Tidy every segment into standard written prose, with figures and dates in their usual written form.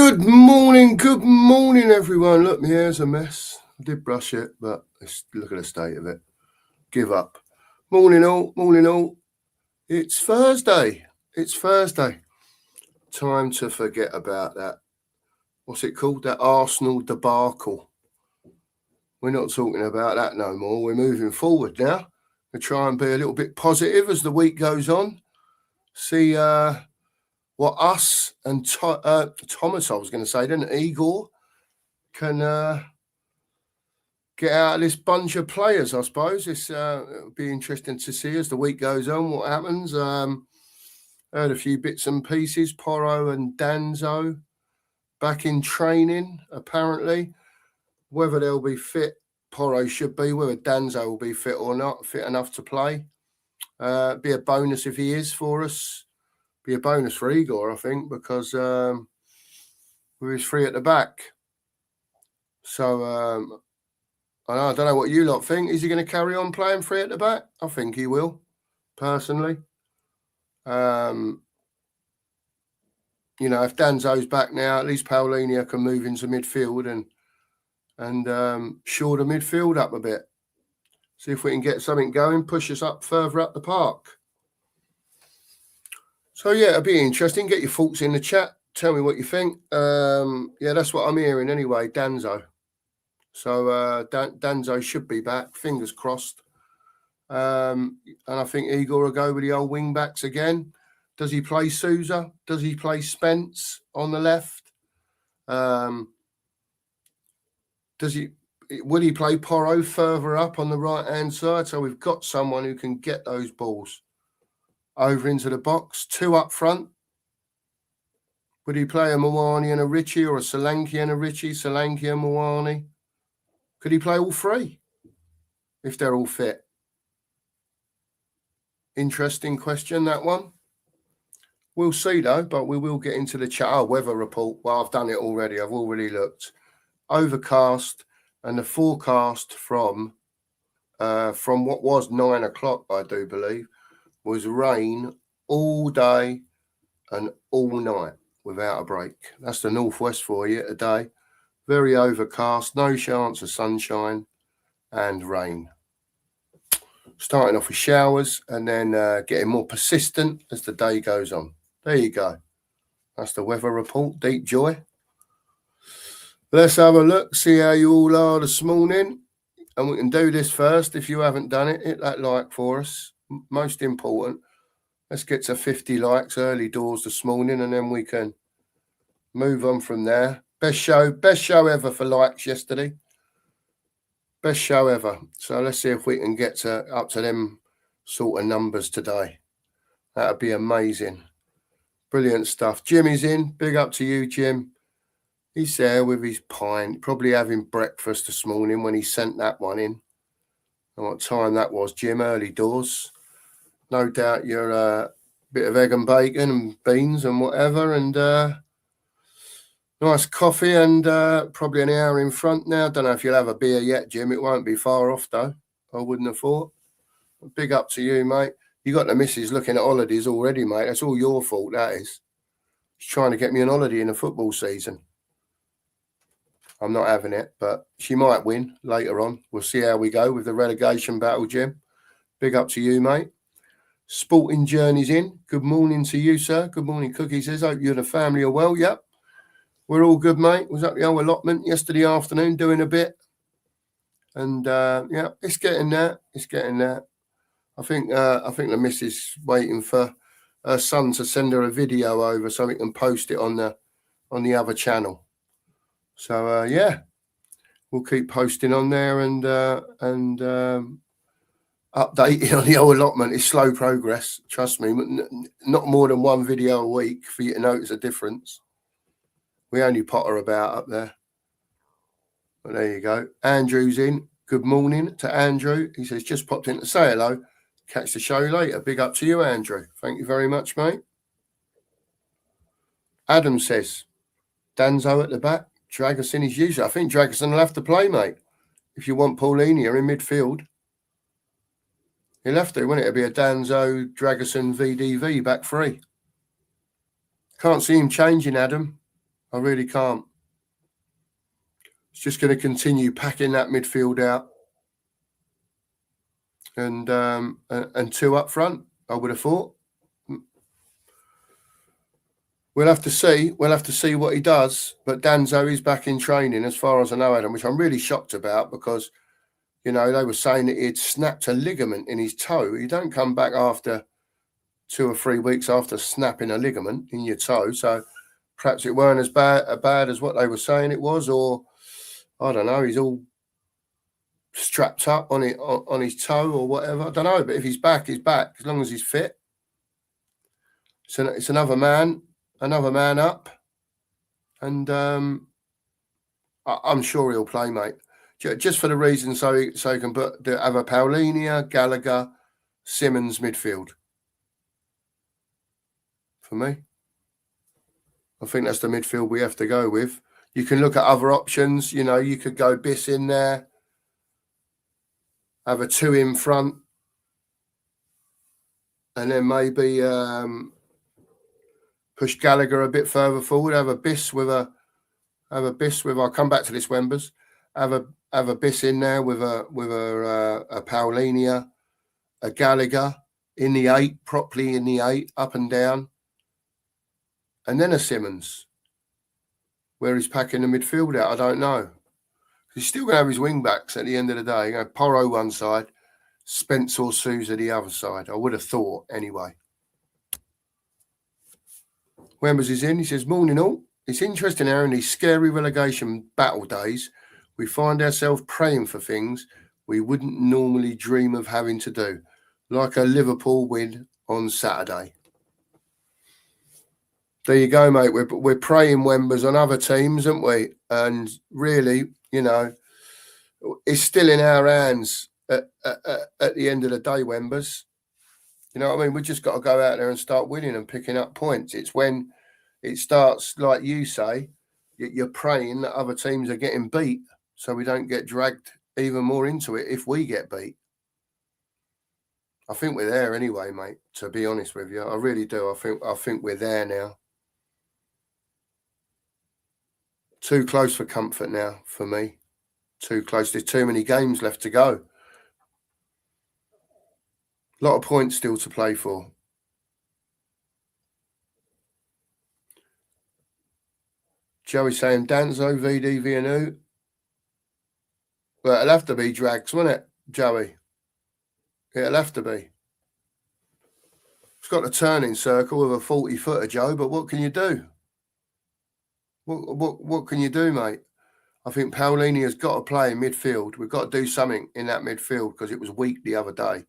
Good morning, everyone. Look, my hair's a mess. I did brush it, but look at the state of it. Give up. Morning all. It's Thursday. Time to forget about that. What's it called? That Arsenal debacle. We're not talking about that no more. We're moving forward now. We try and be a little bit positive as the week goes on. See what us and Thomas, I was going to say, then Igor can get out of this bunch of players, I suppose. It'll be interesting to see as the week goes on what happens. Heard a few bits and pieces. Porro and Danzo back in training, apparently. Whether they'll be fit, Porro should be. Whether Danzo will be fit or not, fit enough to play. Be a bonus if he is for us. Be a bonus for Igor, I think, because we was free at the back. So I don't know what you lot think. Is he going to carry on playing free at the back? I think he will, personally. If Danzo's back now, at least Paulinho can move into midfield and shore the midfield up a bit. See if we can get something going, push us up further up the park. So, yeah, it'll be interesting. Get your thoughts in the chat. Tell me what you think. That's what I'm hearing anyway, Danzo. So Danzo should be back, fingers crossed. And I think Igor will go with the old wing backs again. Does he play Souza? Does he play Spence on the left? Will he play Porro further up on the right-hand side? So we've got someone who can get those balls over into the box. Two up front. Would he play a Mawani and a Ritchie, or a Solanke and a Ritchie, Solanke and Mawani? Could he play all three if they're all fit? Interesting question, that one. We'll see, though, but we will get into the chat. Oh, weather report. Well, I've done it already. I've already looked. Overcast, and the forecast from what was 9 o'clock, I do believe, was rain all day and all night without a break. That's the northwest for you today. Very overcast, no chance of sunshine and rain. Starting off with showers and then getting more persistent as the day goes on. There you go. That's the weather report. Deep joy. Let's have a look, see how you all are this morning. And we can do this first. If you haven't done it, hit that like for us. Most important. Let's get to 50 likes early doors this morning, and then we can move on from there. Best show ever for likes yesterday. Best show ever. So let's see if we can get up to them sort of numbers today. That would be amazing. Brilliant stuff. Jimmy's in. Big up to you, Jim. He's there with his pint, probably having breakfast this morning when he sent that one in. And what time that was, Jim? Early doors. No doubt you're a bit of egg and bacon and beans and whatever, and nice coffee, and probably an hour in front now. Don't know if you'll have a beer yet, Jim. It won't be far off, though. I wouldn't have thought. Big up to you, mate. You got the missus looking at holidays already, mate. That's all your fault, that is. She's trying to get me on holiday in the football season. I'm not having it, but she might win later on. We'll see how we go with the relegation battle, Jim. Big up to you, mate. Sporting Journey's in. Good morning to you, sir. Good morning, Cookie says. Hope you and the family are well. Yep. We're all good, mate. Was at the old allotment yesterday afternoon doing a bit. And, it's getting there. I think the missus waiting for her son to send her a video over so we can post it on the other channel. So, we'll keep posting on there and updating on the old allotment. It's slow progress, trust me. Not more than one video a week for you to notice a difference. We only potter about up there. But there you go. Andrew's in. Good morning to Andrew. He says, just popped in to say hello. Catch the show later. Big up to you, Andrew. Thank you very much, mate. Adam says, Danzo at the back. Dragerson is usual. I think Dragerson will have to play, mate. If you want Paulinho in midfield, he'll have to, won't it? It'll be a Danzo, Dragerson, VDV back three. Can't see him changing, Adam. I really can't. It's just going to continue packing that midfield out, and two up front, I would have thought. We'll have to see. We'll have to see what he does. But Danzo is back in training, as far as I know, Adam, which I'm really shocked about because, you know, they were saying that he'd snapped a ligament in his toe. You don't come back after 2 or 3 weeks after snapping a ligament in your toe. So perhaps it weren't as bad as what they were saying it was, or I don't know. He's all strapped up on it on his toe or whatever. I don't know. But if he's back, he's back as long as he's fit. So it's another man up, and I'm sure he'll play, mate. Just for the reason so he can have a Paulinho, Gallagher, Simmons midfield. For me, I think that's the midfield we have to go with. You can look at other options. You know, you could go Biss in there, have a 2 in front, and then maybe push Gallagher a bit further forward. Have a Biss with I'll come back to this, Wembers. Have a Biss in there with a Paulinho, a Gallagher in the 8, properly in the 8, up and down, and then a Simmons. Where he's packing the midfield out, I don't know. He's still going to have his wing backs at the end of the day. You know, Porro one side, Spence or Sousa the other side. I would have thought anyway. Wembers is in. He says, "Morning all. It's interesting how in these scary relegation battle days, we find ourselves praying for things we wouldn't normally dream of having to do, like a Liverpool win on Saturday." There you go, mate. We're praying, Wembers, on other teams, aren't we? And really, you know, it's still in our hands at the end of the day, Wembers. You know what I mean? We've just got to go out there and start winning and picking up points. It's when it starts, like you say, you're praying that other teams are getting beat so we don't get dragged even more into it if we get beat. I think we're there anyway, mate, to be honest with you. I really do. I think we're there now. Too close for comfort now for me. Too close. There's too many games left to go. A lot of points still to play for. Joey saying Danzo, VD, Vianu. Well, it'll have to be drags, won't it, Joey? It'll have to be. It's got a turning circle with a 40-footer, Joe, but what can you do? What can you do, mate? I think Paulinho's got to play in midfield. We've got to do something in that midfield because it was weak the other day.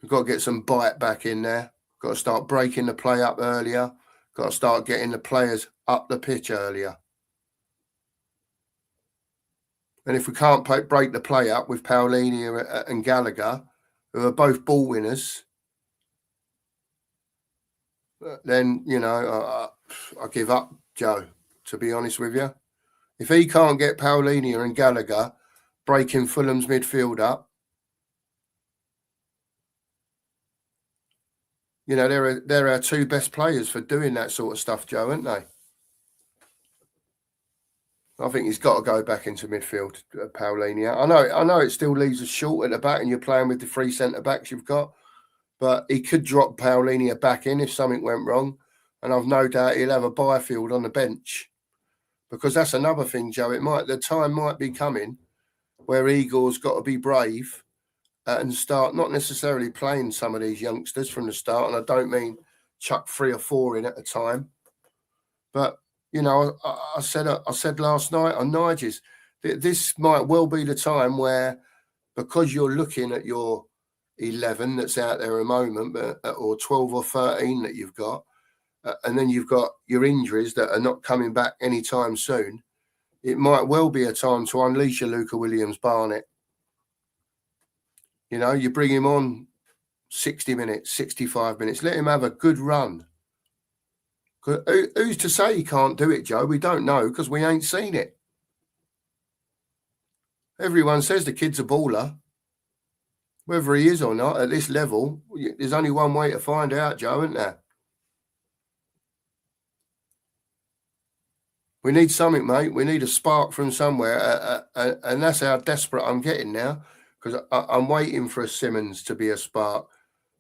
We've got to get some bite back in there. Got to start breaking the play up earlier. Got to start getting the players up the pitch earlier. And if we can't break the play up with Paulinho and Gallagher, who are both ball winners, then, you know, I give up, Joe, to be honest with you. If he can't get Paulinho and Gallagher breaking Fulham's midfield up, you know, they're our 2 best players for doing that sort of stuff, Joe, aren't they? I think he's got to go back into midfield, Paulinho. I know it still leaves us short at the back and you're playing with the 3 centre-backs you've got, but he could drop Paulinho back in if something went wrong, and I've no doubt he'll have a Byfield on the bench, because that's another thing, Joe. The time might be coming where Igor's got to be brave and start not necessarily playing some of these youngsters from the start, and I don't mean chuck 3 or 4 in at a time, but you know, I said last night on Nigel's, this might well be the time where, because you're looking at your 11 that's out there at the moment, or 12 or 13 that you've got, and then you've got your injuries that are not coming back anytime soon, it might well be a time to unleash your Luca Williams-Barnett. You know, you bring him on 60 minutes, 65 minutes, let him have a good run. Who's to say he can't do it, Joe? We don't know because we ain't seen it. Everyone says the kid's a baller. Whether he is or not at this level, there's only one way to find out, Joe, isn't there? We need something, mate. We need a spark from somewhere, and that's how desperate I'm getting now, because I'm waiting for a Simmons to be a spark.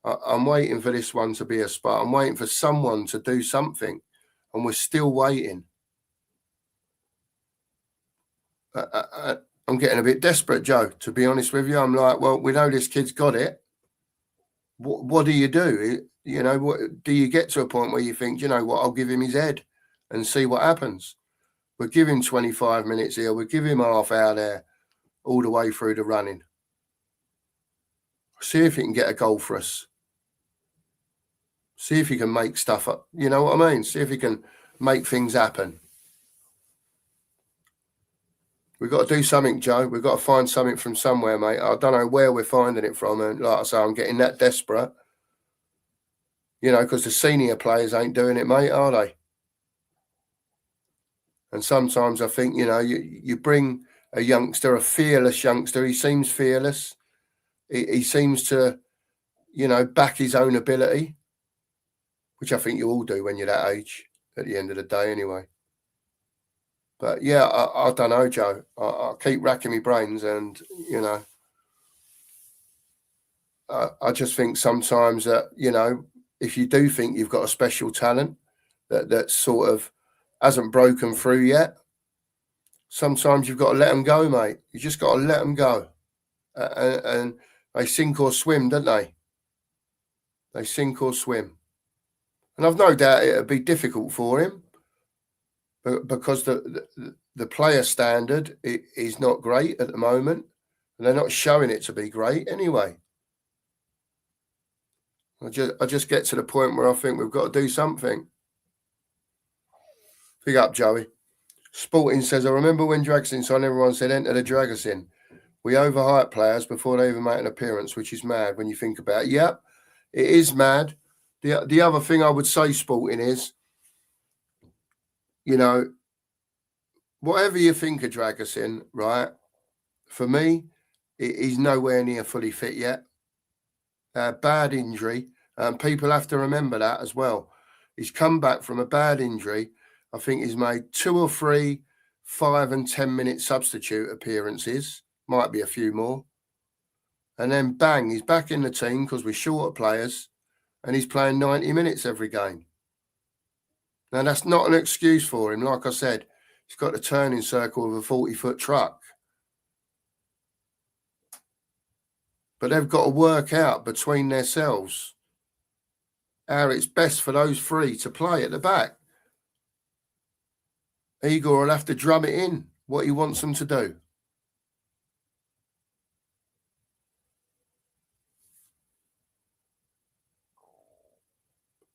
I'm waiting for this one to be a spark. I'm waiting for someone to do something, and we're still waiting. I'm getting a bit desperate, Joe, to be honest with you. I'm like, well, we know this kid's got it. What do you do? You know, what do you get to a point where you think, you know what, I'll give him his head and see what happens? We'll give him 25 minutes here. We'll give him half hour there, all the way through the running. See if he can get a goal for us. See if he can make stuff up. You know what I mean? See if he can make things happen. We've got to do something, Joe. We've got to find something from somewhere, mate. I don't know where we're finding it from. And like I say, I'm getting that desperate. You know, because the senior players ain't doing it, mate, are they? And sometimes I think, you know, you bring a youngster, a fearless youngster. He seems fearless. He seems to, you know, back his own ability, which I think you all do when you're that age at the end of the day anyway. But yeah, I don't know, Joe. I keep racking my brains and, you know, I just think sometimes that, you know, if you do think you've got a special talent that sort of hasn't broken through yet, sometimes you've got to let them go, mate. You just got to let them go. And they sink or swim, don't they? They sink or swim. And I've no doubt it'll be difficult for him because the player standard is not great at the moment. And they're not showing it to be great anyway. I just get to the point where I think we've got to do something. Big up, Joey. Sporting says, I remember when Dragosin signed, everyone said, enter the Dragosin. We overhype players before they even make an appearance, which is mad when you think about it. Yep, it is mad. The other thing I would say, Sporting, is, you know, whatever you think of Dragosin, right, for me, he's nowhere near fully fit yet. Bad injury. People have to remember that as well. He's come back from a bad injury. I think he's made 2 or 3 5 and 10 minute substitute appearances. Might be a few more. And then bang, he's back in the team because we're short of players and he's playing 90 minutes every game. Now, that's not an excuse for him. Like I said, he's got the turning circle of a 40-foot truck. But they've got to work out between themselves how it's best for those 3 to play at the back. Igor will have to drum it in, what he wants them to do.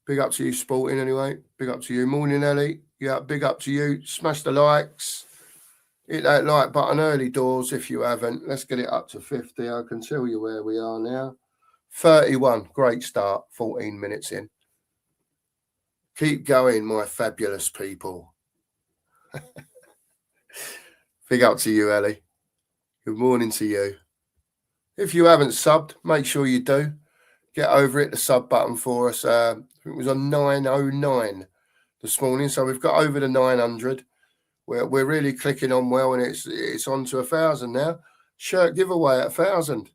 Big up to you, Sporting, anyway. Big up to you. Morning, Ellie. Yeah, big up to you. Smash the likes. Hit that like button early doors if you haven't. Let's get it up to 50. I can tell you where we are now. 31. Great start. 14 minutes in. Keep going, my fabulous people. Big up to you, Ellie. Good morning to you. If you haven't subbed, make sure you do. Get over it, the sub button for us. I think it was on 909 this morning. So we've got over the 900. We're really clicking on well, and it's on to 1,000 now. Shirt giveaway at 1,000.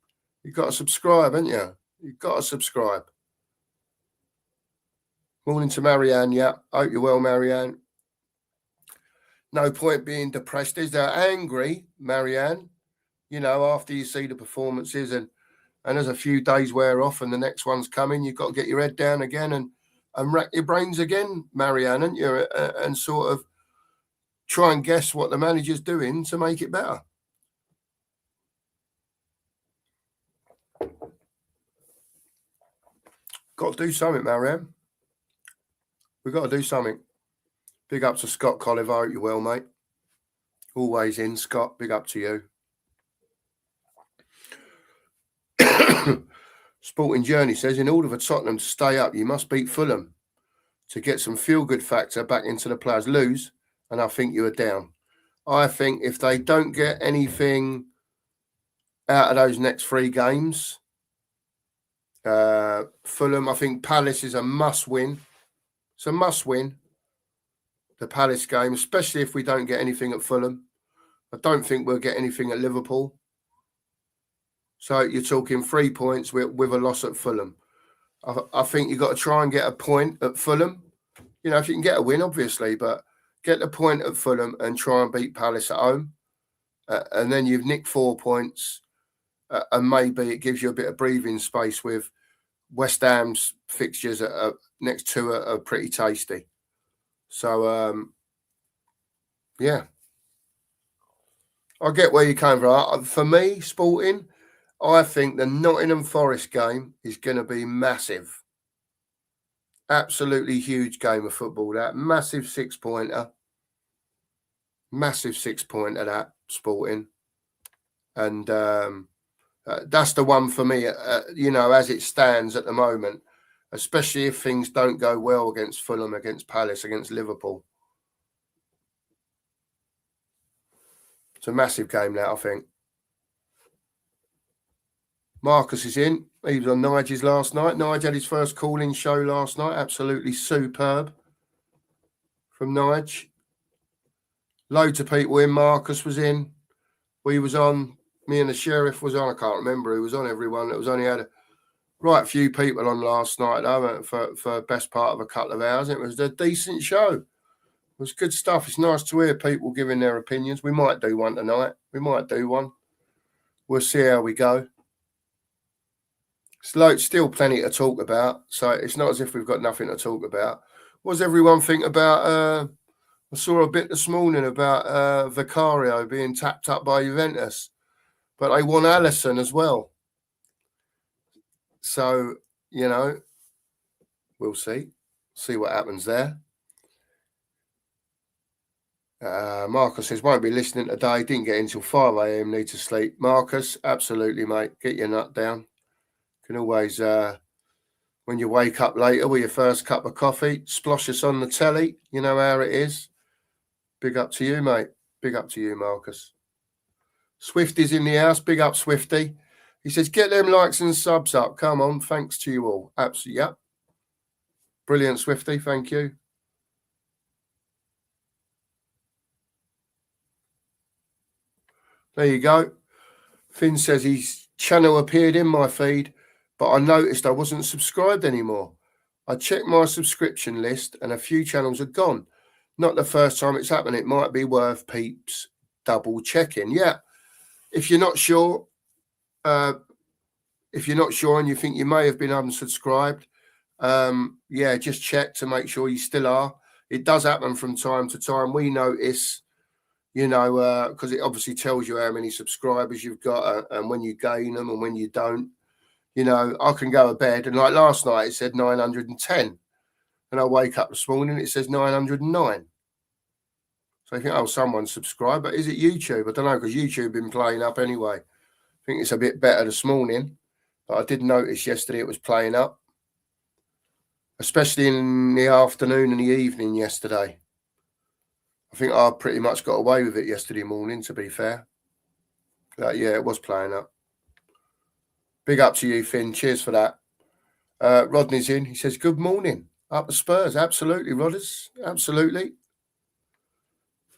You've got to subscribe, haven't you? You've got to subscribe. Morning to Marianne. Yeah, hope you're well, Marianne. No point being depressed, is there? Angry, Marianne, you know, after you see the performances and as a few days wear off and the next one's coming, you've got to get your head down again and rack your brains again, Marianne, haven't you? And sort of try and guess what the manager's doing to make it better. Got to do something, Marianne. We've got to do something. Big up to Scott Colliver. I hope you're well, mate. Always in, Scott. Big up to you. Sporting Journey says, in order for Tottenham to stay up, you must beat Fulham to get some feel-good factor back into the players. Lose, and I think you are down. I think if they don't get anything out of those next 3 games, Fulham, I think Palace is a must-win. It's a must-win. the Palace game, especially if we don't get anything at Fulham. I don't think we'll get anything at Liverpool. So you're talking 3 points with a loss at Fulham. I think you've got to try and get a point at Fulham. You know, if you can get a win, obviously, but get the point at Fulham and try and beat Palace at home. And then you've nicked 4 points. And maybe it gives you a bit of breathing space with West Ham's fixtures next to are pretty tasty. So, yeah. I get where you came from. For me, Sporting, I think the Nottingham Forest game is going to be massive. Absolutely huge game of football, that. Massive 6-pointer. Massive 6-pointer, that, Sporting. And that's the one for me, you know, as it stands at the moment, especially if things don't go well against Fulham, against Palace, against Liverpool. It's a massive game now, I think. Marcus is in. He was on Nigel's last night. Nigel had his first call-in show last night. Absolutely superb from Nigel. Loads of people in. Marcus was in. We was on. Me and the Sheriff was on. I can't remember who was on, everyone. It was only had a right few people on last night, though, for best part of a couple of hours. It was a decent show. It was good stuff. It's nice to hear people giving their opinions. We might do one tonight. We might do one. We'll see how we go. It's still plenty to talk about, so it's not as if we've got nothing to talk about. What does everyone think about... I saw a bit this morning about Vicario being tapped up by Juventus, but they want Alisson as well. So, you know, we'll see. See what happens there. Marcus says, won't be listening today. Didn't get in until 5 a.m. Need to sleep. Marcus, absolutely, mate. Get your nut down. Can always, when you wake up later with your first cup of coffee, splosh us on the telly. You know how it is. Big up to you, mate. Big up to you, Marcus. Swifty's in the house. Big up, Swifty. He says, get them likes and subs up. Come on. Thanks to you all. Absolutely. Yep. Brilliant, Swifty. Thank you. There you go. Finn says his channel appeared in my feed, but I noticed I wasn't subscribed anymore. I checked my subscription list and a few channels are gone. Not the first time it's happened. It might be worth peeps double checking. Yeah. If you're not sure, and you think you may have been unsubscribed, yeah, just check to make sure you still are. It does happen from time to time. We notice, you know, because it obviously tells you how many subscribers you've got and when you gain them and when you don't. You know, I can go to bed and like last night it said 910. And I wake up this morning, it says 909. So I think, oh, someone's subscribed. But is it YouTube? I don't know, because YouTube been playing up anyway. I think it's a bit better this morning. But I did notice yesterday it was playing up. Especially in the afternoon and the evening yesterday. I think I pretty much got away with it yesterday morning, to be fair. Yeah, it was playing up. Big up to you, Finn. Cheers for that. Rodney's in. He says, good morning. Up the Spurs. Absolutely, Rodders. Absolutely.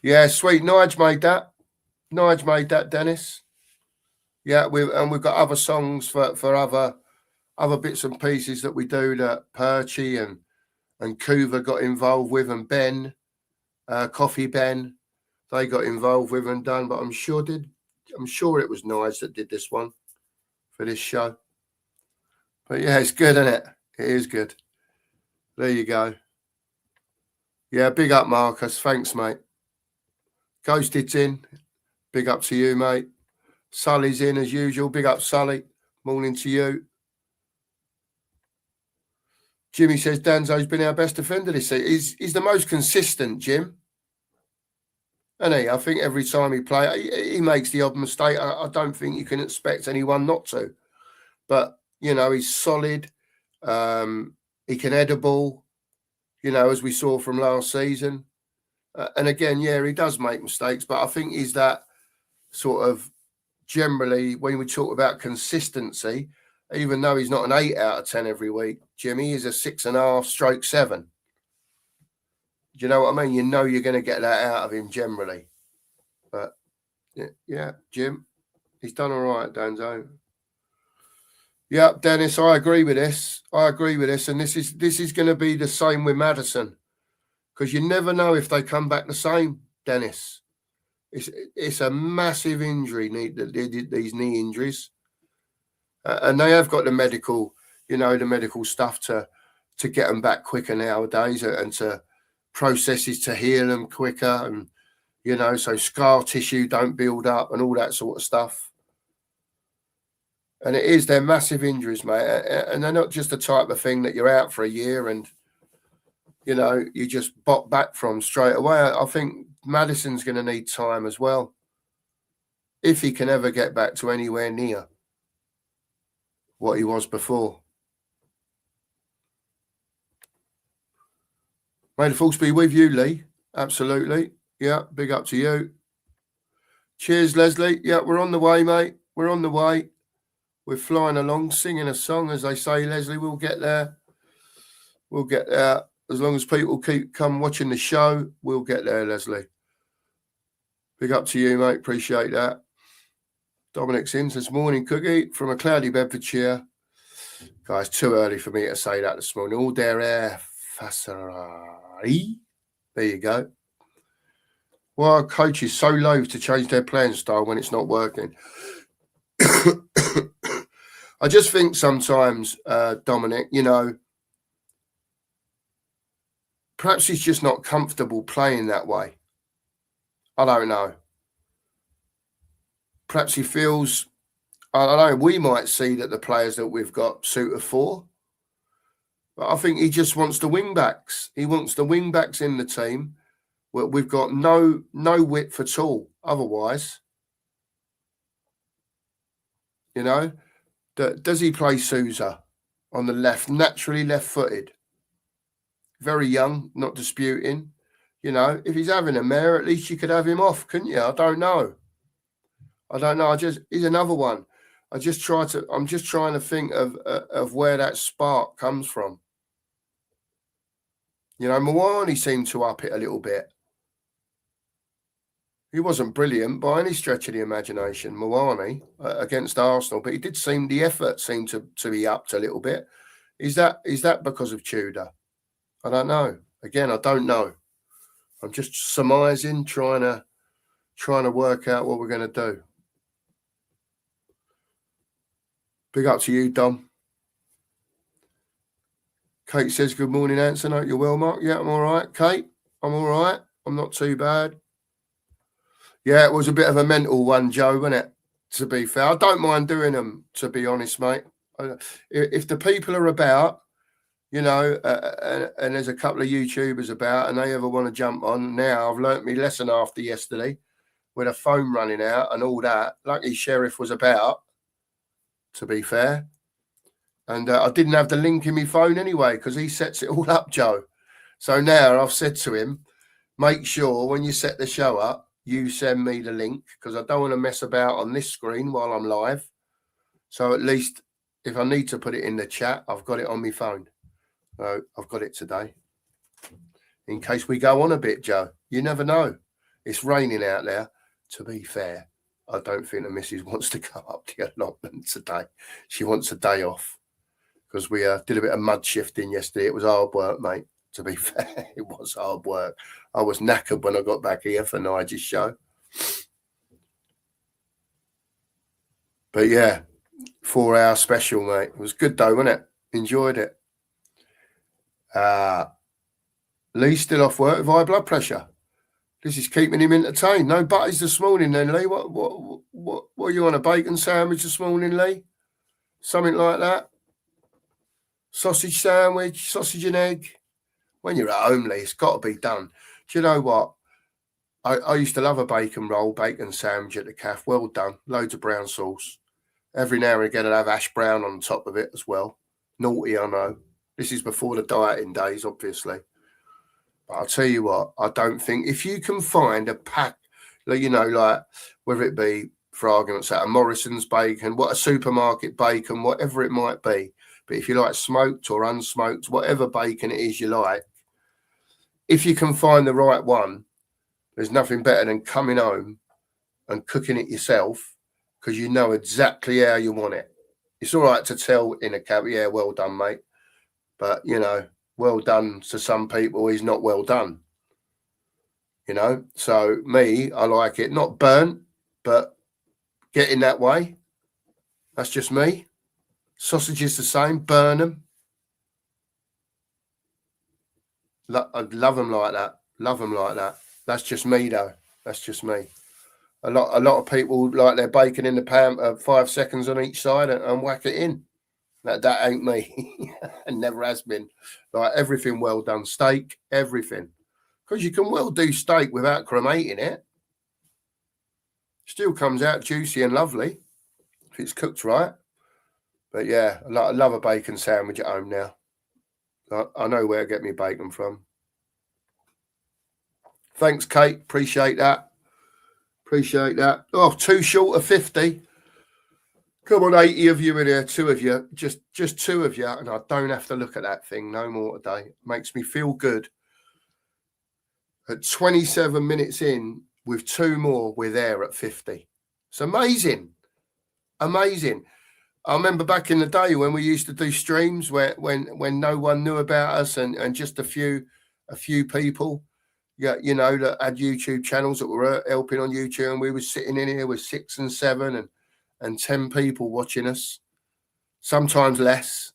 Yeah, sweet. Nige made that. Nige made that, Dennis. Yeah, we've got other songs for other bits and pieces that we do that Perchy and Kuva got involved with, and Ben, Coffee Ben, they got involved with and done. But I'm sure it was Nige that did this one for this show. But yeah, it's good, isn't it? It is good. There you go. Yeah, big up, Marcus. Thanks, mate. Ghosted's in. Big up to you, mate. Sully's in as usual. Big up, Sully. Morning to you. Jimmy says Danzo's been our best defender this season. He's the most consistent, Jim. And I think every time he plays, he makes the odd mistake. I don't think you can expect anyone not to. But, you know, he's solid. He can head a ball, you know, as we saw from last season. And again, yeah, he does make mistakes. But I think he's that sort of generally, when we talk about consistency, even though he's not an 8 out of 10 every week, Jimmy is a 6.5/7. Do you know what I mean? You know you're going to get that out of him generally. But yeah, Jim, he's done all right, Danzo. Yeah, Dennis, I agree with this. And this is going to be the same with Maddison, because you never know if they come back the same, Dennis. It's a massive injury, these knee injuries. And they have got the medical stuff to get them back quicker nowadays, and to processes to heal them quicker, and so scar tissue don't build up and all that sort of stuff. And they're massive injuries, mate, and they're not just the type of thing that you're out for a year and you just bop back from straight away. I think Maddison's going to need time as well, if he can ever get back to anywhere near what he was before. May the force be with you, Lee. Absolutely. Yeah, big up to you. Cheers, Leslie. Yeah, we're on the way, mate. We're on the way. We're flying along, singing a song, as they say, Leslie. We'll get there. We'll get there. As long as people come watching the show, we'll get there, Leslie. Big up to you, mate. Appreciate that. Dominic's in this morning, Cookie, from a cloudy Bedfordshire. Guys, too early for me to say that this morning. All there, Fasserai. There you go. Why are coaches so loath to change their playing style when it's not working? I just think sometimes, Dominic, perhaps he's just not comfortable playing that way. I don't know. Perhaps he feels, I don't know, we might see that the players that we've got suited for. But I think he just wants the wing-backs. He wants the wing-backs in the team. We've got no width at all otherwise. Does he play Sousa on the left, naturally left-footed? Very young, not disputing. If he's having a mare, at least you could have him off, couldn't you? I don't know. He's another one. I'm just trying to think of where that spark comes from. Mawani seemed to up it a little bit. He wasn't brilliant by any stretch of the imagination, Mawani, against Arsenal, but the effort seemed to be upped a little bit. Is that because of Tudor? I don't know. Again, I don't know. I'm just surmising, trying to work out what we're going to do. Big up to you, Dom. Kate says, good morning, Anson. Hope you're well, Mark. Yeah, I'm all right. Kate, I'm all right. I'm not too bad. Yeah, it was a bit of a mental one, Joe, wasn't it? To be fair, I don't mind doing them, to be honest, mate. If the people are about, and there's a couple of YouTubers about, and they ever want to jump on, now I've learnt my lesson after yesterday with a phone running out and all that. Lucky Sheriff was about, to be fair. And I didn't have the link in my phone anyway, because he sets it all up, Joe. So now I've said to him, make sure when you set the show up, you send me the link, because I don't want to mess about on this screen while I'm live. So at least if I need to put it in the chat, I've got it on my phone. So I've got it today. In case we go on a bit, Joe. You never know. It's raining out there. To be fair, I don't think the missus wants to go up to the allotment today. She wants a day off, because we did a bit of mud shifting yesterday. It was hard work, mate. To be fair, it was hard work. I was knackered when I got back here for Nigel's show. But yeah, 4-hour special, mate. It was good though, wasn't it? Enjoyed it. Lee still off work with high blood pressure. This is keeping him entertained. No butties this morning then, Lee. What are you on, a bacon sandwich this morning, Lee? Something like that? Sausage sandwich, sausage and egg. When you're at home, Lee, it's got to be done. Do you know what? I used to love a bacon roll, bacon sandwich at the cafe. Well done. Loads of brown sauce. Every now and again, I'd have hash brown on top of it as well. Naughty, I know. This is before the dieting days, obviously. But I'll tell you what, I don't think, if you can find a pack, like whether it be, for argument's sake, a Morrison's bacon, a supermarket bacon, whatever it might be. But if you like smoked or unsmoked, whatever bacon it is you like, if you can find the right one, there's nothing better than coming home and cooking it yourself, because you know exactly how you want it. It's all right to tell in a cab, yeah, well done, mate. But, you know, well done to some people is not well done. You know, so me, I like it not burnt, but getting that way. That's just me. Sausage is the same, burn them. I love them like that. Love them like that. That's just me, though. That's just me. A lot of people like their bacon in the pan 5 seconds on each side and whack it in. That ain't me. And never has been. Like everything well done. Steak, everything. Because you can well do steak without cremating it. Still comes out juicy and lovely if it's cooked right. But yeah, I love a bacon sandwich at home now. I know where to get me bacon from. Thanks, Kate. Appreciate that. Appreciate that. Oh, too short of 50. Come on, 80 of you in here, 2 of you, just 2 of you, and I don't have to look at that thing no more today. Makes me feel good. At 27 minutes in, with 2 more, we're there at 50. It's amazing. Amazing. I remember back in the day when we used to do streams when no one knew about us and just a few people, you know, that had YouTube channels that were helping on YouTube, and we were sitting in here with 6 and 7 and 10 people watching us, sometimes less,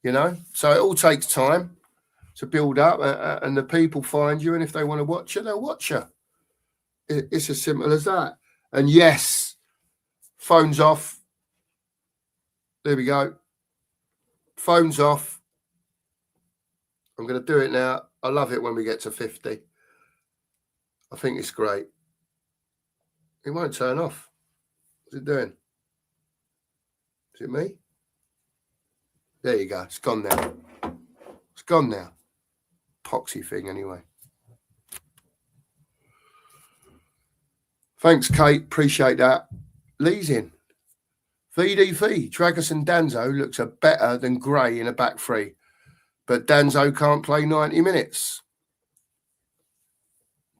you know. So it all takes time to build up, and the people find you, and if they want to watch you, they'll watch you. It's as simple as that. And yes, phones off. There we go. Phones off. I'm going to do it now. I love it when we get to 50. I think it's great. It won't turn off. What's it doing? Is it me? There you go. It's gone now. It's gone now. Poxy thing anyway. Thanks, Kate. Appreciate that. Lee's in. VDV. Dragus and Danzo looks a better than Gray in a back three. But Danzo can't play 90 minutes.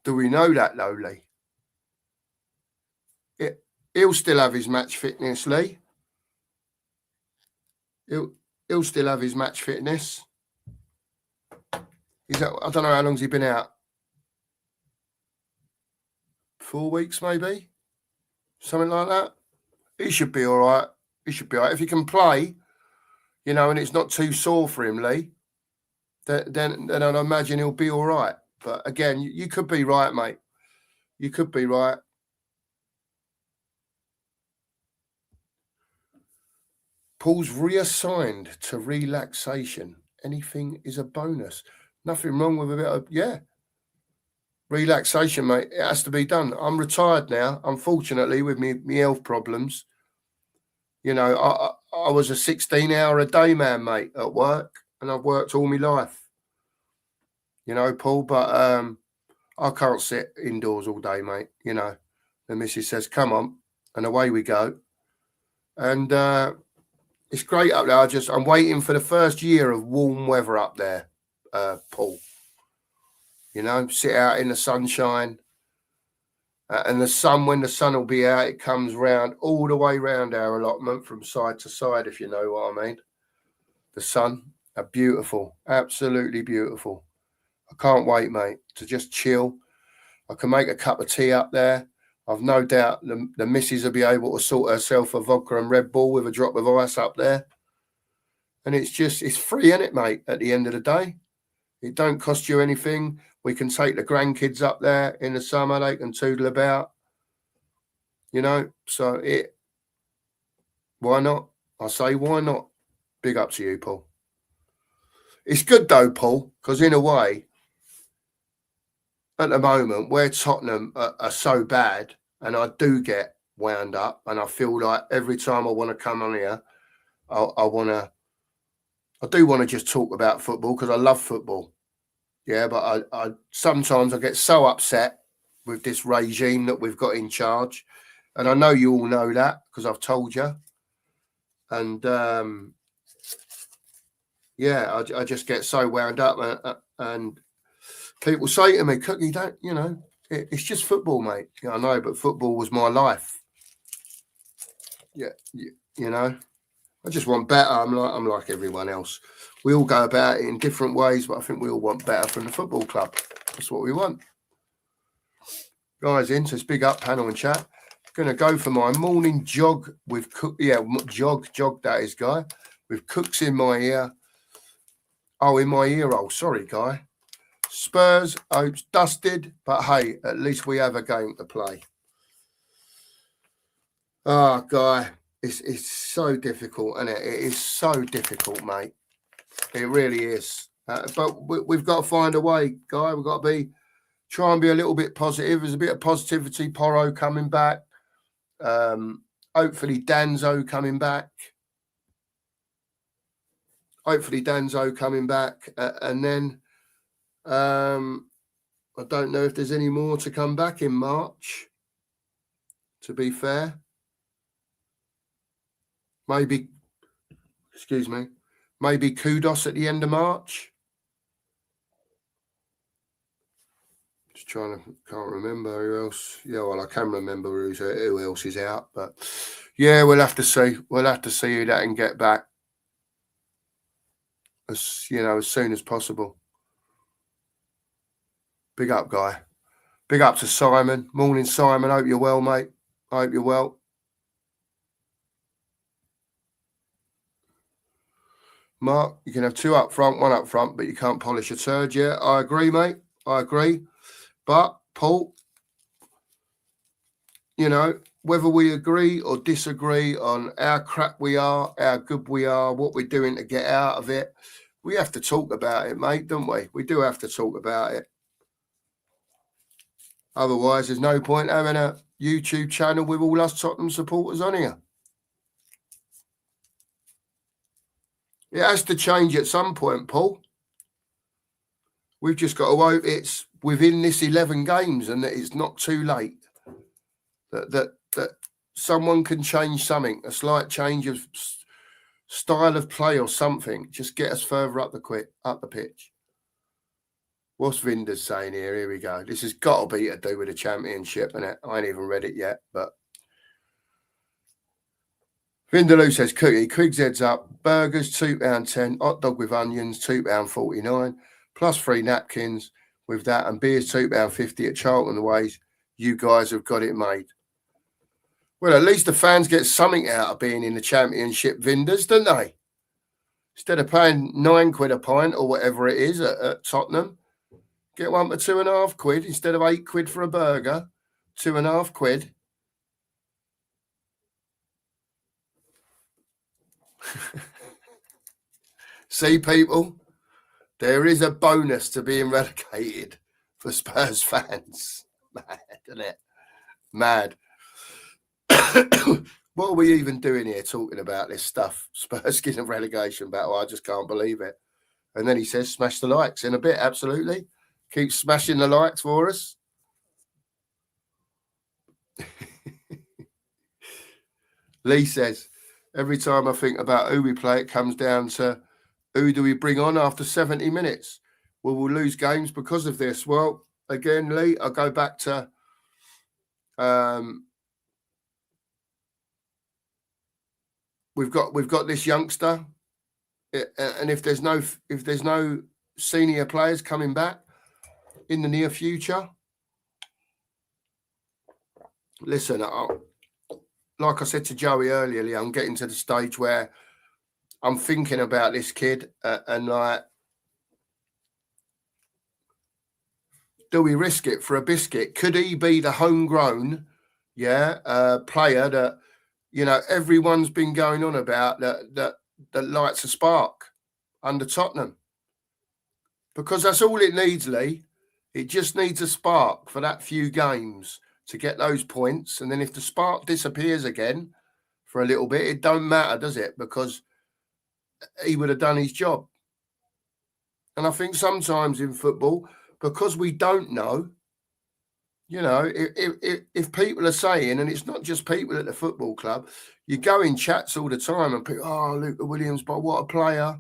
Do we know that, though, Lee? He'll still have his match fitness, Lee. He'll still have his match fitness. I don't know how long's he been out. 4 weeks, maybe? Something like that. He should be all right. He should be all right. If he can play, you know, and it's not too sore for him, Lee, then I'd imagine he'll be all right. But again, you could be right, mate. You could be right. Paul's reassigned to relaxation. Anything is a bonus. Nothing wrong with a bit of, yeah. Relaxation, mate. It has to be done. I'm retired now, unfortunately, with me health problems. You know, I was a 16-hour-a-day man, mate, at work, and I've worked all my life. You know, Paul, but I can't sit indoors all day, mate. You know, the missus says, come on, and away we go. And it's great up there. I'm waiting for the first year of warm weather up there, Paul. You know, sit out in the sunshine. And the sun, when the sun will be out, it comes round all the way round our allotment from side to side, if you know what I mean. The sun, beautiful, absolutely beautiful. I can't wait, mate, to just chill. I can make a cup of tea up there. I've no doubt the missus will be able to sort herself a vodka and Red Bull with a drop of ice up there. And it's free, isn't it, mate, at the end of the day? It don't cost you anything. We can take the grandkids up there in the summer. They can toodle about, you know. So why not? I say, why not? Big up to you, Paul. It's good, though, Paul, because in a way, at the moment, where Tottenham are so bad, and I do get wound up, and I feel like every time I want to come on here, I do want to just talk about football because I love football. Yeah, but I sometimes I get so upset with this regime that we've got in charge. And I know you all know that because I've told you. And, yeah, I just get so wound up. And People say to me, Cookie, don't, it's just football, mate. Yeah, I know, but football was my life. Yeah, I just want better. I'm like everyone else. We all go about it in different ways, but I think we all want better from the football club. That's what we want. Guys, in, so it's big up panel and chat. Going to go for my morning jog with Cook. Yeah, jog that is, Guy. With Cooks in my ear. Oh, in my ear hole. Sorry, Guy. Spurs, hopes dusted, but hey, at least we have a game to play. Oh, Guy, it's so difficult, isn't it? It is so difficult, mate. It really is. But we've got to find a way, Guy. We've got to try and be a little bit positive. There's a bit of positivity. Porro coming back. Hopefully Danzo coming back. And then I don't know if there's any more to come back in March, to be fair. Maybe Kudos at the end of March. Just can't remember who else. Yeah, well, I can remember who else is out, but yeah, we'll have to see. We'll have to see who that can get back as soon as possible. Big up, Guy. Big up to Simon. Morning, Simon. Hope you're well, mate. Hope you're well. Mark, you can have two up front, one up front, but you can't polish a turd. Yeah, I agree, mate. I agree. But, Paul, whether we agree or disagree on how crap we are, how good we are, what we're doing to get out of it, we have to talk about it, mate, don't we? We do have to talk about it. Otherwise, there's no point having a YouTube channel with all us Tottenham supporters on here. It has to change at some point, Paul. We've just got to hope it's within this 11 games and that it's not too late. That someone can change something, a slight change of style of play or something. Just get us further up the pitch. What's Vinder's saying here? Here we go. This has got to be to do with the championship, innit? I ain't even read it yet, but Vindaloo says, Cookie, Quig's heads up, burgers, £2.10, hot dog with onions, £2.49, plus 3 napkins with that, and beers, £2.50 at Charlton Ways. You guys have got it made. Well, at least the fans get something out of being in the championship, Vinders, don't they? Instead of paying £9 a pint or whatever it is at Tottenham, get one for £2.50 instead of £8 for a burger, £2.50. See, people, there is a bonus to being relegated for Spurs fans. Mad, isn't it? Mad. What are we even doing here talking about this stuff? Spurs getting a relegation battle. I just can't believe it. And then he says, smash the likes in a bit. Absolutely. Keep smashing the likes for us. Lee says, every time I think about who we play, it comes down to who do we bring on after 70 minutes? Well, we'll lose games because of this. Well, again, Lee, I'll go back to we've got this youngster, and if there's no senior players coming back in the near future, listen, like I said to Joey earlier, Lee, I'm getting to the stage where I'm thinking about this kid and like, do we risk it for a biscuit? Could he be the homegrown, player that, everyone's been going on about that lights a spark under Tottenham? Because that's all it needs, Lee. It just needs a spark for that few games to get those points. And then if the spark disappears again for a little bit, it don't matter, does it? Because he would have done his job. And I think sometimes in football, because we don't know, if people are saying, and it's not just people at the football club, you go in chats all the time and people, Luke Williams, but what a player.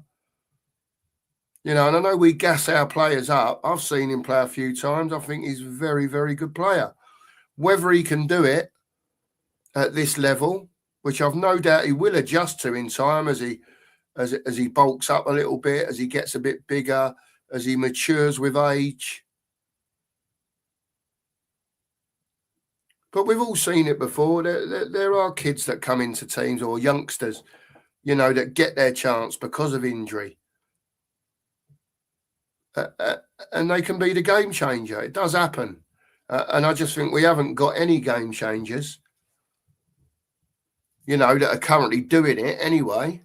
You know, and I know we gas our players up. I've seen him play a few times. I think he's a very, very good player. Whether he can do it at this level, which I've no doubt he will adjust to in time as he bulks up a little bit, as he gets a bit bigger, as he matures with age. But we've all seen it before. There are kids that come into teams, or youngsters, you know, that get their chance because of injury. And they can be the game changer. It does happen. And I just think we haven't got any game changers, you know, that are currently doing it anyway,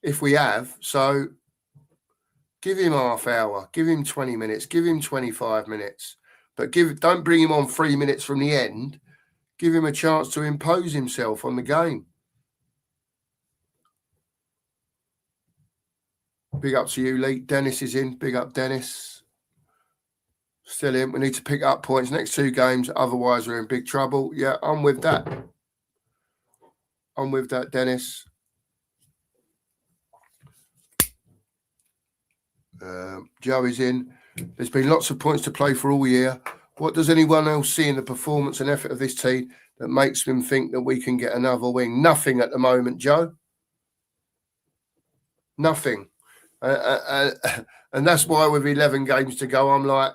if we have. So give him half hour, give him 20 minutes, give him 25 minutes. But don't bring him on 3 minutes from the end. Give him a chance to impose himself on the game. Big up to you, Lee. Dennis is in. Big up, Dennis. Still in. We need to pick up points next 2 games. Otherwise, we're in big trouble. Yeah, I'm with that. I'm with that, Dennis. Joe is in. There's been lots of points to play for all year. What does anyone else see in the performance and effort of this team that makes them think that we can get another win? Nothing at the moment, Joe. Nothing. And that's why with 11 games to go, I'm like,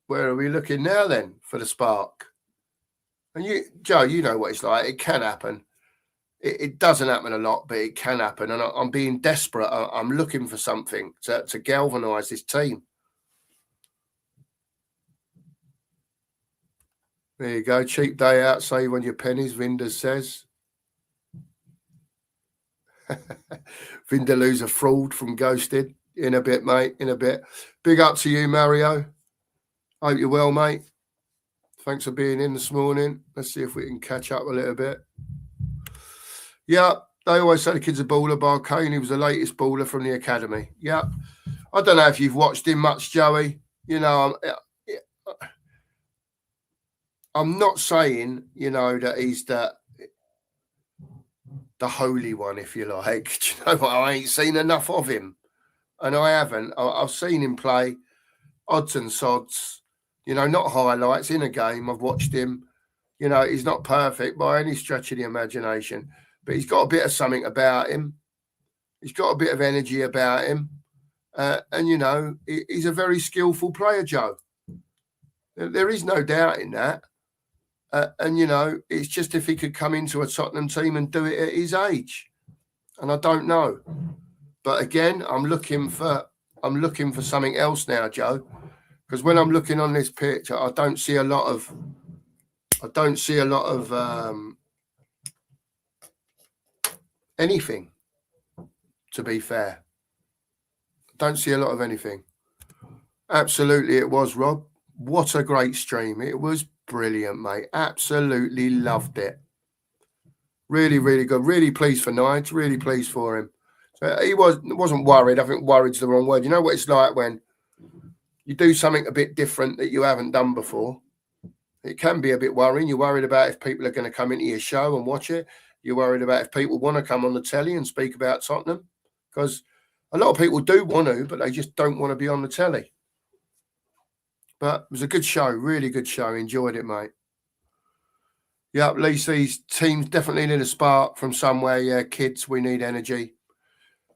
where are we looking now then for the spark? And you, Joe, you know what it's like. It can happen. It doesn't happen a lot, but it can happen. And I'm being desperate. I'm looking for something to galvanise this team. There you go. Cheap day out. Save on your pennies, Vinder says. Vindaloo's a fraud from Ghosted. In a bit, mate. In a bit. Big up to you, Mario. Hope you're well, mate. Thanks for being in this morning. Let's see if we can catch up a little bit. Yeah, they always say the kid's a baller. Barcone, he was the latest baller from the academy. Yeah. I don't know if you've watched him much, Joey. You know, I'm not saying, you know, that he's the holy one, if you like. Do you know what? I ain't seen enough of him. And I haven't. I've seen him play odds and sods, you know, not highlights in a game. I've watched him. You know, he's not perfect by any stretch of the imagination, but he's got a bit of something about him. He's got a bit of energy about him. And, you know, he's a very skillful player, Joe. There is no doubt in that. And, you know, it's just if he could come into a Tottenham team and do it at his age. And I don't know. But again, I'm looking for something else now, Joe. Because when I'm looking on this pitch, I don't see a lot of anything, to be fair. Don't see a lot of anything. Absolutely, it was, Rob. What a great stream. It was brilliant, mate. Absolutely loved it. Really, really good. Really pleased for Nige. Really pleased for him. So he wasn't worried. I think worried's the wrong word. You know what it's like when you do something a bit different that you haven't done before. It can be a bit worrying. You're worried about if people are going to come into your show and watch it. You're worried about if people want to come on the telly and speak about Tottenham. Because a lot of people do want to, but they just don't want to be on the telly. But it was a good show, really good show. Enjoyed it, mate. Yeah, Lee sees teams definitely need a spark from somewhere. Yeah, kids, we need energy.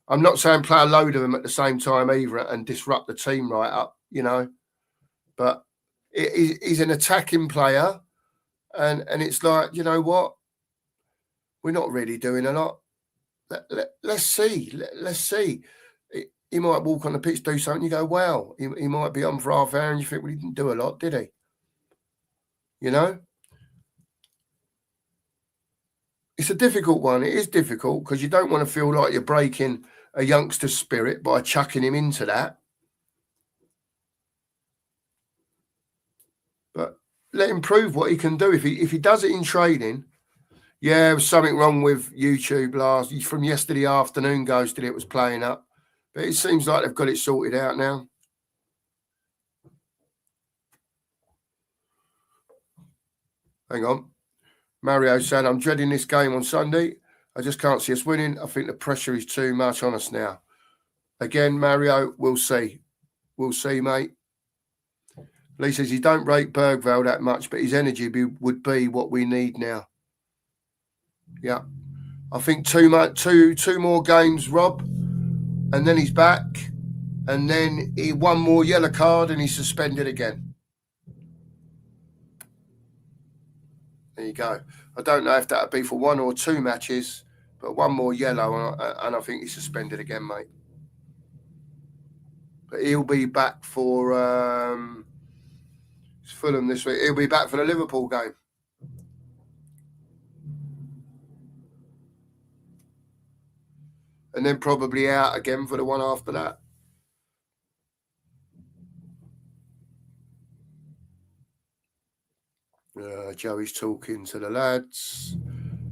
I'm not saying play a load of them at the same time either and disrupt the team right up, you know. But he's an attacking player. And it's like, you know what? We're not really doing a lot. Let's see. Let's see. He might walk on the pitch, do something. You go, wow. He might be on for half hour and you think, well, he didn't do a lot, did he? You know? It's a difficult one. It is difficult because you don't want to feel like you're breaking a youngster's spirit by chucking him into that. But let him prove what he can do. If he does it in training, yeah, there was something wrong with YouTube from yesterday afternoon. Ghosted it was playing up, but it seems like they've got it sorted out now. Hang on. Mario said, I'm dreading this game on Sunday. I just can't see us winning. I think the pressure is too much on us now. Again, Mario, we'll see. We'll see, mate. Lee says he don't rate Bergvall that much, but his energy would be what we need now. Yeah. I think two more games, Rob, and then he's back. And then he one more yellow card and he's suspended again. There you go. I don't know if that would be for 1 or 2 matches, but one more yellow and I think he's suspended again, mate. But he'll be back for Fulham this week. He'll be back for the Liverpool game. And then probably out again for the one after that. Joey's talking to the lads.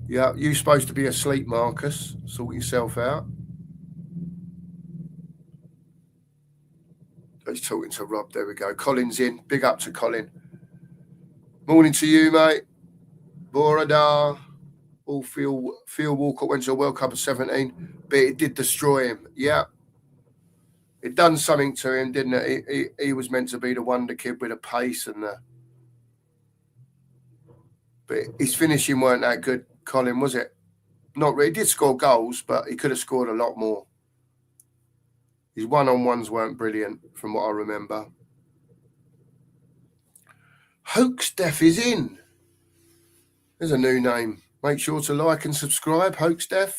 Yeah, you're supposed to be asleep, Marcus. Sort yourself out. He's talking to Rob. There we go. Colin's in. Big up to Colin. Morning to you, mate. Borada. All Phil Walcott went to a World Cup at 17, but it did destroy him. Yeah. It done something to him, didn't it? He was meant to be the wonder kid with a pace and the... But his finishing weren't that good, Colin, was it? Not really. He did score goals, but he could have scored a lot more. His one-on-ones weren't brilliant, from what I remember. Hoaxdef is in. There's a new name. Make sure to like and subscribe, Hoaxdef,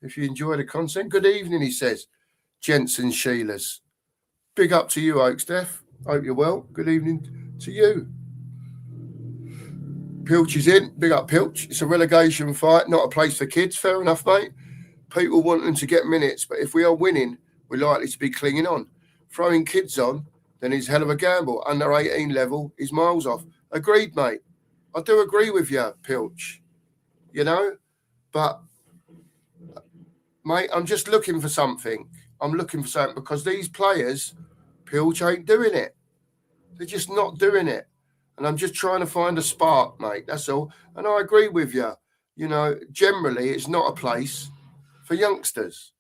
if you enjoy the content. Good evening, he says. Gents and Sheilas. Big up to you, Hoaxdef. Hope you're well. Good evening to you. Pilch is in. Big up, Pilch. It's a relegation fight, not a place for kids. Fair enough, mate. People want them to get minutes, but if we are winning, we're likely to be clinging on. Throwing kids on, then is hell of a gamble. Under 18 level is miles off. Agreed, mate. I do agree with you, Pilch. You know? But, mate, I'm just looking for something. I'm looking for something because these players, Pilch, ain't doing it. They're just not doing it. And I'm just trying to find a spark, mate. That's all. And I agree with you. You know, generally, it's not a place for youngsters.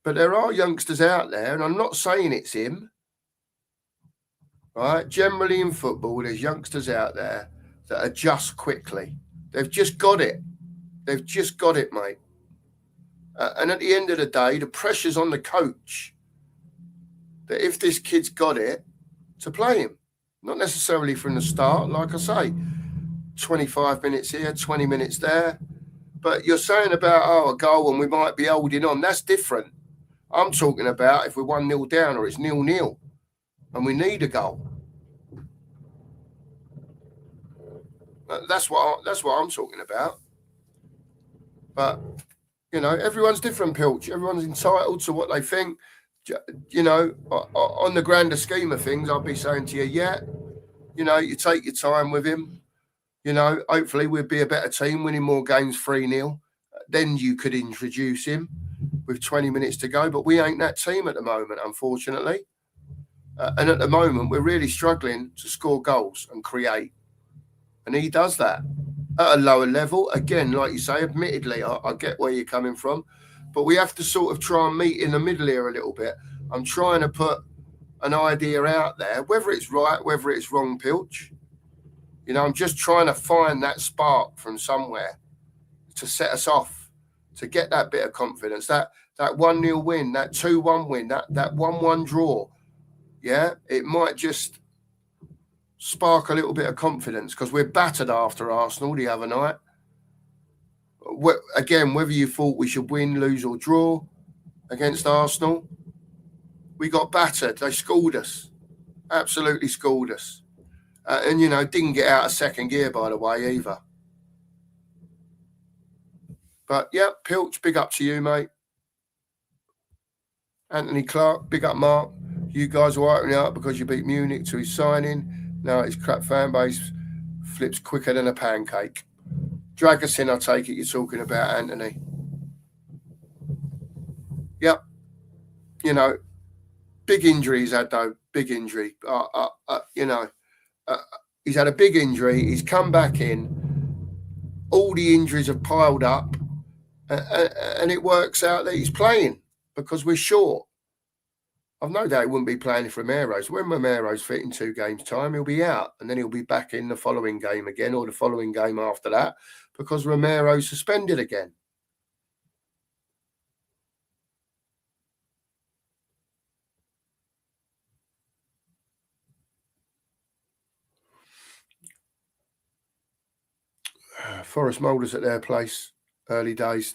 But there are youngsters out there, and I'm not saying it's him. Right? Generally in football, there's youngsters out there that adjust quickly. They've just got it. They've just got it, mate. And at the end of the day, the pressure's on the coach that if this kid's got it, to play him. Not necessarily from the start, like I say, 25 minutes here, 20 minutes there. But you're saying about, a goal and we might be holding on. That's different. I'm talking about if we're 1-0 down or it's 0-0 and we need a goal. That's what I'm talking about. But, you know, everyone's different, Pilch. Everyone's entitled to what they think. You know, on the grander scheme of things, I'll be saying to you, yeah, you know, you take your time with him. You know, hopefully we'll be a better team, winning more games 3-0. Then you could introduce him with 20 minutes to go. But we ain't that team at the moment, unfortunately. And at the moment, we're really struggling to score goals and create. And he does that at a lower level. Again, like you say, admittedly, I get where you're coming from. But we have to sort of try and meet in the middle here a little bit. I'm trying to put an idea out there, whether it's right, whether it's wrong, Pilch. You know, I'm just trying to find that spark from somewhere to set us off, to get that bit of confidence, that 1-0 win, that 2-1 win, that 1-1 draw. Yeah, it might just spark a little bit of confidence because we're battered after Arsenal the other night. Again, whether you thought we should win, lose or draw against Arsenal, we got battered. They schooled us. Absolutely schooled us. And, you know, didn't get out of second gear, by the way, either. But, yeah, Pilch, big up to you, mate. Anthony Clark, big up, Mark. You guys are wiping out because you beat Munich to his signing. Now his crap fan base flips quicker than a pancake. Drag us in, I take it you're talking about, Anthony. Yep. You know, big injury he's had, though. Big injury. You know, he's had a big injury. He's come back in. All the injuries have piled up. And it works out that he's playing because we're short. I've no doubt he wouldn't be playing if Romero's. When Romero's fit in 2 games' time, he'll be out, and then he'll be back in the following game again, or the following game after that, because Romero's suspended again. Forest Moulders at their place, early days.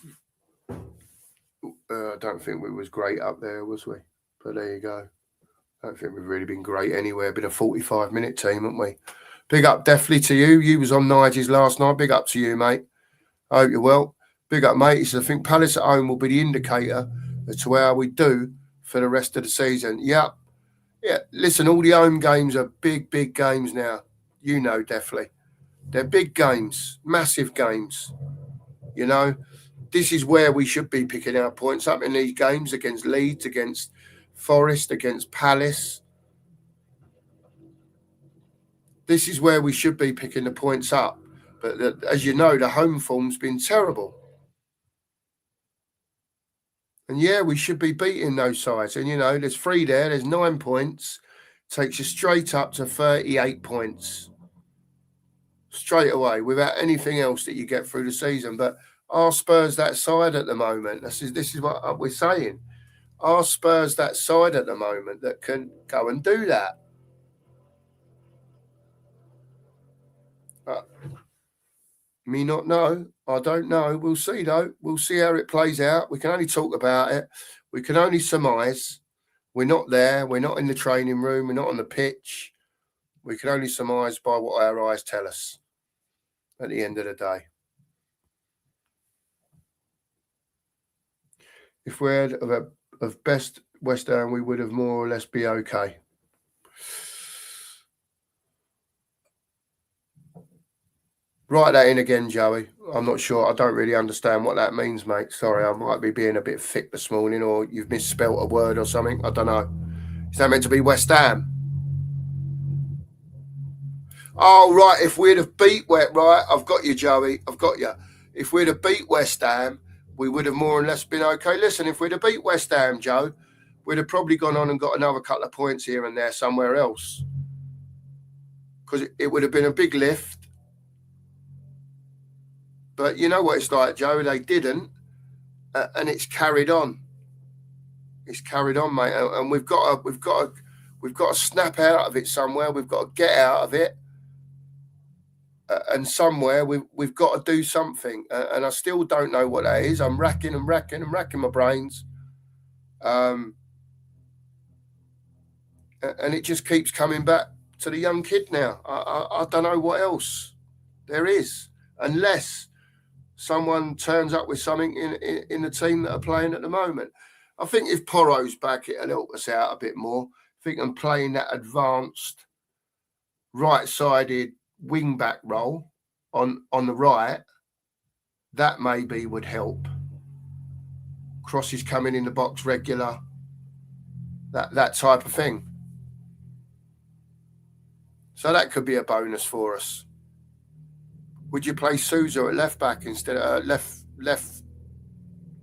I don't think we was great up there, was we? But there you go. I don't think we've really been great anywhere. Been a 45-minute team, haven't we? Big up definitely to you. You was on Nigel's last night. Big up to you, mate. I hope you're well. Big up, mate. He says, I think Palace at home will be the indicator as to how we do for the rest of the season. Yeah. Listen, all the home games are big, big games now. You know, definitely. They're big games, massive games. You know, this is where we should be picking our points up in these games against Leeds, against Forest, against Palace. This is where we should be picking the points up. But as you know, the home form's been terrible. And yeah, we should be beating those sides. And, you know, there's 3 there. There's 9 points. Takes you straight up to 38 points. Straight away, without anything else that you get through the season. But are Spurs that side at the moment? This is what we're saying. Are Spurs that side at the moment that can go and do that? Me not know. I don't know. We'll see, though. We'll see how it plays out. We can only talk about it. We can only surmise. We're not there. We're not in the training room. We're not on the pitch. We can only surmise by what our eyes tell us at the end of the day. If we had of best West Ham, we would have more or less be okay. Write that in again, Joey. I'm not sure. I don't really understand what that means, mate. Sorry, I might be being a bit thick this morning, or you've misspelt a word or something. I don't know. Is that meant to be West Ham? Oh, right. If we'd have beat right, I've got you, Joey. I've got you. If we'd have beat West Ham, we would have more or less been okay. Listen, if we'd have beat West Ham, Joe, we'd have probably gone on and got another couple of points here and there somewhere else. Because it would have been a big lift. But you know what it's like, Joe? They didn't, and it's carried on. It's carried on, mate. And we've got to snap out of it somewhere. We've got to get out of it, and somewhere we've got to do something. And I still don't know what that is. I'm racking my brains, and it just keeps coming back to the young kid now. I don't know what else there is, unless someone turns up with something in the team that are playing at the moment. I think if Porro's back, it'll help us out a bit more. I think I'm playing that advanced right-sided wing-back role on the right, that maybe would help. Crosses coming in the box regular, that type of thing. So that could be a bonus for us. Would you play Souza at left back instead of left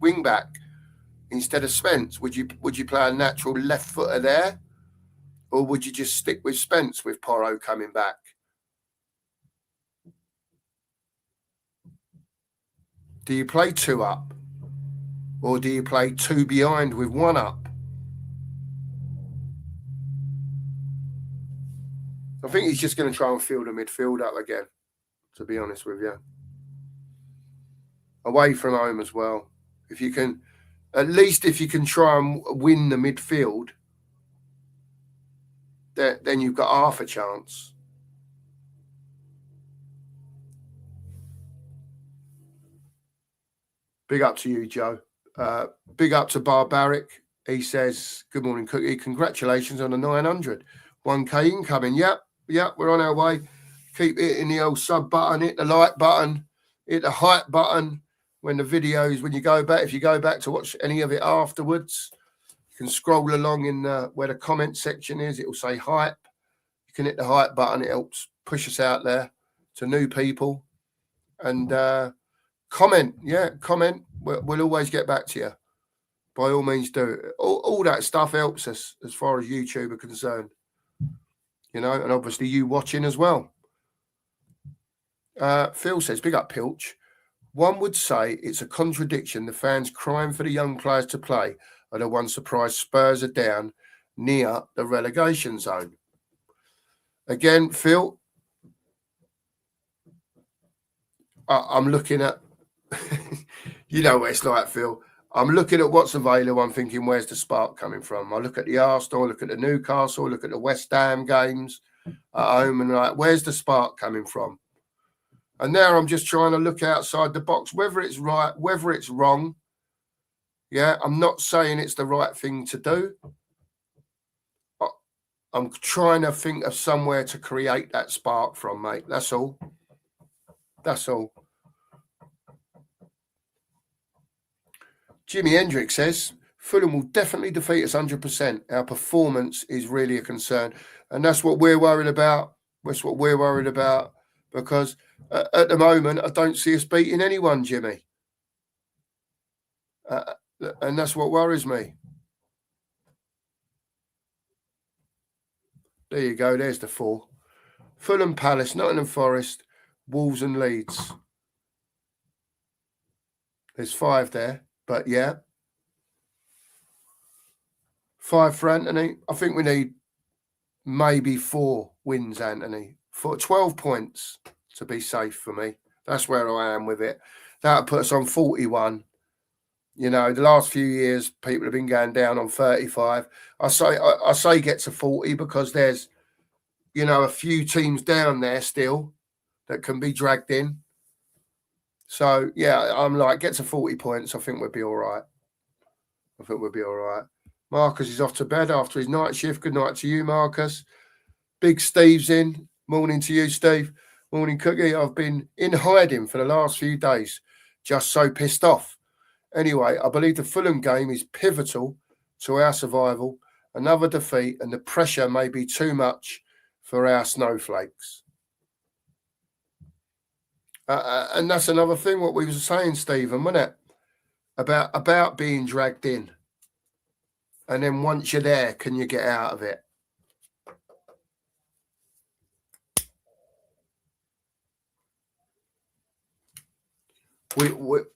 wing back instead of Spence? Would you play a natural left footer there, or would you just stick with Spence with Porro coming back? Do you play 2 up, or do you play 2 behind with 1 up? I think he's just going to try and fill the midfield up again, to be honest with you. Away from home as well. If you can, at least if you can try and win the midfield, then you've got half a chance. Big up to you, Joe. Big up to Barbaric. He says, good morning, Cookie. Congratulations on the 900. 1K incoming. Yep, we're on our way. Keep hitting the old sub button, hit the like button, hit the hype button. When the videos, when you go back, if you go back to watch any of it afterwards, you can scroll along in where the comment section is. It will say hype. You can hit the hype button. It helps push us out there to new people. And comment. Yeah, comment. We'll always get back to you. By all means, do it. All that stuff helps us as far as YouTube are concerned. And obviously you watching as well. Phil says, big up Pilch. One would say it's a contradiction. The fans crying for the young players to play are the ones surprised Spurs are down near the relegation zone. Again, Phil, I'm looking at, you know what it's like, Phil. I'm looking at what's available. I'm thinking, where's the spark coming from? I look at the Arsenal, look at the Newcastle, look at the West Ham games at home, and like, where's the spark coming from? And now I'm just trying to look outside the box, whether it's right, whether it's wrong. Yeah, I'm not saying it's the right thing to do. I'm trying to think of somewhere to create that spark from, mate. That's all. That's all. Jimi Hendrix says, Fulham will definitely defeat us 100%. Our performance is really a concern. And that's what we're worried about. That's what we're worried about. Because at the moment, I don't see us beating anyone, Jimmy. And that's what worries me. There you go. There's the 4. Fulham, Palace, Nottingham Forest, Wolves and Leeds. There's 5 there. But yeah. 5 for Anthony. I think we need maybe 4 wins, Anthony. For 12 points to be safe for me. That's where I am with it. That'll put us on 41. The last few years, people have been going down on 35. I say get to 40 because there's, a few teams down there still that can be dragged in. So, yeah, I'm like, get to 40 points. I think we'll be all right. Marcus is off to bed after his night shift. Good night to you, Marcus. Big Steve's in. Morning to you, Steve. Morning, Cookie. I've been in hiding for the last few days. Just so pissed off. Anyway, I believe the Fulham game is pivotal to our survival. Another defeat and the pressure may be too much for our snowflakes. And that's another thing what we were saying, Stephen, wasn't it? About being dragged in. And then once you're there, can you get out of it?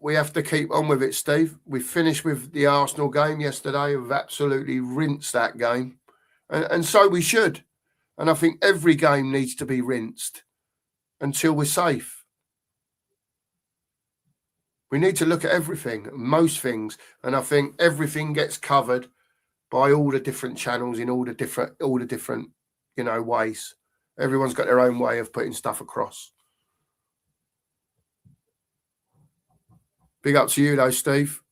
We have to keep on with it, Steve. We finished with the Arsenal game yesterday. We've absolutely rinsed that game. And so we should. And I think every game needs to be rinsed until we're safe. We need to look at everything, most things. And I think everything gets covered by all the different channels in all the different, ways. Everyone's got their own way of putting stuff across. Big up to you, though, Steve.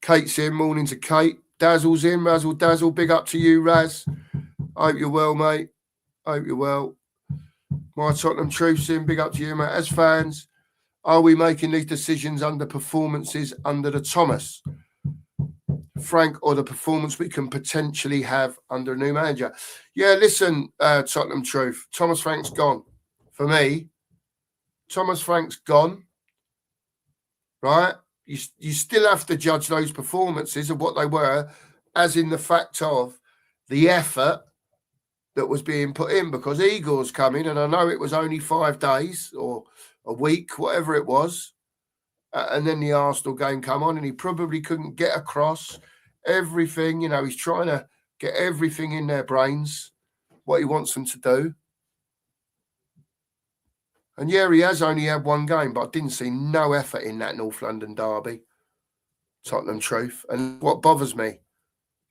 Kate's in. Morning to Kate. Dazzle's in. Razzle Dazzle. Big up to you, Raz. Hope you're well, mate. Hope you're well. My Tottenham Truth's in. Big up to you, mate. As fans, are we making these decisions under performances under the Thomas, Frank, or the performance we can potentially have under a new manager? Yeah, listen, Tottenham Truth. Thomas Frank's gone. For me, Thomas Frank's gone. Right? You still have to judge those performances of what they were, as in the fact of the effort that was being put in, because Igor's coming, and I know it was only 5 days or a week, whatever it was, and then the Arsenal game come on, and he probably couldn't get across everything. He's trying to get everything in their brains, what he wants them to do. And yeah, he has only had 1 game, but I didn't see no effort in that North London derby. Tottenham Truth. And what bothers me,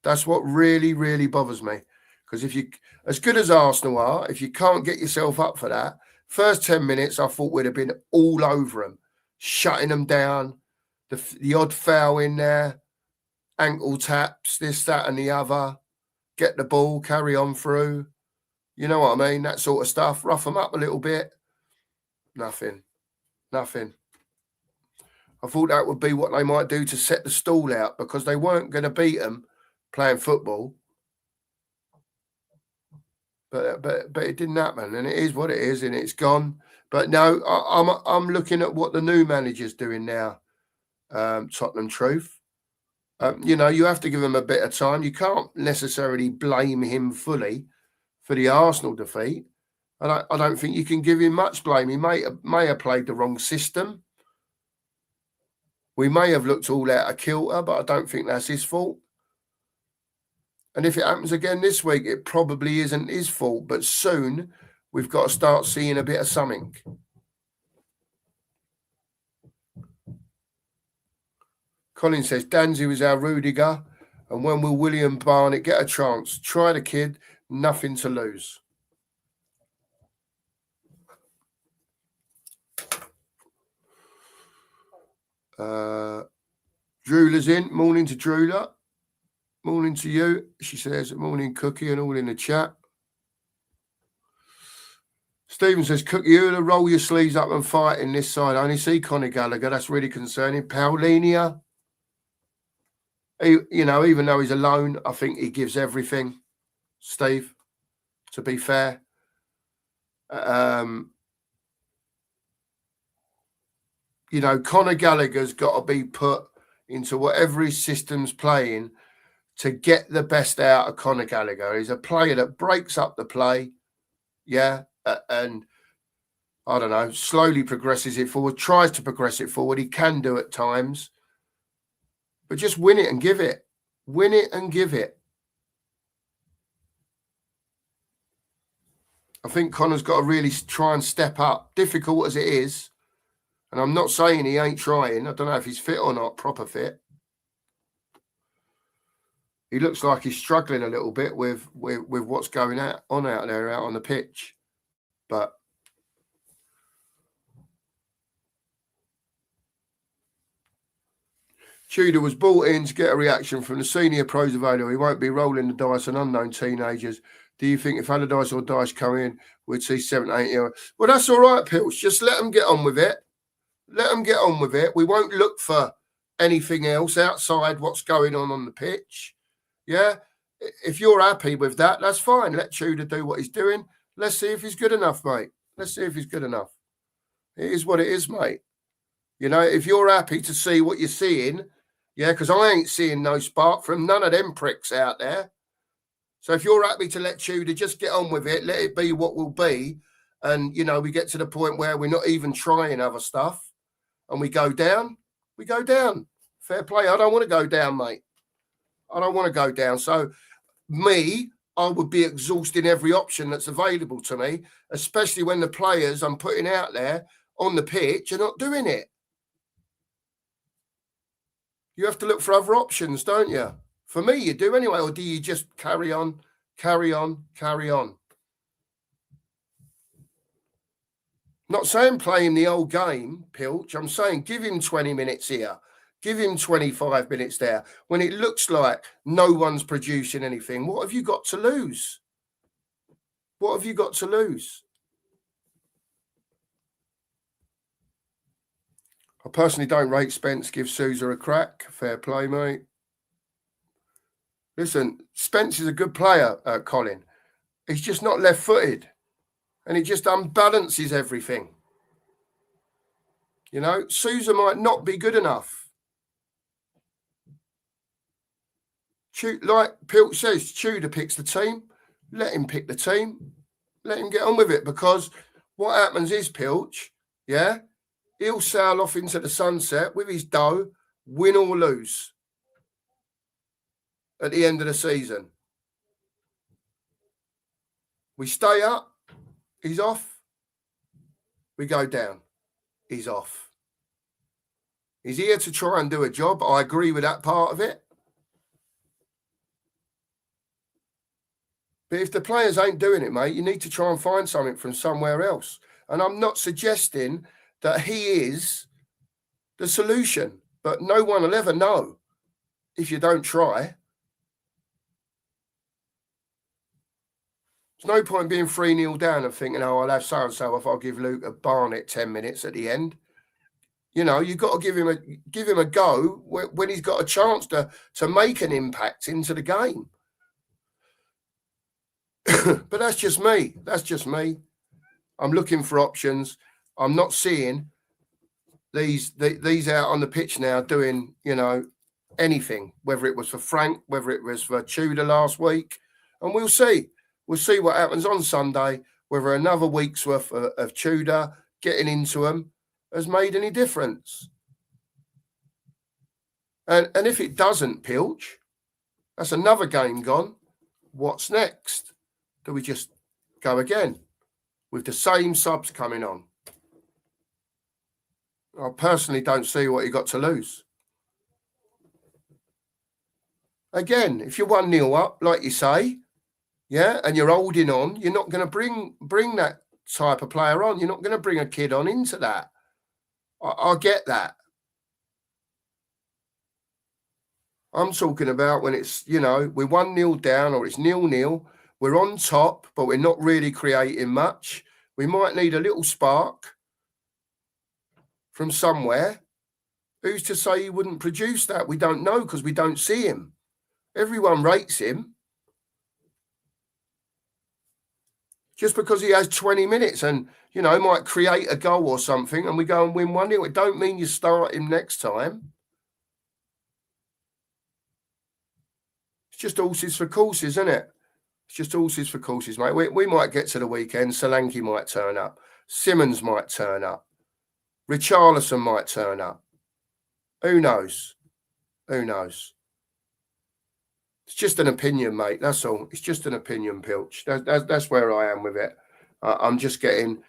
that's what really, really bothers me. Because if you, as good as Arsenal are, if you can't get yourself up for that, first 10 minutes, I thought we'd have been all over them, shutting them down, the odd foul in there, ankle taps, this, that, and the other, get the ball, carry on through. You know what I mean? That sort of stuff. Rough them up a little bit. Nothing. I thought that would be what they might do to set the stall out, because they weren't going to beat them playing football. But it didn't happen, and it is what it is, and it's gone. But no, I'm looking at what the new manager's doing now, Tottenham Truth. You have to give him a bit of time. You can't necessarily blame him fully for the Arsenal defeat. I don't think you can give him much blame. He may have played the wrong system. We may have looked all out of kilter, but I don't think that's his fault. And if it happens again this week, it probably isn't his fault. But soon we've got to start seeing a bit of something. Colin says, Danzy was our Rudiger. And when will William Barnett get a chance? Try the kid, nothing to lose. Drewler's in. Morning to Drewler. Morning to you. She says, morning, Cookie, and all in the chat. Stephen says, Cookie, you'll roll your sleeves up and fight in this side. I only see Conor Gallagher. That's really concerning. Paulinia. Even though he's alone, I think he gives everything, Steve, to be fair. Conor Gallagher's got to be put into whatever his system's playing to get the best out of Conor Gallagher. He's a player that breaks up the play, and I don't know, slowly progresses it forward, tries to progress it forward. He can do at times. But just win it and give it. Win it and give it. I think Connor's got to really try and step up, difficult as it is. And I'm not saying he ain't trying. I don't know if he's fit or not, proper fit. He looks like he's struggling a little bit with what's going on out there, out on the pitch. But Tudor was brought in to get a reaction from the senior pros available. He won't be rolling the dice on unknown teenagers. Do you think if Allardyce or Dyche come in, we'd see 7, 8 year? Well, that's all right, Pilch. Just let them get on with it. Let them get on with it. We won't look for anything else outside what's going on the pitch. Yeah? If you're happy with that, that's fine. Let Tudor do what he's doing. Let's see if he's good enough, mate. Let's see if he's good enough. It is what it is, mate. If you're happy to see what you're seeing, because I ain't seeing no spark from none of them pricks out there. So if you're happy to let Tudor just get on with it, let it be what will be, and, we get to the point where we're not even trying other stuff, and we go down, Fair play. I don't want to go down, mate. I don't want to go down. So I would be exhausting every option that's available to me, especially when the players I'm putting out there on the pitch are not doing it. You have to look for other options, don't you? For me, you do anyway, or do you just carry on? Not saying play him the old game, Pilch. I'm saying give him 20 minutes here. Give him 25 minutes there. When it looks like no one's producing anything, what have you got to lose? What have you got to lose? I personally don't rate Spence. Give Sousa a crack. Fair play, mate. Listen, Spence is a good player, Colin. He's just not left-footed. And it just unbalances everything. Sousa might not be good enough. Like Pilch says, Tudor picks the team. Let him pick the team. Let him get on with it, because what happens is, Pilch, he'll sail off into the sunset with his dough, win or lose at the end of the season. We stay up, he's off. We go down, he's off. He's here to try and do a job. I agree with that part of it. But if the players ain't doing it, mate, you need to try and find something from somewhere else. And I'm not suggesting that he is the solution, but no one will ever know if you don't try. There's no point being 3-0 down and thinking, I'll have so-and-so if I'll give Luke a Barnett 10 minutes at the end. You've got to give him a go when he's got a chance to make an impact into the game. But that's just me. I'm looking for options. I'm not seeing these out on the pitch now doing, anything, whether it was for Frank, whether it was for Tudor last week. And we'll see. We'll see what happens on Sunday, whether another week's worth of Tudor getting into them has made any difference. And if it doesn't, Pilch, that's another game gone. What's next? Do we just go again with the same subs coming on? I personally don't see what you got to lose. Again, if you're 1-0 up, like you say, yeah, and you're holding on, you're not going to bring that type of player on. You're not going to bring a kid on into that. I get that. I'm talking about when it's, we're 1-0 down or it's 0-0. We're on top, but we're not really creating much. We might need a little spark from somewhere. Who's to say he wouldn't produce that? We don't know because we don't see him. Everyone rates him. Just because he has 20 minutes and, might create a goal or something and we go and win 1-0, it don't mean you start him next time. It's just horses for courses, isn't it? It's just horses for courses, mate. We might get to the weekend. Solanke might turn up. Simmons might turn up. Richarlison might turn up. Who knows? Who knows? It's just an opinion, mate. That's all. It's just an opinion, Pilch. That's where I am with it. I'm just getting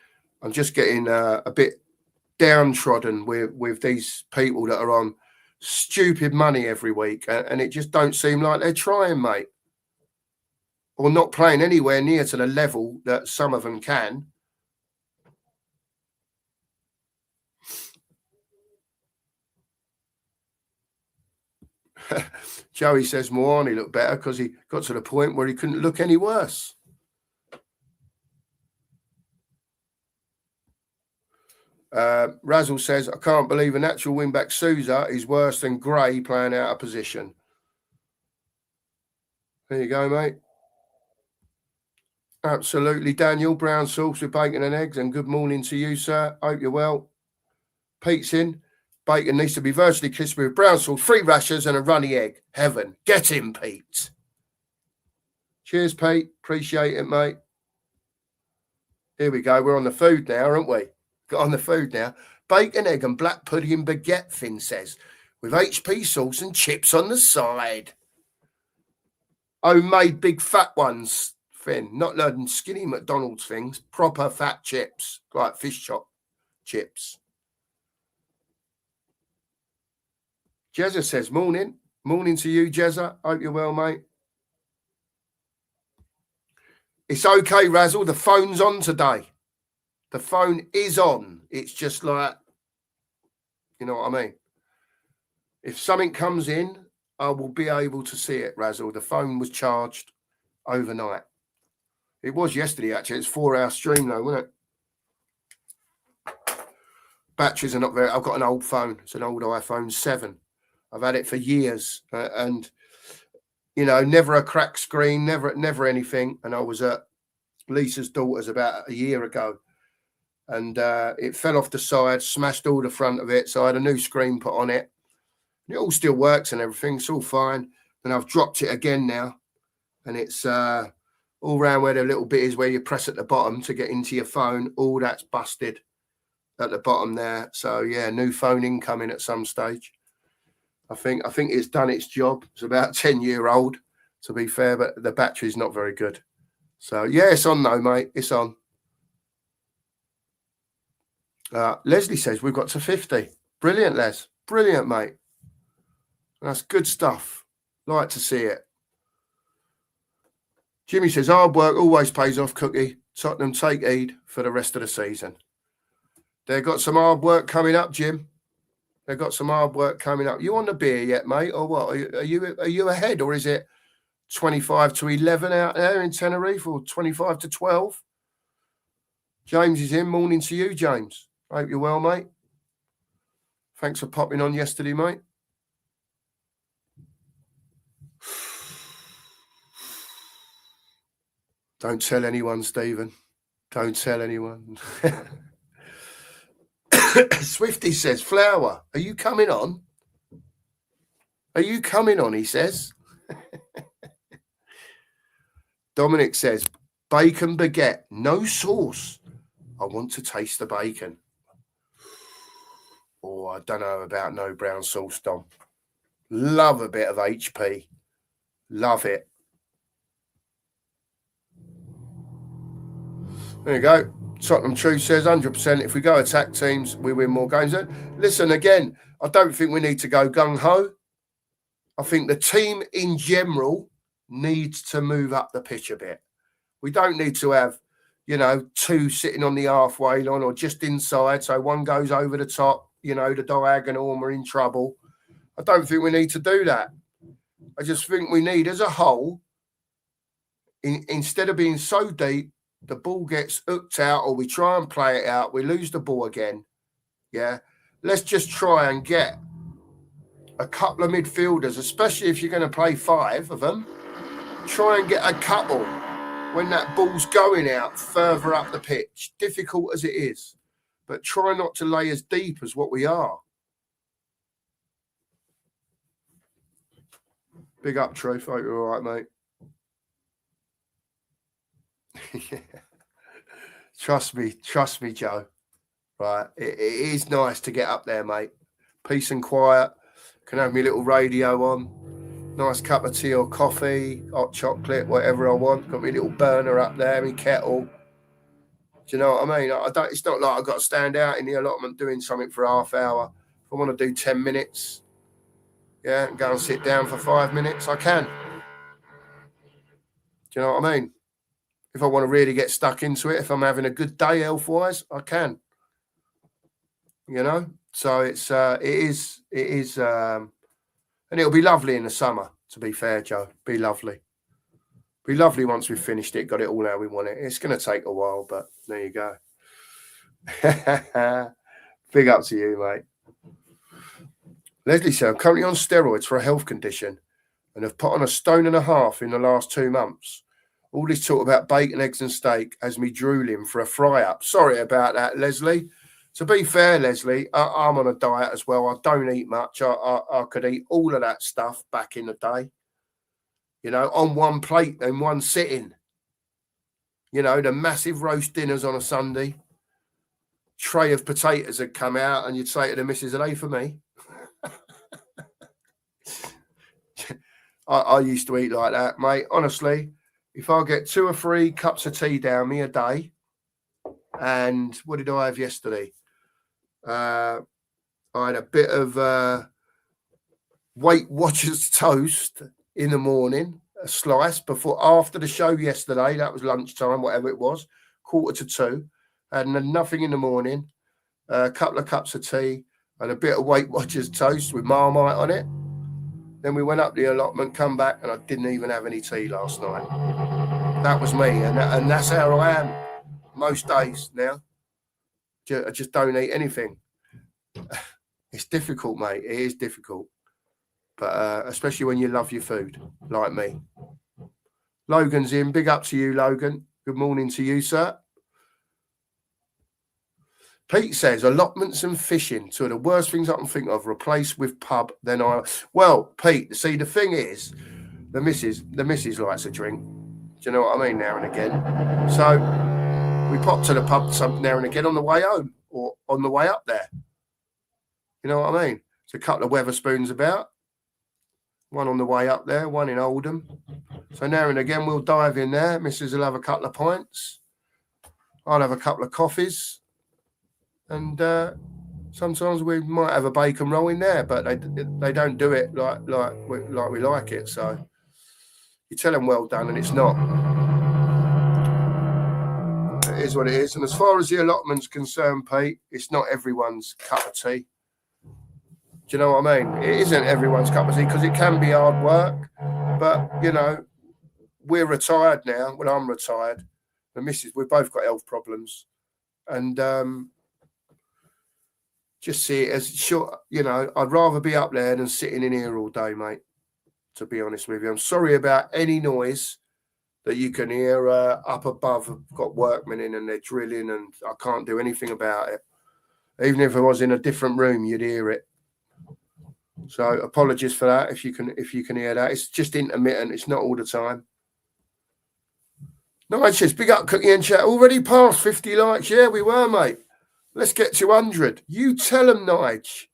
a bit downtrodden with these people that are on stupid money every week, and it just don't seem like they're trying, mate, or not playing anywhere near to the level that some of them can. Joey says Moani looked better because he got to the point where he couldn't look any worse. Razzle says, I can't believe a natural wing-back Souza is worse than Gray playing out of position. There you go, mate. Absolutely. Daniel, brown sauce with bacon and eggs, and good morning to you, sir. Hope you're well. Pete's in. Bacon needs to be virtually crispy with brown sauce, 3 rashers and a runny egg. Heaven. Get him, Pete. Cheers, Pete. Appreciate it, mate. Here we go. We're on the food now, aren't we? Got on the food now. Bacon, egg and black pudding baguette, Finn says, with HP sauce and chips on the side. Homemade big fat ones, Finn. Not learning skinny McDonald's things. Proper fat chips, like fish chop chips. Jezza says, morning. Morning to you, Jezza. Hope you're well, mate. It's okay, Razzle. The phone's on today. The phone is on. It's just like, you know what I mean? If something comes in, I will be able to see it, Razzle. The phone was charged overnight. It was yesterday, actually. It's a 4-hour stream, though, wasn't it? Batteries are not very... I've got an old phone. It's an old iPhone 7. I've had it for years. And, never a cracked screen, never anything. And I was at Lisa's daughter's about a year ago. And it fell off the side, smashed all the front of it. So I had a new screen put on it. It all still works and everything. It's all fine. And I've dropped it again now. And it's all around where the little bit is where you press at the bottom to get into your phone. All that's busted at the bottom there. So, yeah, new phone incoming at some stage. I think it's done its job. It's about 10-year-old, to be fair, but the battery's not very good. So, yeah, it's on though, mate. It's on. Leslie says we've got to 50. Brilliant, Les. Brilliant, mate. That's good stuff. Like to see it. Jimmy says hard work always pays off, Cookie. Tottenham take heed for the rest of the season. They've got some hard work coming up, Jim. They've got some hard work coming up. You on the beer yet, mate, or what? Are you ahead, or is it 25-11 out there in Tenerife, or 25-12? James is in. Morning to you, James. Hope you're well, mate. Thanks for popping on yesterday, mate. Don't tell anyone, Stephen. Don't tell anyone. Swifty says, Flower, are you coming on? Are you coming on? He says. Dominic says, bacon baguette, no sauce. I want to taste the bacon. Oh, I don't know about no brown sauce, Dom. Love a bit of HP. Love it. There you go. Tottenham Truth says 100%. If we go attack teams, we win more games. Listen, again, I don't think we need to go gung-ho. I think the team in general needs to move up the pitch a bit. We don't need to have, two sitting on the halfway line or just inside. So one goes over the top, the diagonal, and we're in trouble. I don't think we need to do that. I just think we need, as a whole, instead of being so deep, the ball gets hooked out or we try and play it out, we lose the ball again. Yeah. Let's just try and get a couple of midfielders, especially if you're going to play 5 of them. Try and get a couple when that ball's going out further up the pitch, difficult as it is. But try not to lay as deep as what we are. Big up, Truth. Hope you're all right, mate. Yeah. Trust me, Joe. Right, it is nice to get up there, mate. Peace and quiet. Can have my little radio on. Nice cup of tea or coffee, hot chocolate, whatever I want. Got my little burner up there, my kettle. Do you know what I mean? It's not like I've got to stand out in the allotment doing something for half hour. If I want to do 10 minutes, and go and sit down for 5 minutes, I can. Do you know what I mean? If I want to really get stuck into it, if I'm having a good day health-wise, I can. So it is, and it'll be lovely in the summer, to be fair, Joe. Be lovely once we've finished it, got it all how we want it. It's going to take a while, but there you go. Big up to you, mate. Leslie said, I'm currently on steroids for a health condition and have put on 1.5 stone in the last 2 months. All this talk about bacon, eggs and steak has me drooling for a fry-up. Sorry about that, Leslie. To be fair, Leslie, I'm on a diet as well. I don't eat much. I could eat all of that stuff back in the day, on one plate in one sitting. The massive roast dinners on a Sunday. Tray of potatoes had come out and you'd say to the missus, are they for me? I used to eat like that, mate. Honestly, if I get 2 or 3 cups of tea down me a day, and what did I have yesterday? I had a bit of Weight Watchers toast in the morning, a slice after the show yesterday. That was lunchtime, whatever it was, 1:45. Had nothing in the morning, a couple of cups of tea and a bit of Weight Watchers toast with Marmite on it. Then we went up the allotment, come back, and I didn't even have any tea last night. That was me, and that's how I am most days now. I just don't eat anything. It's difficult, mate. It is difficult. But especially when you love your food, like me. Logan's in. Big up to you, Logan. Good morning to you, sir. Pete says, allotments and fishing, 2 of the worst things I can think of, replaced with pub, then Well, Pete, see, the thing is, the missus likes a drink. Do you know what I mean, now and again? So we pop to the pub now and again on the way home or on the way up there. You know what I mean? There's a couple of Weatherspoons about. One on the way up there, one in Oldham. So now and again, we'll dive in there. Missus will have a couple of pints. I'll have a couple of coffees. And sometimes we might have a bacon roll in there, but they don't do it like we like it. So you tell them well done, and it's not. It is what it is. And as far as the allotment's concerned, Pete, it's not everyone's cup of tea. Do you know what I mean? It isn't everyone's cup of tea because it can be hard work. But, we're retired now. Well, I'm retired. The missus, we've both got health problems. And just see it as sure, I'd rather be up there than sitting in here all day, mate, to be honest with you. I'm sorry about any noise that you can hear up above. I've got workmen in and they're drilling and I can't do anything about it. Even if I was in a different room, you'd hear it. So apologies for that if you can hear that. It's just intermittent. It's not all the time. Nige says, big up Cookie and Chat. Already past 50 likes. Yeah, we were, mate. Let's get to 100. You tell them, Nige.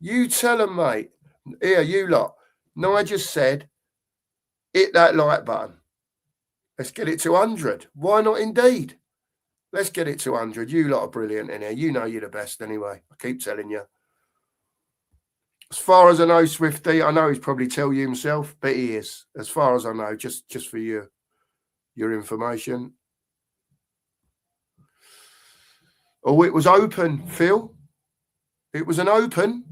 You tell them, mate. Here, you lot. Nige just said, hit that like button. Let's get it to 100. Why not indeed? Let's get it to 100. You lot are brilliant in here. You know you're the best anyway. I keep telling you. As far as I know, Swifty, I know he's probably tell you himself, but he is. As far as I know, just for your information. Oh, it was open, Phil. It was an open.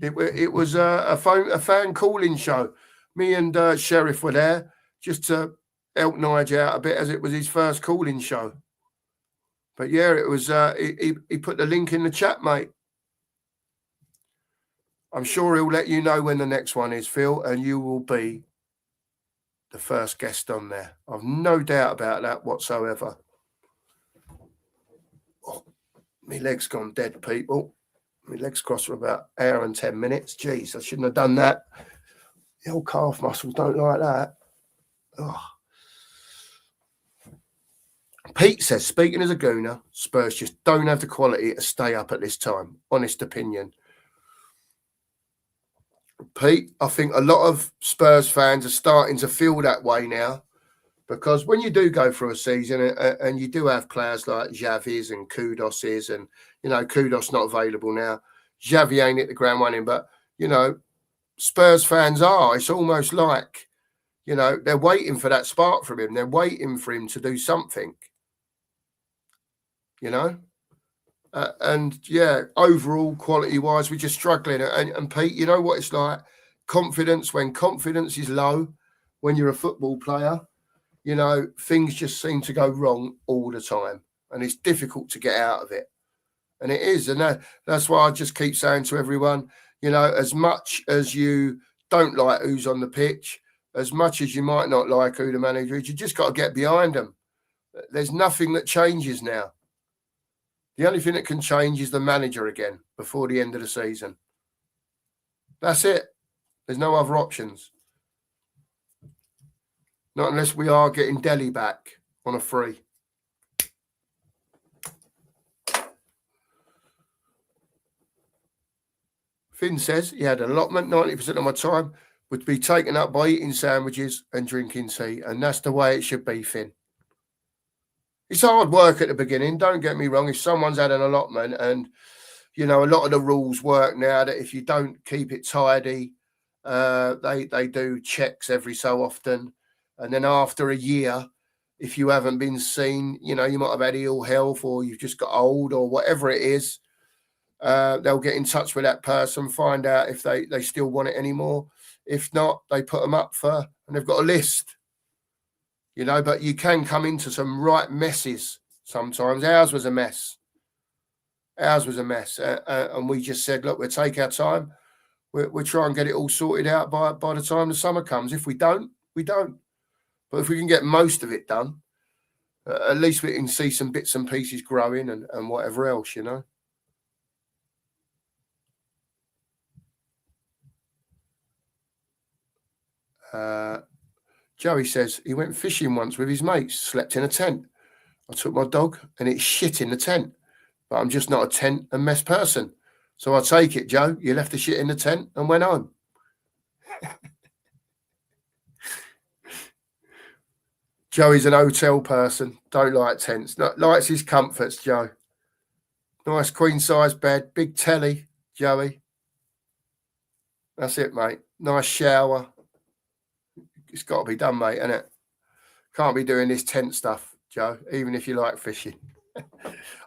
It was a fan calling show. Me and Sheriff were there just to help Nigel out a bit as it was his first calling show. But yeah, it was. He put the link in the chat, mate. I'm sure he'll let you know when the next one is, Phil, and you will be the first guest on there. I've no doubt about that whatsoever. Oh, my leg's gone dead, people. My leg's crossed for about an hour and 10 minutes. Jeez, I shouldn't have done that. The old calf muscles don't like that. Oh. Pete says, speaking as a gooner, Spurs just don't have the quality to stay up at this time. Honest opinion. Pete, I think a lot of Spurs fans are starting to feel that way now, because when you do go through a season and you do have players like Xavi's and Kudos's, and, you know, Kudos not available now. Xavi ain't at the ground running, but, you know, Spurs fans are. It's almost like, you know, they're waiting for that spark from him. They're waiting for him to do something, you know. And yeah, overall quality-wise, we're just struggling. And Pete, you know what it's like? Confidence, when confidence is low, when you're a football player, you know, things just seem to go wrong all the time. And it's difficult to get out of it. And it is. And that's why I just keep saying to everyone, you know, as much as you don't like who's on the pitch, as much as you might not like who the manager is, you just got to get behind them. There's nothing that changes now. The only thing that can change is the manager again before the end of the season. That's it. There's no other options. Not unless we are getting Delhi back on a free. Finn says he had an allotment, 90% of my time would be taken up by eating sandwiches and drinking tea. And that's the way it should be, Finn. It's hard work at the beginning. Don't get me wrong. If someone's had an allotment, and, you know, a lot of the rules work now that if you don't keep it tidy, they do checks every so often. And then after a year, if you haven't been seen, you know, you might have had ill health or you've just got old or whatever it is, they'll get in touch with that person, find out if they still want it anymore. If not, they put them up for, and they've got a list. You know, but you can come into some right messes sometimes. Ours was a mess. And we just said, look, we'll take our time. We'll try and get it all sorted out by the time the summer comes. If we don't, we don't. But if we can get most of it done, at least we can see some bits and pieces growing and whatever else, you know. Joey says he went fishing once with his mates, slept in a tent. I took my dog and it shit in the tent, but I'm just not a tent and mess person. So I take it, Joe, you left the shit in the tent and went home. Joey's an hotel person, don't like tents, likes his comforts, Joe. Nice queen size bed, big telly, Joey. That's it, mate. Nice shower. It's got to be done, mate, innit? Can't be doing this tent stuff, Joe, even if you like fishing.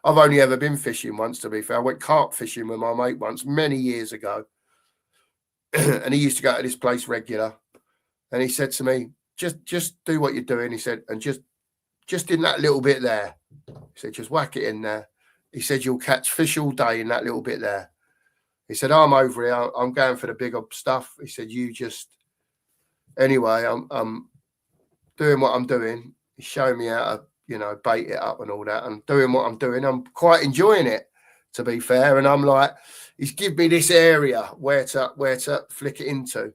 I've only ever been fishing once, to be fair. I went carp fishing with my mate once, many years ago. And he used to go to this place regular. And he said to me, just do what you're doing. He said, and just in that little bit there. He said, just whack it in there. He said, you'll catch fish all day in that little bit there. He said, I'm over here. I'm going for the bigger stuff. He said, you just... Anyway, I'm doing what I'm doing. He's showing me how to, you know, bait it up and all that. And doing what I'm doing, I'm quite enjoying it, to be fair. And I'm like, he's give me this area where to flick it into.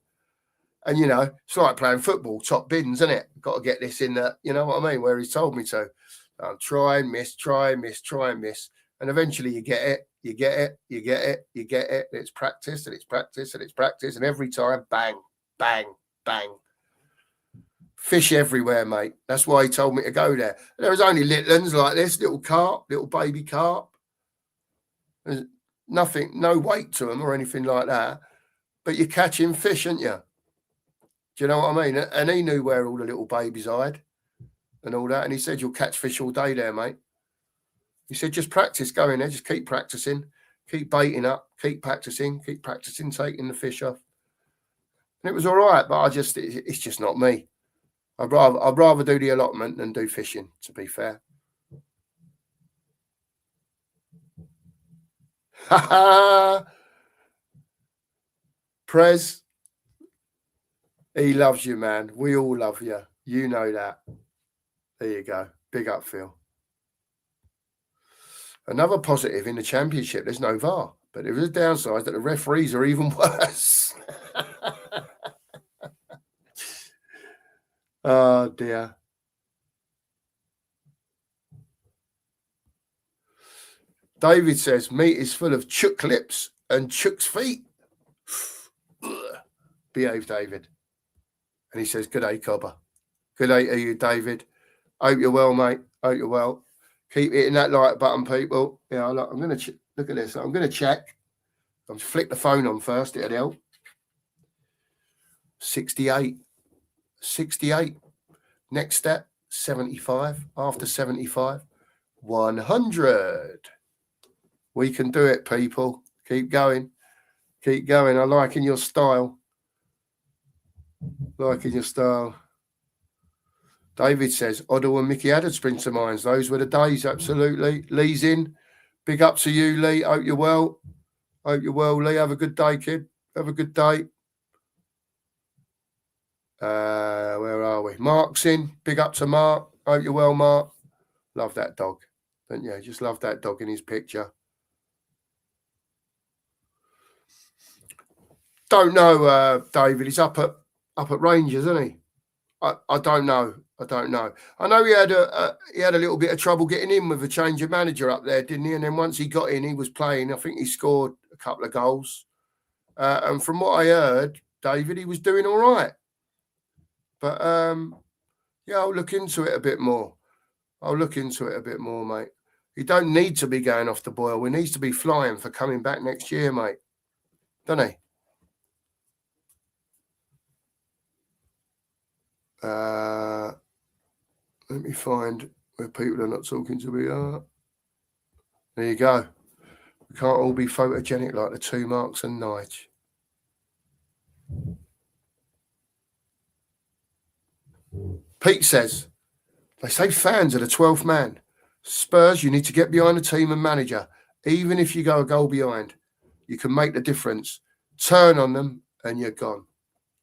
And, you know, it's like playing football, top bins, isn't it? Got to get this in there, you know what I mean, where he's told me to. Try and miss. And eventually you get it. It's practice and it's practice and it's practice. And every time, bang, bang, bang. Fish everywhere, mate. That's why he told me to go there. There was only little ones like this, little carp, little baby carp. There's nothing, no weight to them or anything like that. But you're catching fish, aren't you? Do you know what I mean? And he knew where all the little babies hide and all that. And he said, you'll catch fish all day there, mate. He said, just practice going there. Just keep practicing. Keep baiting up. Keep practicing, taking the fish off. And it was all right, but it's just not me. I'd rather do the allotment than do fishing, to be fair. Ha ha! Prez, he loves you, man. We all love you. You know that. There you go. Big up, Phil. Another positive in the Championship, there's no VAR, but there is a downside that the referees are even worse. Oh, dear. David says, meat is full of chook lips and chook's feet. Behave, David. And he says, good day, Cobber. Good day to you, David. Hope you're well, mate. Hope you're well. Keep hitting that like button, people. Yeah, I'm going to look at this. I'm going to check. I'll flick the phone on first. It'll help. 68. Next step, 75. After 75, 100. We can do it, people. Keep going. I'm liking your style. David says, Oddle and Mickey Addard spring to mind. Those were the days, absolutely. Lee's in. Big up to you, Lee. Hope you're well. Lee. Have a good day, kid. Have a good day. Where are we? Mark's in. Big up to Mark. Hope you're well, Mark. Love that dog, don't you? Just love that dog in his picture. Don't know, David. He's up at Rangers, isn't he? I don't know. I know he had a little bit of trouble getting in with a change of manager up there, didn't he? And then once he got in, he was playing. I think he scored a couple of goals. And from what I heard, David, he was doing all right. But yeah, I'll look into it a bit more. Mate. He don't need to be going off the boil. He needs to be flying for coming back next year, mate. Don't he? Let me find where people are not talking to me. There you go. We can't all be photogenic like the two Marks and Nige. Pete says, they say fans are the 12th man. Spurs, you need to get behind the team and manager. Even if you go a goal behind, you can make the difference. Turn on them and you're gone.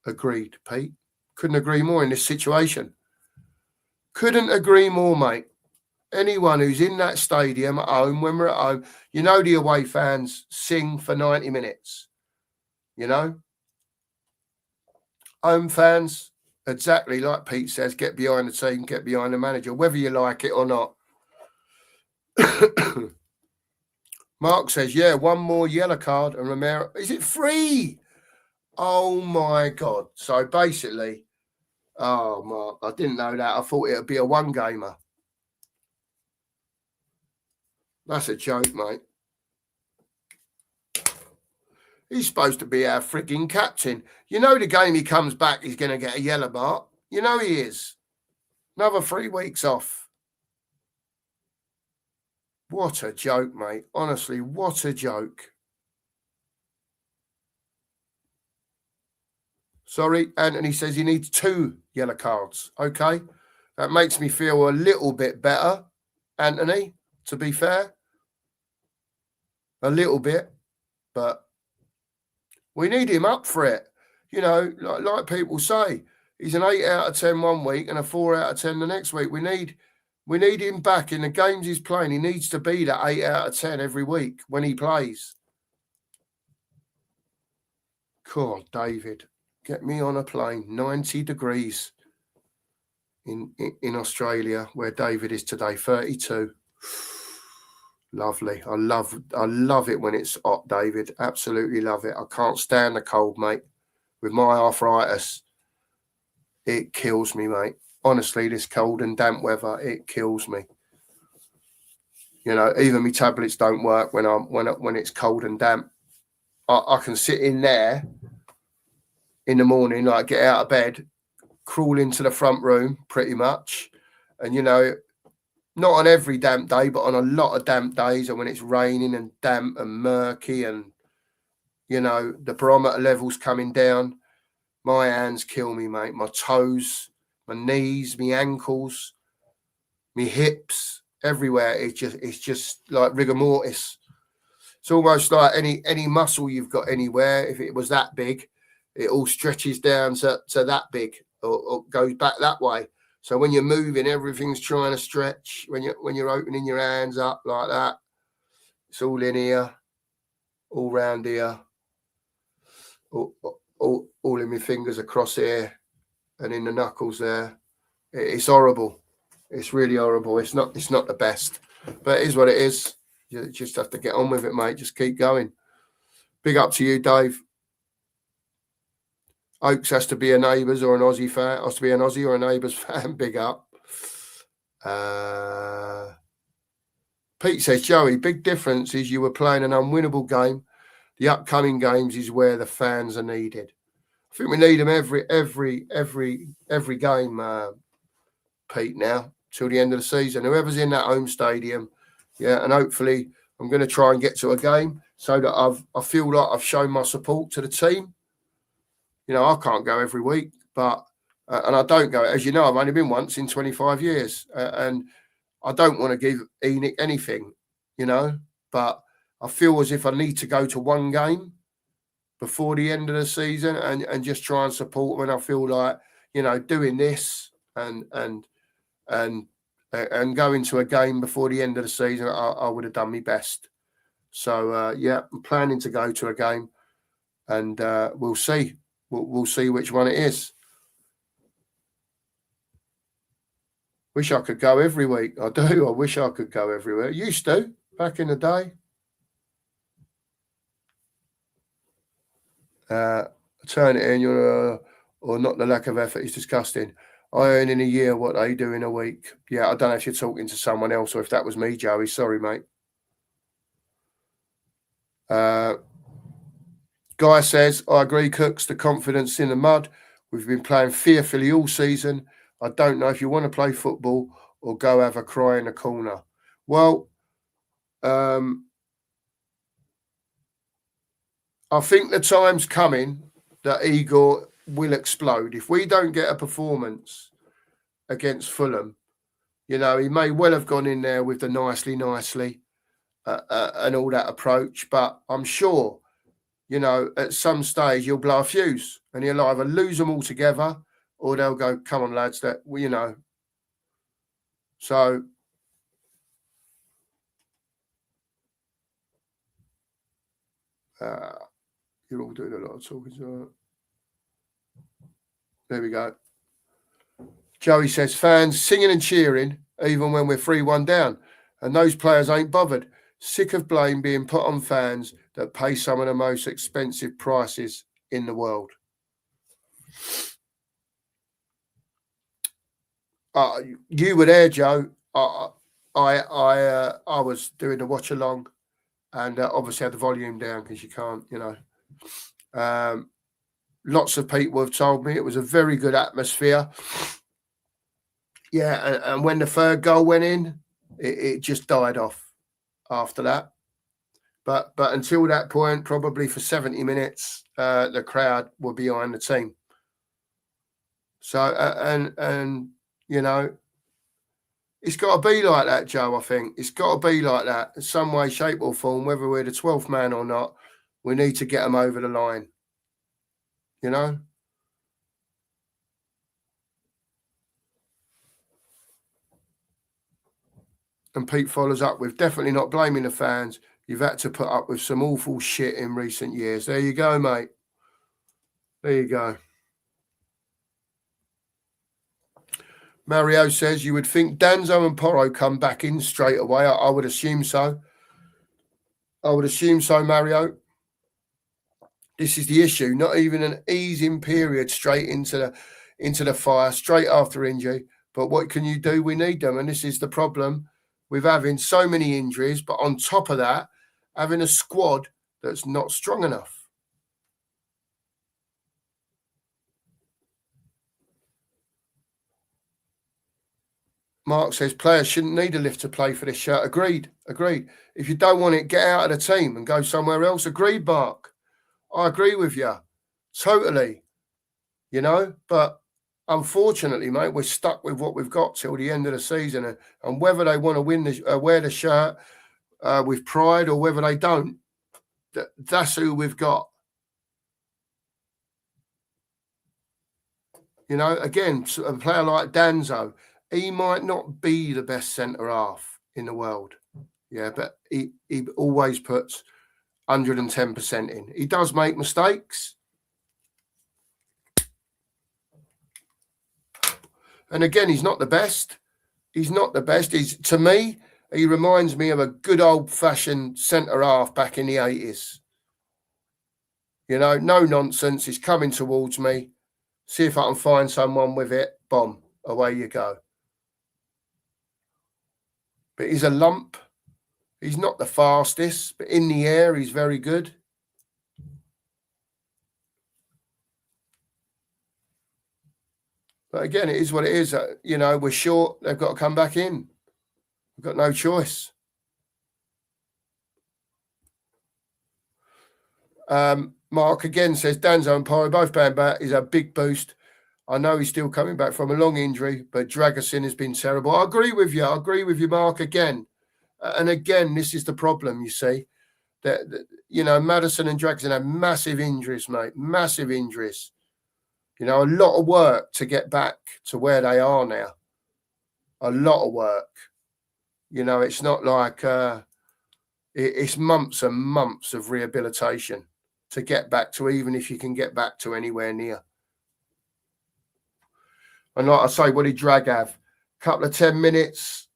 Agreed, Pete. Couldn't agree more in this situation. Couldn't agree more, mate. Anyone who's in that stadium at home, when we're at home, you know the away fans sing for 90 minutes. You know? Home fans, exactly like Pete says, get behind the team, get behind the manager, whether you like it or not. Mark says, yeah, one more yellow card and Romero. Is it free? Oh, my God. So basically, oh, Mark, I didn't know that. I thought it would be a one-gamer. That's a joke, mate. He's supposed to be our frigging captain. You know the game he comes back, he's going to get a yellow mark. You know he is. Another 3 weeks off. What a joke, mate. Honestly, what a joke. Sorry, Anthony says he needs 2 yellow cards. Okay, that makes me feel a little bit better, Anthony, to be fair. A little bit, but we need him up for it. You know, like people say, he's an 8 out of 10 one week and a 4 out of 10 the next week. We need We need him back in the games he's playing. He needs to be that 8 out of 10 every week when he plays. Cool, David. Get me on a plane. 90 degrees in Australia, where David is today. 32. Lovely. I love it when it's hot, David. Absolutely love it. I can't stand the cold, mate. With my arthritis, it kills me, mate. Honestly, this cold and damp weather, it kills me. You know, even my tablets don't work when it's cold and damp. I can sit in there in the morning, like get out of bed, crawl into the front room pretty much. And, you know, not on every damp day, but on a lot of damp days, and when it's raining and damp and murky and, you know, the barometer level's coming down, my hands kill me, mate. My toes, my knees, my ankles, my hips, everywhere. It's just like rigor mortis. It's almost like any muscle you've got anywhere, if it was that big, it all stretches down to that big or goes back that way. So when you're moving, everything's trying to stretch. When you're opening your hands up like that, it's all in here, all round here, all in my fingers across here, and in the knuckles there. It's horrible. It's really horrible. It's not the best, but it is what it is. You just have to get on with it, mate. Just keep going. Big up to you, Dave. Oaks has to be a Neighbours or an Aussie fan. Has to be an Aussie or a Neighbours fan. Big up. Pete says, Joey, big difference is you were playing an unwinnable game. The upcoming games is where the fans are needed. I think we need them every game, Pete, now till the end of the season. Whoever's in that home stadium, yeah, and hopefully I'm going to try and get to a game so that I feel like I've shown my support to the team. You know, I can't go every week, but and I don't go. As you know, I've only been once in 25 years, and I don't want to give Enoch anything, you know, but I feel as if I need to go to one game before the end of the season and just try and support when I feel like, you know, doing this and going to a game before the end of the season, I would have done my best. So, yeah, I'm planning to go to a game, and we'll see. We'll see which one it is. Wish I could go every week. I do. I wish I could go everywhere. Used to, back in the day. Turn it in, or not the lack of effort is disgusting. I earn in a year what they do in a week. Yeah, I don't know if you're talking to someone else or if that was me, Joey. Sorry, mate. Guy says, I agree, Cooks, the confidence in the mud. We've been playing fearfully all season. I don't know if you want to play football or go have a cry in the corner. Well, I think the time's coming that Igor will explode. If we don't get a performance against Fulham, you know, he may well have gone in there with the nicely and all that approach, but I'm sure, you know, at some stage he'll blow a fuse and he'll either lose them all together or they'll go, come on, lads, that, you know. So, you're all doing a lot of talking. So there we go. Joey says, fans singing and cheering even when we're 3-1 down, and those players ain't bothered. Sick of blame being put on fans that pay some of the most expensive prices in the world. You were there, Joe. I was doing the watch along, and obviously had the volume down because you can't, you know. Lots of people have told me it was a very good atmosphere. Yeah, and when the third goal went in, it just died off after that. But until that point, probably for 70 minutes, the crowd were behind the team. So, and you know, it's got to be like that, Joe, I think. It's got to be like that in some way, shape or form, whether we're the 12th man or not. We need to get them over the line, you know? And Pete follows up with, definitely not blaming the fans. You've had to put up with some awful shit in recent years. There you go, mate. There you go. Mario says, you would think Danzo and Porro come back in straight away. I would assume so. I would assume so, Mario. This is the issue. Not even an easing period straight into the fire, straight after injury. But what can you do? We need them. And this is the problem with having so many injuries. But on top of that, having a squad that's not strong enough. Mark says players shouldn't need a lift to play for this shirt. Agreed. If you don't want it, get out of the team and go somewhere else. Agreed, Mark. I agree with you. Totally. But unfortunately, mate, we're stuck with what we've got till the end of the season. And whether they want to wear the shirt with pride or whether they don't, that's who we've got. Again, a player like Danzo, he might not be the best centre-half in the world. Yeah, but he always puts 110% in. He does make mistakes. And again, he's not the best. To me, he reminds me of a good old-fashioned centre-half back in the 80s. No nonsense. He's coming towards me. See if I can find someone with it. Bomb. Away you go. But he's a lump. He's not the fastest, but in the air, he's very good. But again, it is what it is. We're short. They've got to come back in. We've got no choice. Mark again says, Danzo and Porro both bang back is a big boost. I know he's still coming back from a long injury, but Dragosin has been terrible. I agree with you, Mark, again. And again, this is the problem, you see. That Maddison and Dragosin have massive injuries, mate. Massive injuries. A lot of work to get back to where they are now. A lot of work. It's not like it's months and months of rehabilitation to get back to, even if you can get back to anywhere near. And like I say, what did Drag have? A couple of 10 minutes,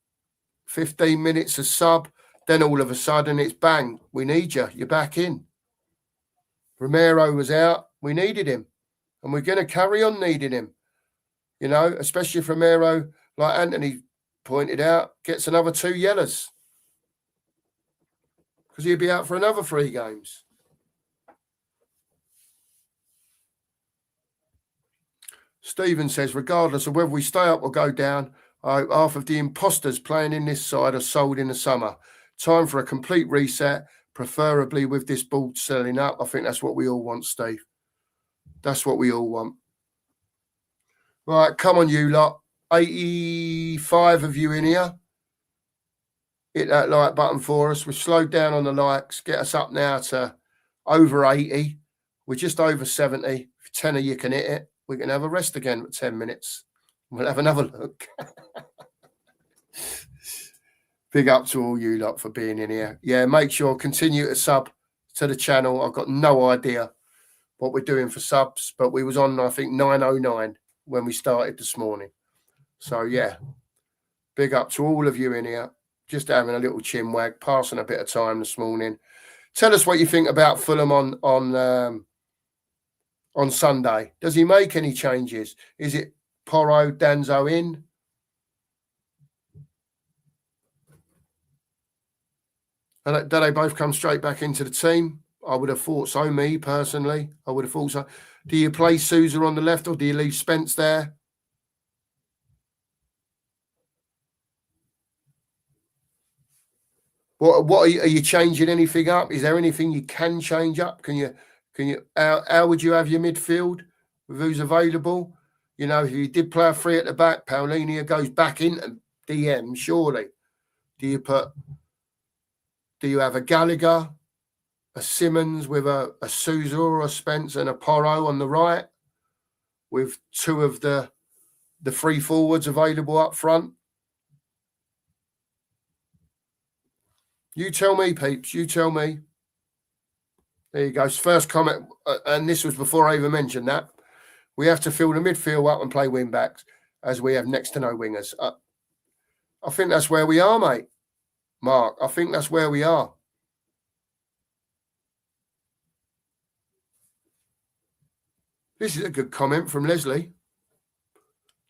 15 minutes of sub. Then all of a sudden it's bang. We need you. You're back in. Romero was out. We needed him. And we're going to carry on needing him. Especially if Romero, like Anthony pointed out, gets another 2 yellows. Because he'll be out for another 3 games. Stephen says, regardless of whether we stay up or go down, half of the imposters playing in this side are sold in the summer. Time for a complete reset, preferably with this ball selling up. I think that's what we all want, Steve. That's what we all want. Right, come on, you lot. 85 of you in here. Hit that like button for us. We've slowed down on the likes. Get us up now to over 80. We're just over 70. If 10 of you can hit it, we can have a rest again for 10 minutes. We'll have another look. Big up to all you lot for being in here. Yeah, make sure, continue to sub to the channel. I've got no idea what we're doing for subs, but we was on, I think, 909 when we started this morning. So, yeah, big up to all of you in here. Just having a little chin wag, passing a bit of time this morning. Tell us what you think about Fulham on Sunday. Does he make any changes? Is it Porro, Danzo in? Do they both come straight back into the team? I would have thought so, me personally. I would have thought so. Do you play Sousa on the left or do you leave Spence there? What are you changing anything up? Is there anything you can change up? Can you how would you have your midfield with who's available? If you did play a 3 at the back, Paulinho goes back into DM, surely. Do you have a Gallagher, a Simmons with a Sousa or a Spence and a Porro on the right with 2 of the 3 forwards available up front? You tell me, peeps. You tell me. There you go. First comment, and this was before I even mentioned that. We have to fill the midfield up and play wing backs, as we have next to no wingers. I think that's where we are, mate. Mark, I think that's where we are. This is a good comment from Leslie.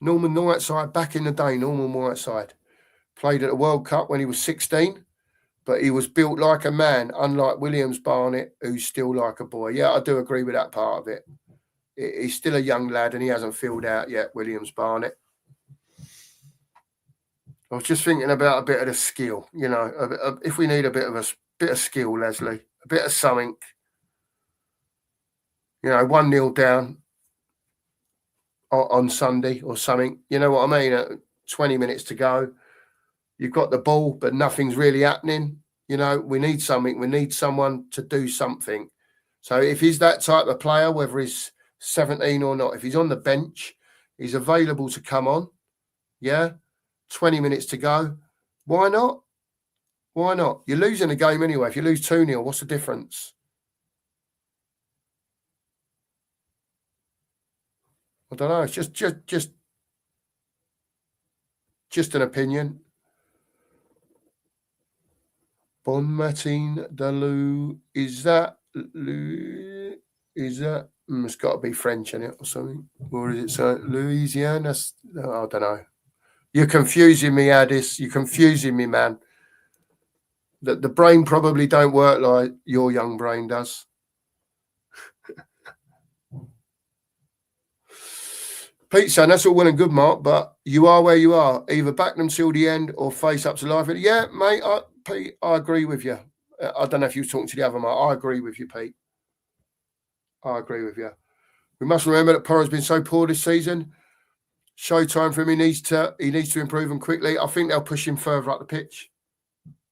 Norman Whiteside, back in the day, Norman Whiteside. Played at the World Cup when he was 16, but he was built like a man, unlike Williams Barnett, who's still like a boy. Yeah, I do agree with that part of it. He's still a young lad and he hasn't filled out yet, Williams Barnett. I was just thinking about a bit of the skill, you know, if we need a bit of skill, Leslie, a bit of something. You know, 1-0 down on Sunday or something. You know what I mean? 20 minutes to go. You've got the ball, but nothing's really happening. You know, we need something. We need someone to do something. So if he's that type of player, whether he's 17 or not, if he's on the bench, he's available to come on. Yeah. 20 minutes to go. Why not? Why not? You're losing the game anyway. If you lose 2-0, what's the difference? I don't know. It's just an opinion. Bon Matin Dalou. Is that? It's got to be French in it or something. Or is it Louisiana? I don't know. You're confusing me, Addis. You're confusing me, man. The brain probably don't work like your young brain does. Pete saying that's all well and good, Mark, but you are where you are. Either back them till the end or face up to life. Yeah, mate, Pete, I agree with you. I don't know if you were talking to the other Mark. I agree with you, Pete. I agree with you. We must remember that Porro's been so poor this season. Showtime for him. He needs to improve him quickly. I think they'll push him further up the pitch.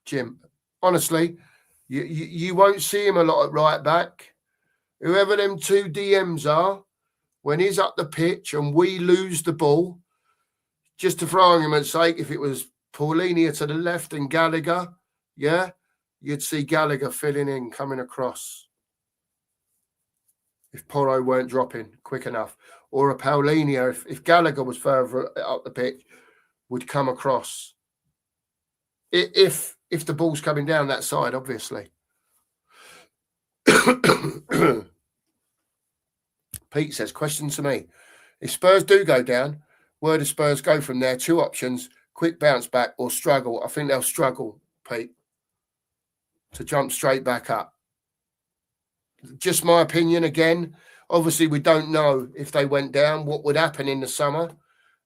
Jim, honestly, you won't see him a lot at right back. Whoever them two DMs are, when he's up the pitch and we lose the ball, just for argument's sake, if it was Paulinia to the left and Gallagher, yeah, you'd see Gallagher filling in, coming across. If Porro weren't dropping quick enough. Or a Paulinia, if Gallagher was further up the pitch, would come across. If the ball's coming down that side, obviously. Pete says, question to me. If Spurs do go down, where do Spurs go from there? 2 options, quick bounce back or struggle. I think they'll struggle, Pete, to jump straight back up. Just my opinion again. Obviously, we don't know if they went down, what would happen in the summer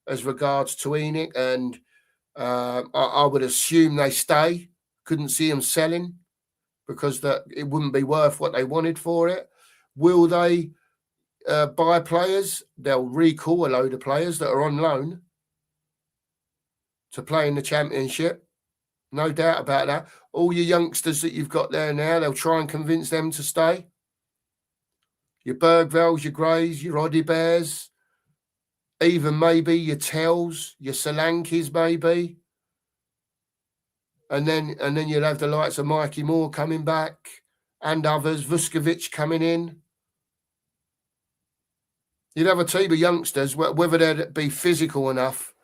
as regards to Enoch. And I would assume they stay. Couldn't see them selling because it wouldn't be worth what they wanted for it. Will they buy players? They'll recall a load of players that are on loan to play in the Championship. No doubt about that. All your youngsters that you've got there now, they'll try and convince them to stay. Your Bergvalls, your Greys, your Oddie Bears, even maybe your Tells, your Solankis maybe. And then you'll have the likes of Mikey Moore coming back and others, Vuskovic coming in. You'd have a team of youngsters, whether they'd be physical enough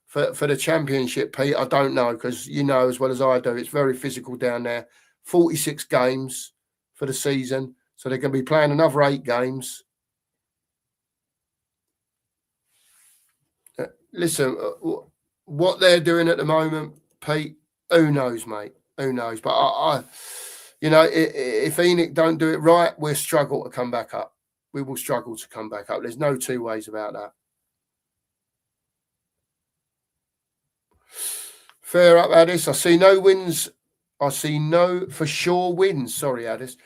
for the Championship, Pete, I don't know, because you know as well as I do, it's very physical down there. 46 games for the season, so they're going to be playing another 8 games. Listen, what they're doing at the moment, Pete, who knows, mate? Who knows? But I you know, if Enoch don't do it right, we'll struggle to come back up. We will struggle to come back up. There's no 2 ways about that. Fair up, Addis. I see no wins. I see no for sure wins. Sorry, Addis,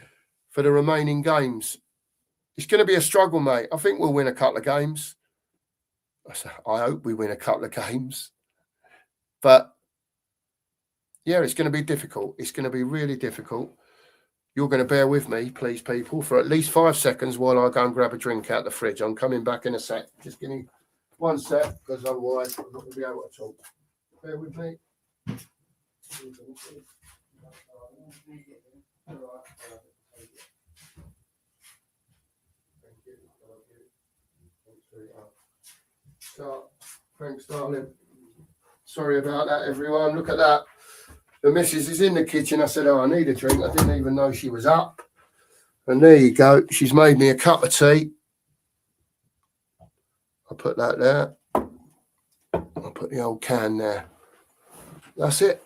for the remaining games. It's going to be a struggle, mate. I think we'll win a couple of games. I hope we win a couple of games. But, yeah, it's going to be difficult. It's going to be really difficult. You're going to bear with me, please, people, for at least 5 seconds while I go and grab a drink out the fridge. I'm coming back in a sec. Just give me 1 sec, because otherwise I'm not going to be able to talk. Bear with me. Thanks, darling. Sorry about that, everyone. Look at that. The missus is in the kitchen. I said, oh, I need a drink. I didn't even know she was up. And there you go. She's made me a cup of tea. I'll put that there. I'll put the old can there. That's it.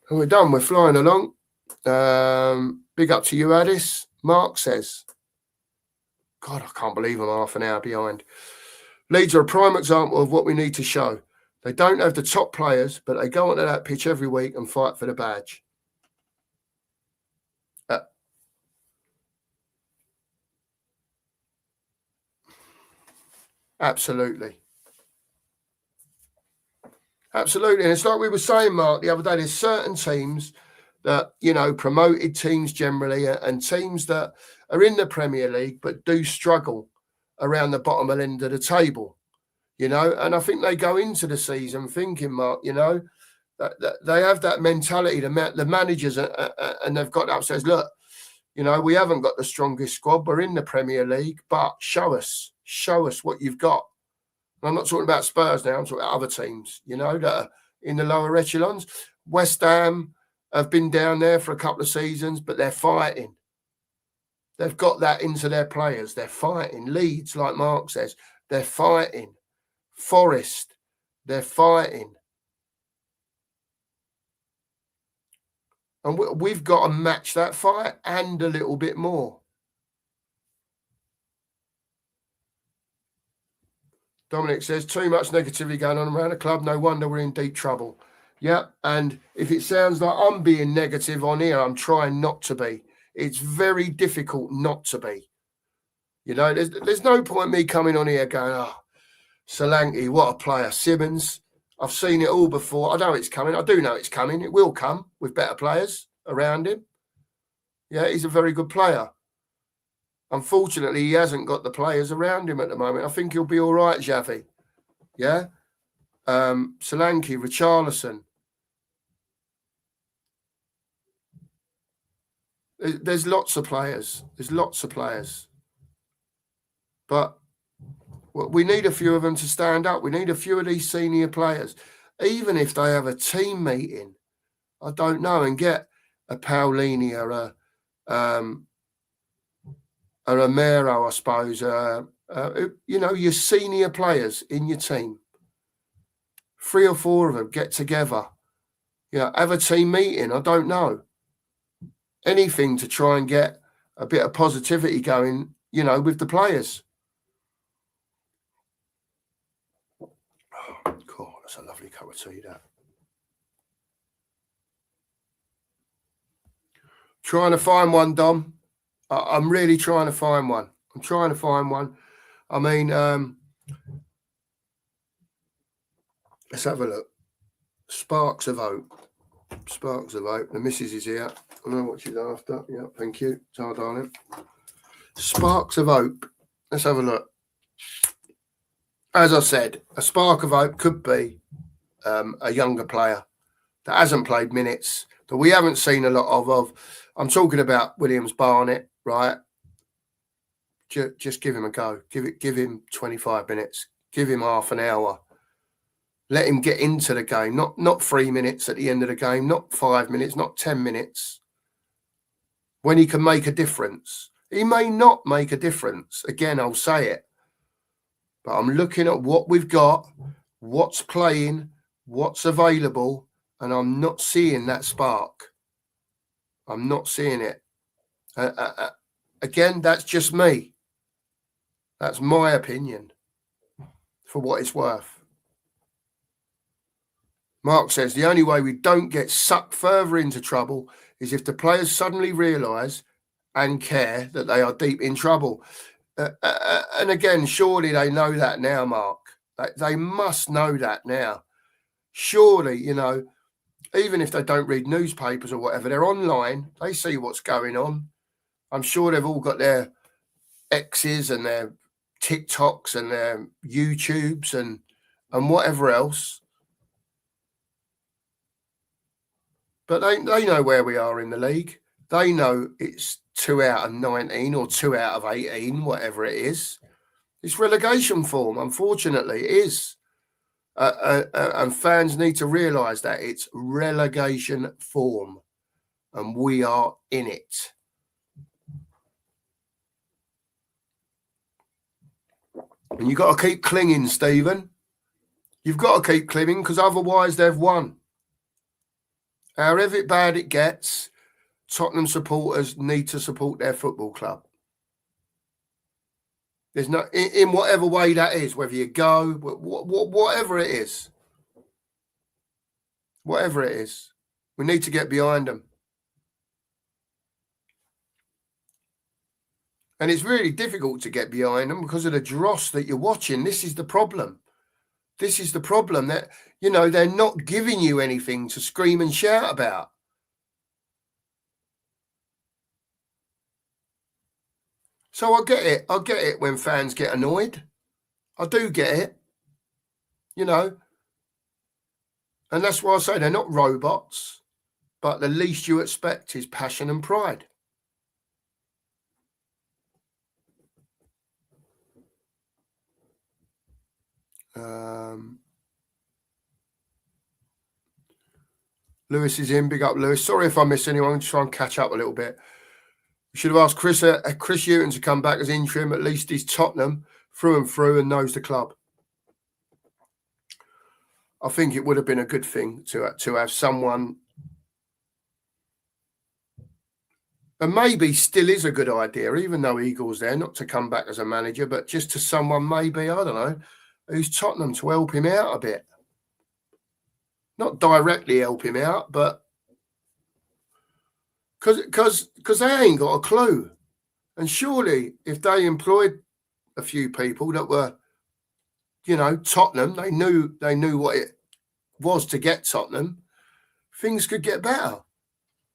And we're done. We're flying along. Big up to you, Addis. Mark says, God, I can't believe I'm half an hour behind. Leeds are a prime example of what we need to show. They don't have the top players, but they go onto that pitch every week and fight for the badge. Absolutely. Absolutely. And it's like we were saying, Mark, the other day, there's certain teams that, you know, promoted teams generally and teams that are in the Premier League but do struggle around the bottom end of the table, you know. And I think they go into the season thinking, Mark, you know, that they have that mentality, the managers, and they've got upstairs, look, you know, we haven't got the strongest squad. We're in the Premier League, but show us what you've got. I'm not talking about Spurs now. I'm talking about other teams, you know, that are in the lower echelons. West Ham have been down there for a couple of seasons, but they're fighting. They've got that into their players. They're fighting. Leeds, like Mark says, they're fighting. Forest, they're fighting. And we've got to match that fight and a little bit more. Dominic says, too much negativity going on around the club. No wonder we're in deep trouble. Yeah, and if it sounds like I'm being negative on here, I'm trying not to be. It's very difficult not to be. You know, there's no point me coming on here going, oh, Solanke, what a player. Simmons, I've seen it all before. I know it's coming. I do know it's coming. It will come with better players around him. Yeah, he's a very good player. Unfortunately, he hasn't got the players around him at the moment. I think he'll be all right, Xavi. Yeah? Solanke, Richarlison. There's lots of players. There's lots of players. But we need a few of them to stand up. We need a few of these senior players. Even if they have a team meeting, I don't know, and get a Paulini or a Romero, I suppose. You know, your senior players in your team. 3 or 4 of them get together. You know, have a team meeting. I don't know. Anything to try and get a bit of positivity going, you know, with the players. Oh, cool. That's a lovely cup of tea, that. Trying to find one, Dom. I'm really trying to find one. I'm trying to find one. I mean, let's have a look. Sparks of Hope. Sparks of Hope. The missus is here. I know what she's after. Yeah, thank you. Ciao, darling. Sparks of Hope. Let's have a look. As I said, a spark of hope could be a younger player that hasn't played minutes, that we haven't seen a lot of. I'm talking about Williams Barnett, right? Just give him a go. Give him 25 minutes. Give him half an hour. Let him get into the game. Not 3 minutes at the end of the game. Not 5 minutes. Not 10 minutes. When he can make a difference. He may not make a difference. Again, I'll say it. But I'm looking at what we've got, what's playing, what's available, and I'm not seeing that spark. I'm not seeing it. Again, that's just me. That's my opinion, for what it's worth. Mark says, the only way we don't get sucked further into trouble is if the players suddenly realise and care that they are deep in trouble. And again, surely they know that now, Mark. They must know that now. Surely, you know, even if they don't read newspapers or whatever, they're online. They see what's going on. I'm sure they've all got their X's and their TikToks and their YouTubes and whatever else. But they know where we are in the league. They know it's 2 out of 19 or 2 out of 18, whatever it is. It's relegation form, unfortunately, it is. And fans need to realise that it's relegation form and we are in it. And you've got to keep clinging, Stephen. You've got to keep clinging because otherwise they've won. However bad it gets, Tottenham supporters need to support their football club. There's no, in whatever way that is, whether you go, whatever it is. Whatever it is, we need to get behind them. And it's really difficult to get behind them because of the dross that you're watching. This is the problem. This is the problem that, you know, they're not giving you anything to scream and shout about. So I get it. I get it when fans get annoyed. I do get it. You know. And that's why I say they're not robots. But the least you expect is passion and pride. Lewis is in. Big up, Lewis. Sorry if I miss anyone. I'm just trying to catch up a little bit. We should have asked Chris Hughton to come back as interim. At least he's Tottenham through and through and knows the club. I think it would have been a good thing to have someone, and maybe still is a good idea, even though Eagle's there, not to come back as a manager, but just to someone maybe, I don't know, who's Tottenham to help him out a bit. Not directly help him out, but because they ain't got a clue. And surely if they employed a few people that were, you know, Tottenham, they knew what it was to get Tottenham, things could get better.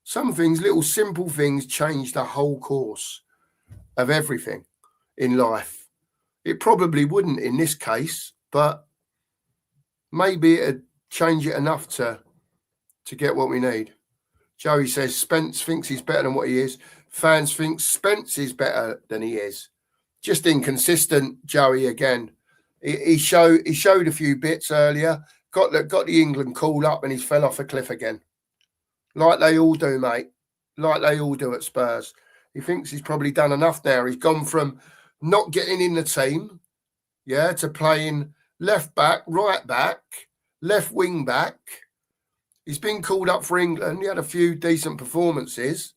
Some things, little simple things, change the whole course of everything in life. It probably wouldn't in this case, but maybe it'd change it enough to get what we need. Joey says Spence thinks he's better than what he is. Fans think Spence is better than he is. Just inconsistent, Joey, again. He showed a few bits earlier, got the England call up and he's fell off a cliff again. Like they all do, mate. Like they all do at Spurs. He thinks he's probably done enough now. He's gone from not getting in the team, to playing left back, right back, left wing back. He's been called up for England. He had a few decent performances.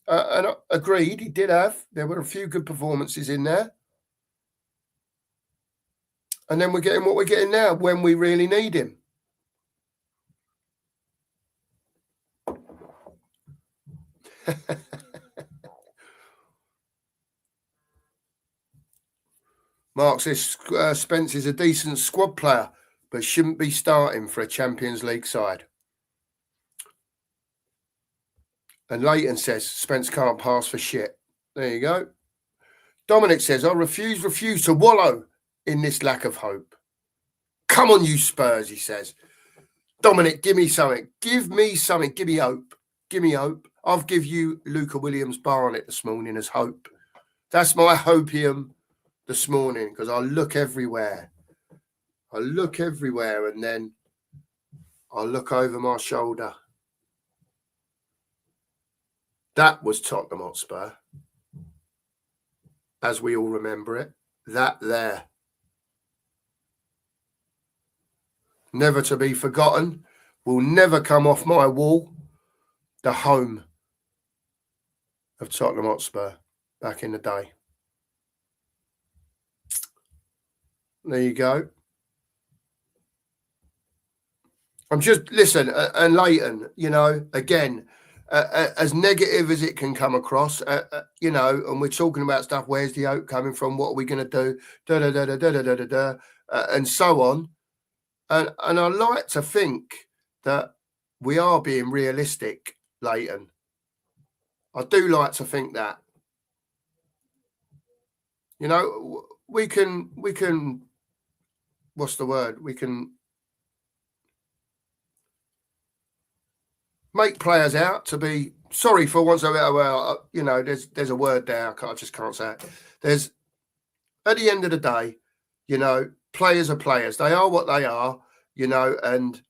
And agreed, he did have. There were a few good performances in there. And then we're getting what we're getting now when we really need him. Mark says Spence is a decent squad player, but shouldn't be starting for a Champions League side. And Leighton says Spence can't pass for shit. There you go. Dominic says, I refuse to wallow in this lack of hope. Come on, you Spurs, he says. Dominic, give me something. Give me something. Give me hope. Give me hope. I'll give you Luca Williams-Barnett this morning as hope. That's my hopium this morning because I look everywhere. And then I look over my shoulder. That was Tottenham Hotspur, as we all remember it. That there. Never to be forgotten. Will never come off my wall. The home of Tottenham Hotspur back in the day. There you go. I'm just, listen, and Leighton, you know, again, as negative as it can come across, you know, and we're talking about stuff, where's the hope coming from, what are we going to do, and so on. And I like to think that we are being realistic, Leighton. I do like to think that. You know, we can, what's the word? We can make players out to be sorry for once. Well, you know, there's a word there. I just can't say it. There's at the end of the day, you know, players are players. They are what they are, you know, and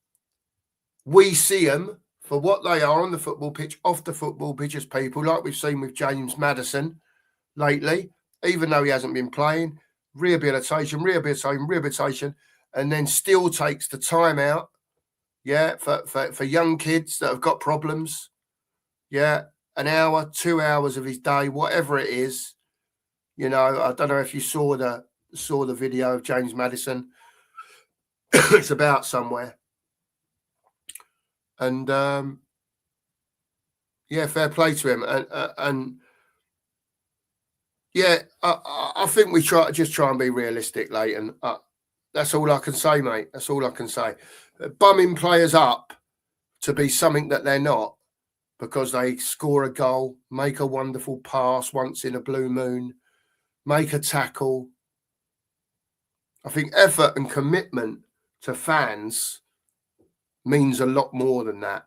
we see them for what they are on the football pitch, off the football pitch as people, like we've seen with James Maddison lately, even though he hasn't been playing, rehabilitation, and then still takes the time out, for young kids that have got problems, an hour, 2 hours of his day, whatever it is. You know, I don't know if you saw the video of James Maddison. It's about somewhere. And fair play to him. And I think we try and be realistic, Leighton. That's all I can say, mate. That's all I can say. Bumming players up to be something that they're not because they score a goal, make a wonderful pass once in a blue moon, make a tackle. I think effort and commitment to fans means a lot more than that.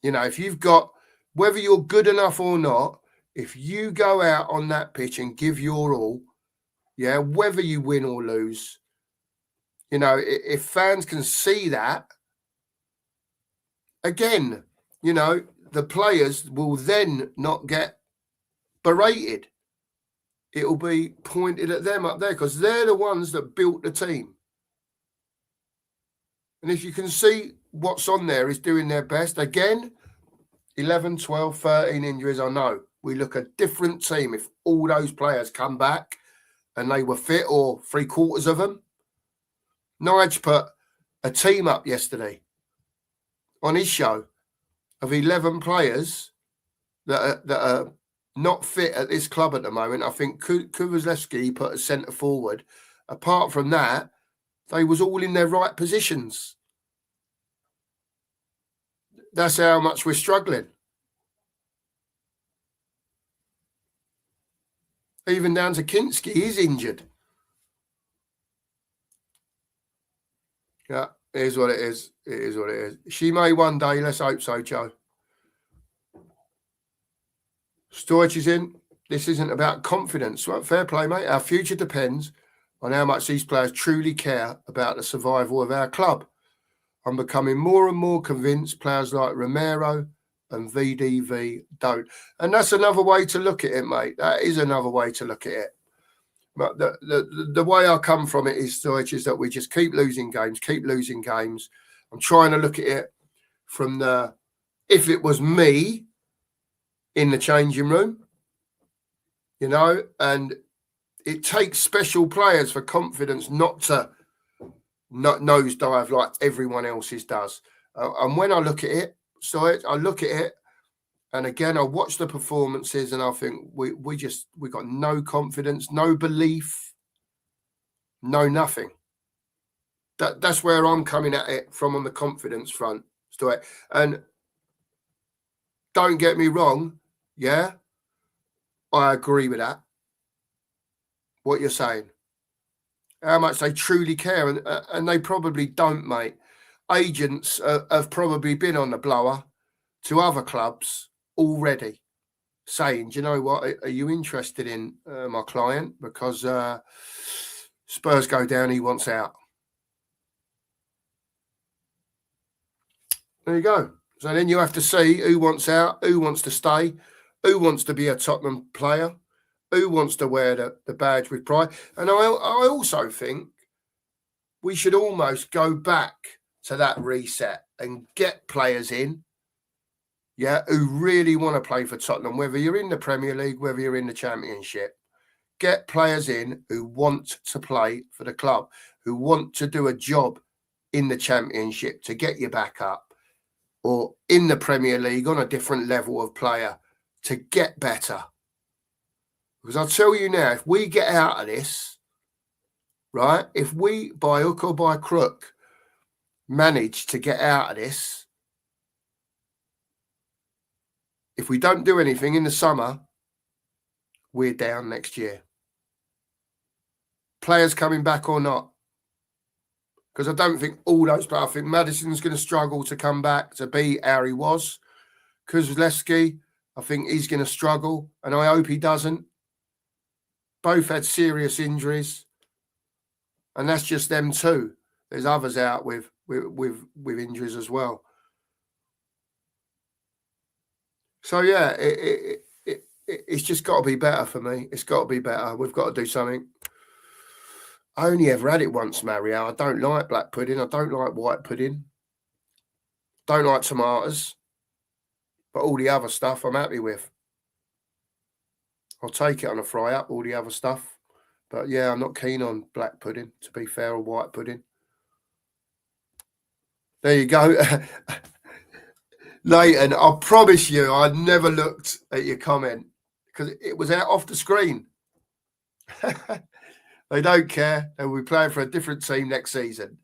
You know, if you've got, whether you're good enough or not, if you go out on that pitch and give your all, whether you win or lose, you know, if fans can see that, again, you know, the players will then not get berated. It'll be pointed at them up there because they're the ones that built the team. And if you can see what's on there is doing their best, again, 11, 12, 13 injuries, I know. We look a different team if all those players come back and they were fit, or 3/4 of them. Nige put a team up yesterday on his show of 11 players that are not fit at this club at the moment. I think Kuvaslevski put a centre forward. Apart from that, they was all in their right positions. That's how much we're struggling. Even down to Kinski, he's injured. Yeah, it is what it is. It is what it is. She may one day. Let's hope so, Joe. Storage is in. This isn't about confidence. Well, fair play, mate. Our future depends on how much these players truly care about the survival of our club. I'm becoming more and more convinced players like Romero and VDV don't. And that's another way to look at it, mate. That is another way to look at it. But the way I come from it is that we just keep losing games. I'm trying to look at it from if it was me in the changing room, you know, and it takes special players for confidence not to nosedive like everyone else's does. And when I look at it, I look at it, and again, I watch the performances and I think we got no confidence, no belief, no nothing. That's where I'm coming at it from on the confidence front. And don't get me wrong, I agree with that. What you're saying. How much they truly care, and they probably don't, mate. Agents have probably been on the blower to other clubs already, saying, do you know what, are you interested in my client? Because Spurs go down, he wants out. There you go. So then you have to see who wants out, who wants to stay, who wants to be a Tottenham player, who wants to wear the badge with pride. And I also think we should almost go back to that reset and get players in, who really want to play for Tottenham, whether you're in the Premier League, whether you're in the Championship. Get players in who want to play for the club, who want to do a job in the Championship to get you back up, or in the Premier League on a different level of player to get better. Because I'll tell you now, if we get out of this, right, if we, by hook or by crook, manage to get out of this, if we don't do anything in the summer, we're down next year. Players coming back or not. because I don't think all those players. I think Maddison's going to struggle to come back to be how he was. Kozlowski, I think he's going to struggle, and I hope he doesn't. Both had serious injuries, and that's just them two. There's others out with injuries as well. So yeah, it's just got to be better for me. It's got to be better. We've got to do something. I only ever had it once, Mario. I don't like black pudding. I don't like white pudding. Don't like tomatoes. But all the other stuff I'm happy with. I'll take it on a fry up, all the other stuff. But yeah, I'm not keen on black pudding, to be fair, or white pudding. There you go. Leighton, I promise you, I never looked at your comment because it was out off the screen. They don't care. They will be playing for a different team next season.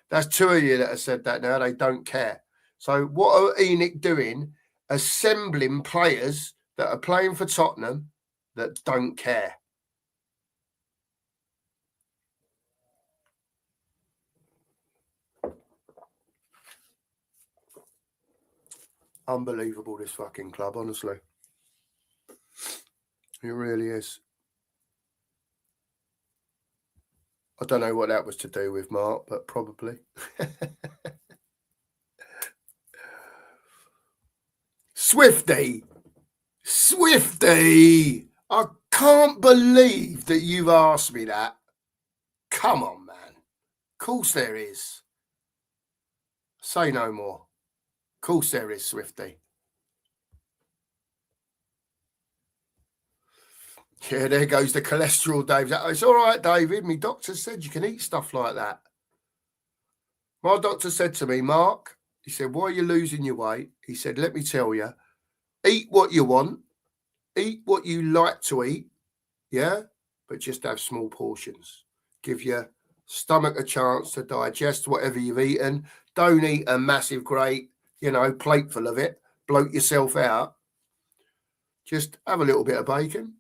That's two of you that have said that now. They don't care. So what are ENIC doing? Assembling players that are playing for Tottenham that don't care. Unbelievable, this fucking club, honestly. It really is. I don't know what that was to do with, Mark, but probably. Swifty! I can't believe that you've asked me that. Come on, man. Of course there is. Say no more. Of course there is, Swifty. Yeah, there goes the cholesterol, Dave. It's all right, David. My doctor said you can eat stuff like that. My doctor said to me, Mark, he said, why are you losing your weight? He said, let me tell you, eat what you want, eat what you like to eat, yeah, but just have small portions. Give your stomach a chance to digest whatever you've eaten. Don't eat a massive, great, plate full of it. Bloat yourself out. Just have a little bit of bacon.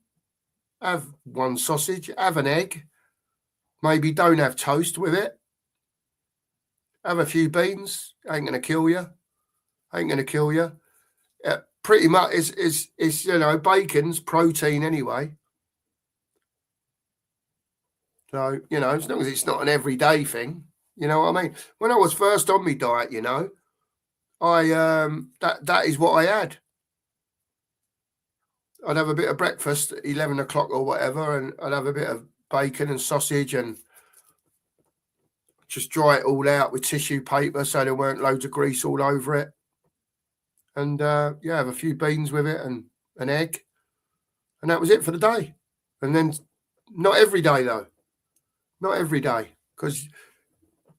Have one sausage. Have an egg. Maybe don't have toast with it. Have a few beans. Ain't going to kill you. Pretty much, it's bacon's protein anyway. So, as long as it's not an everyday thing, you know what I mean? When I was first on my diet, that is what I had. I'd have a bit of breakfast at 11 o'clock or whatever, and I'd have a bit of bacon and sausage and just dry it all out with tissue paper so there weren't loads of grease all over it. And, have a few beans with it and an egg. And that was it for the day. And then not every day, though. Not every day. Because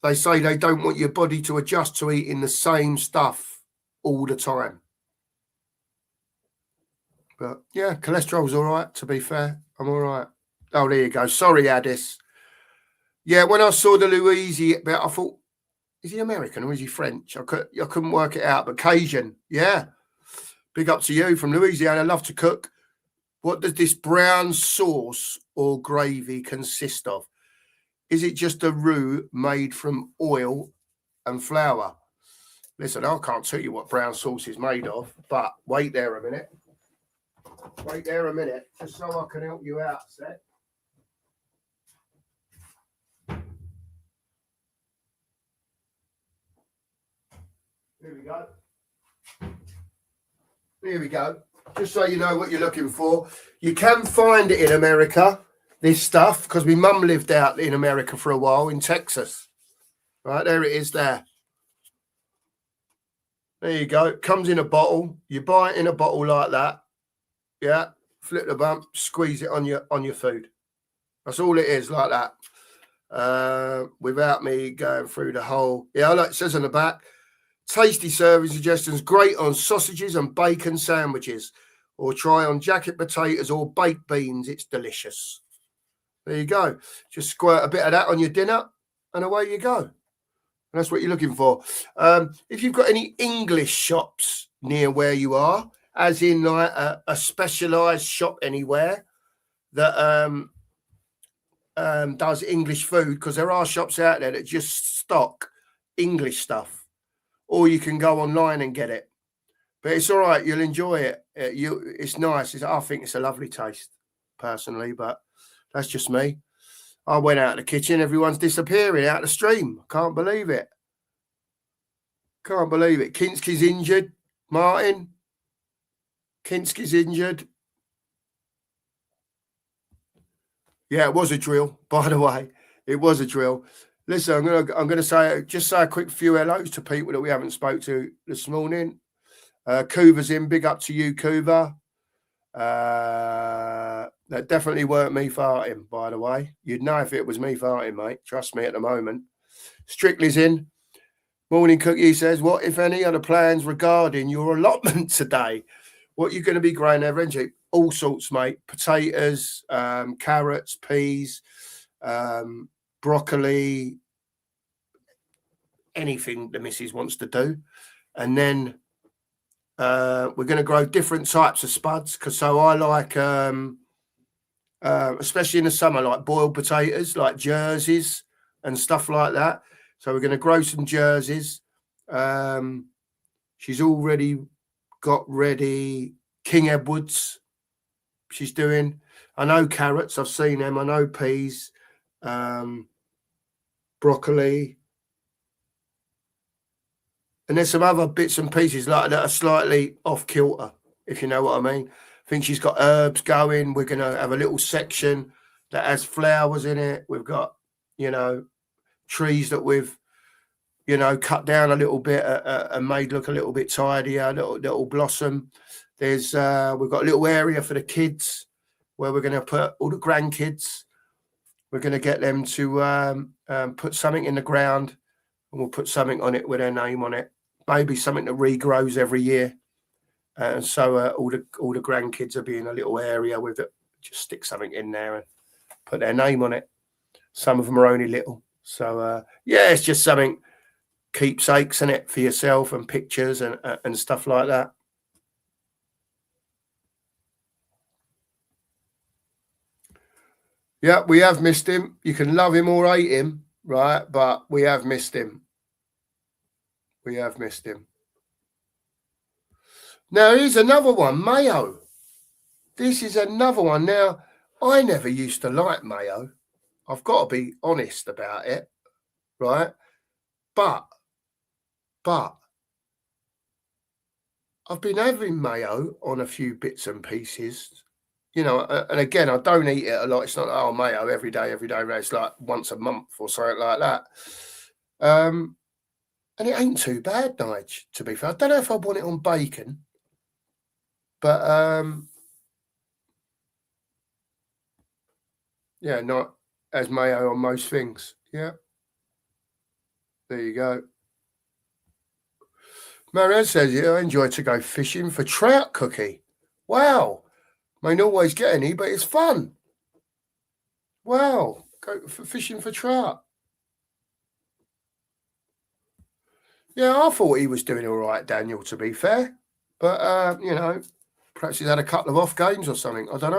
they say they don't want your body to adjust to eating the same stuff all the time. But, yeah, cholesterol's all right, to be fair. I'm all right. Oh, there you go. Sorry, Addis. Yeah, when I saw the Luigi bit, I thought, is he American or is he French? I couldn't work it out, but Cajun, yeah. Big up to you from Louisiana. I love to cook. What does this brown sauce or gravy consist of? Is it just a roux made from oil and flour? Listen, I can't tell you what brown sauce is made of, but wait there a minute. Just so I can help you out, Seth. Here we go. Just so you know what you're looking for. You can find it in America, this stuff, because my mum lived out in America for a while, in Texas. Right, there it is there. There you go. It comes in a bottle. You buy it in a bottle like that. Yeah. Flip the bump, squeeze it on your food. That's all it is, like that. Without me going through the whole... Yeah, like it says on the back, tasty serving suggestions, great on sausages and bacon sandwiches, or try on jacket potatoes or baked beans. It's delicious. There you go. Just squirt a bit of that on your dinner and away you go. And that's what you're looking for. If you've got any English shops near where you are, as in like a specialised shop anywhere that does English food, because there are shops out there that just stock English stuff, or you can go online and get it. But it's all right. You'll enjoy it. It's nice. I think it's a lovely taste, personally, but that's just me. I went out of the kitchen. Everyone's disappearing out of the stream. Can't believe it. Can't believe it. Kinski's injured. Martin. Kinski's injured. Yeah, it was a drill, by the way. It was a drill. Listen, I'm gonna say a quick few hellos to people that we haven't spoke to this morning. Kuva's in. Big up to you, Kuva. That definitely weren't me farting, by the way. You'd know if it was me farting, mate. Trust me at the moment. Strictly's in. Morning Cookie says, what, if any, are the plans regarding your allotment today? What are you going to be growing there, Renji? All sorts, mate. Potatoes, carrots, peas, broccoli, anything the missus wants to do. And then we're going to grow different types of spuds, because so I like, especially in the summer, like boiled potatoes, like jerseys and stuff like that. So we're going to grow some jerseys. She's already got ready King Edwards. She's doing. I know carrots. I've seen them. I know peas, broccoli, and there's some other bits and pieces like that are slightly off kilter, if you know what I mean. I think she's got herbs going. We're going to have a little section that has flowers in it. We've got, trees that we've, cut down a little bit and made look a little bit tidier, little blossom. We've got a little area for the kids where we're going to put all the grandkids. We're going to get them to put something in the ground, and we'll put something on it with their name on it. Maybe something that regrows every year. And so all the grandkids will be in a little area with it. Just stick something in there and put their name on it. Some of them are only little. So, it's just something, keepsakes in it for yourself, and pictures and stuff like that. Yeah, we have missed him. You can love him or hate him, right? But we have missed him. We have missed him. Now, here's another one, Mayo. This is another one. Now, I never used to like Mayo. I've got to be honest about it, right? But I've been having mayo on a few bits and pieces, and again, I don't eat it a lot. It's not, mayo every day. It's like once a month or something like that. And it ain't too bad, Nige, to be fair. I don't know if I want it on bacon, but not as mayo on most things. Yeah. There you go. Marianne says, I enjoy to go fishing for trout, Cookie. Wow. May not always get any, but it's fun. Wow. Go for fishing for trout. Yeah, I thought he was doing all right, Daniel, to be fair. But, perhaps he's had a couple of off games or something. I don't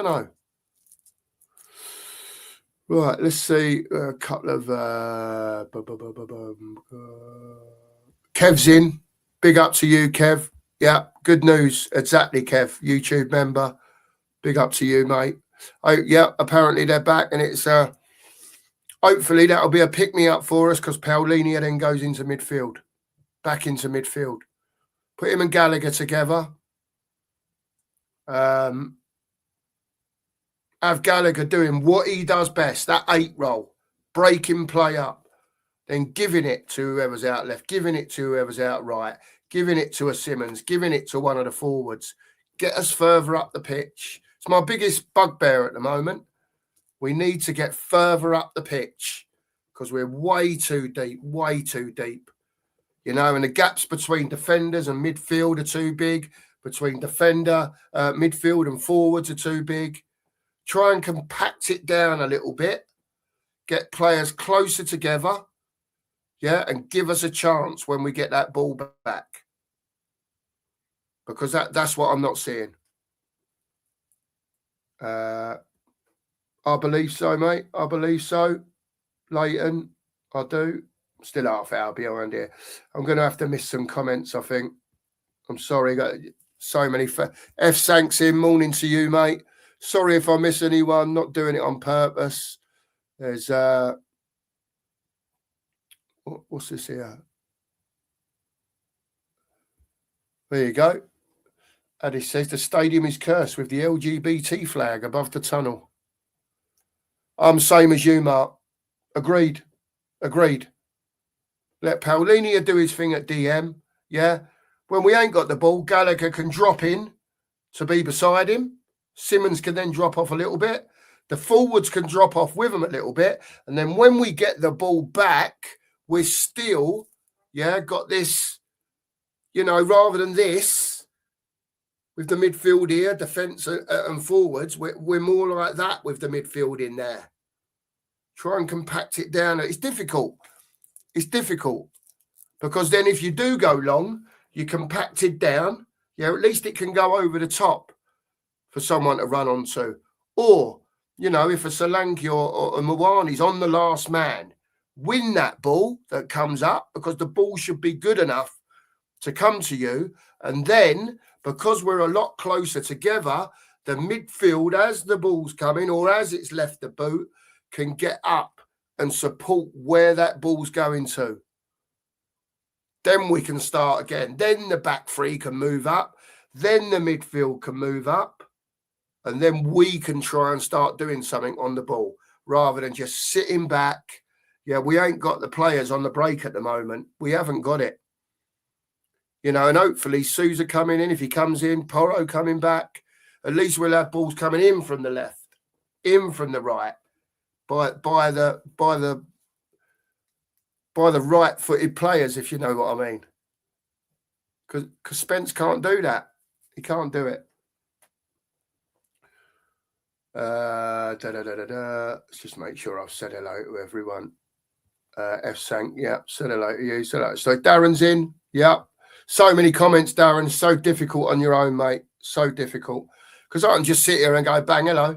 know. Right, let's see. A couple of... Kev's in. Big up to you, Kev. Yeah, good news. Exactly, Kev. YouTube member. Big up to you, mate. Apparently they're back, and it's hopefully that'll be a pick-me-up for us, because Paulinia then goes into midfield. Back into midfield. Put him and Gallagher together. Have Gallagher doing what he does best, that 8 role, breaking play up, then giving it to whoever's out left, giving it to whoever's out right, giving it to a Simmons, giving it to one of the forwards. Get us further up the pitch. It's my biggest bugbear at the moment. We need to get further up the pitch, because we're way too deep. And the gaps between defenders and midfield are too big. Between defender, midfield and forwards are too big. Try and compact it down a little bit. Get players closer together. And give us a chance when we get that ball back. Because that's what I'm not seeing. I believe so, mate. I believe so. Leighton, I do. Still half hour behind here. I'm going to have to miss some comments, I think. I'm sorry. Got so many. F. Sanks in. Morning to you, mate. Sorry if I miss anyone. Not doing it on purpose. There's what's this here? There you go. Addy says the stadium is cursed with the LGBT flag above the tunnel. I'm same as you, Mark. Agreed. Let Paulinia do his thing at DM. Yeah. When we ain't got the ball, Gallagher can drop in to be beside him. Simmons can then drop off a little bit. The forwards can drop off with him a little bit. And then when we get the ball back, we're still, got this, rather than this, with the midfield here, defence and forwards, we're more like that with the midfield in there. Try and compact it down. It's difficult. Because then if you do go long, you compact it down. At least it can go over the top for someone to run onto. Or, if a Solanke or a Mwani's on the last man, win that ball that comes up, because the ball should be good enough to come to you. And then, because we're a lot closer together, the midfield, as the ball's coming or as it's left the boot, can get up and support where that ball's going to. Then we can start again. Then the back three can move up. Then the midfield can move up. And then we can try and start doing something on the ball rather than just sitting back. We ain't got the players on the break at the moment. We haven't got it. And hopefully Sousa coming in. If he comes in, Porro coming back, at least we'll have balls coming in from the left, in from the right, by the right-footed players, if you know what I mean. Because Spence can't do that. He can't do it. Let's just make sure I've said hello to everyone. F. Sank, said hello to you. So Darren's in, So many comments, Darren. So difficult on your own, mate. So difficult. Because I can just sit here and go, bang, hello,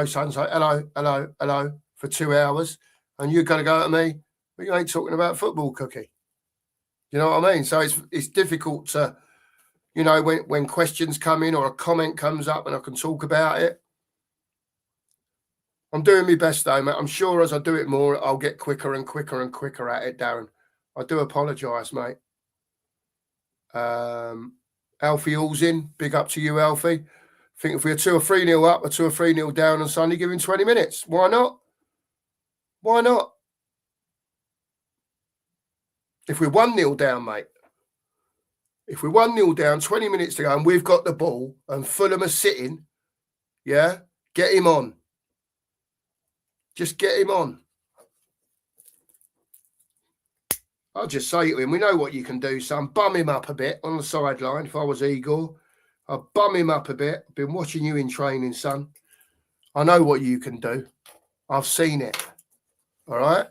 sunshine, hello, for 2 hours. And you're going to go at me, but you ain't talking about football, Cookie. You know what I mean? So it's difficult to, when questions come in or a comment comes up and I can talk about it. I'm doing my best, though, mate. I'm sure as I do it more, I'll get quicker and quicker and quicker at it, Darren. I do apologise, mate. Alfie All's in. Big up to you, Alfie. I think if we're 2 or 3-0 up or 2 or 3-0 down on Sunday, give him 20 minutes. Why not? If we're 1-0 down, mate. If we're 1-0 down, 20 minutes to go, and we've got the ball, and Fulham are sitting, get him on. Just get him on. I'll just say to him, we know what you can do, son. Bum him up a bit on the sideline. If I was Igor, I'd bum him up a bit. I've been watching you in training, son. I know what you can do. I've seen it. All right?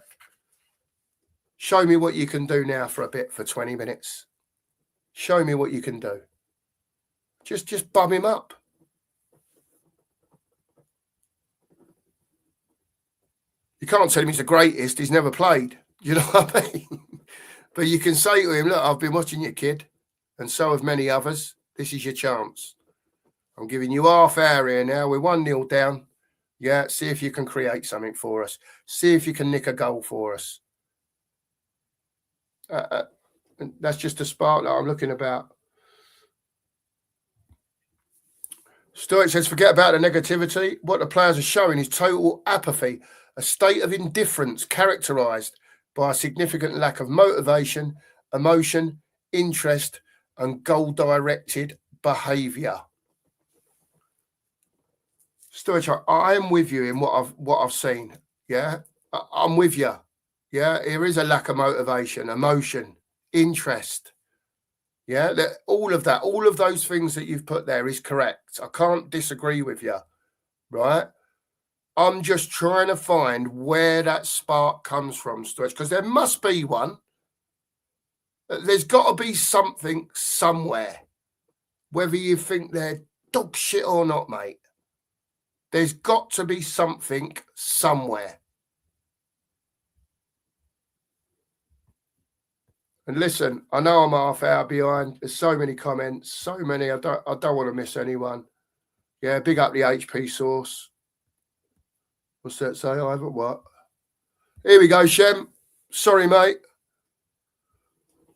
Show me what you can do now for a bit, for 20 minutes. Show me what you can do. Just bum him up. You can't tell him he's the greatest. He's never played. You know what I mean? But you can say to him, look, I've been watching you, kid, and so have many others. This is your chance. I'm giving you half hour here now. We're 1-0 down. See if you can create something for us. See if you can nick a goal for us. That's just a spark that I'm looking about. Stuart says, forget about the negativity. What the players are showing is total apathy, a state of indifference characterised by a significant lack of motivation, emotion, interest, and goal-directed behaviour. Stuart, I am with you in what I've seen. I'm with you. There is a lack of motivation, emotion, interest. All of that, all of those things that you've put there is correct. I can't disagree with you, right? I'm just trying to find where that spark comes from, Stuart, because there must be one. There's got to be something somewhere, whether you think they're dog shit or not, mate. There's got to be something somewhere. And listen, I know I'm half hour behind. There's so many comments, so many. I don't want to miss anyone. Yeah, big up the HP source. What's that say? I haven't what? Here we go, Shem. Sorry, mate.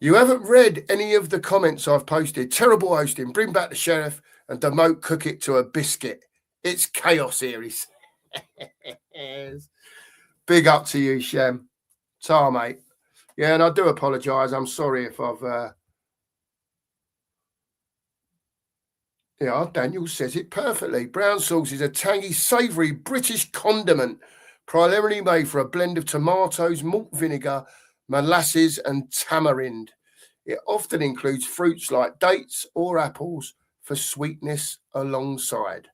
You haven't read any of the comments I've posted. Terrible hosting. Bring back the sheriff and demote Cookit to a biscuit. It's chaos here, he says. Big up to you, Shem. Tar, mate. Yeah, and I do apologise. I'm sorry if I've... Yeah, Daniel says it perfectly. Brown sauce is a tangy, savoury British condiment, primarily made for a blend of tomatoes, malt vinegar, molasses and tamarind. It often includes fruits like dates or apples for sweetness alongside.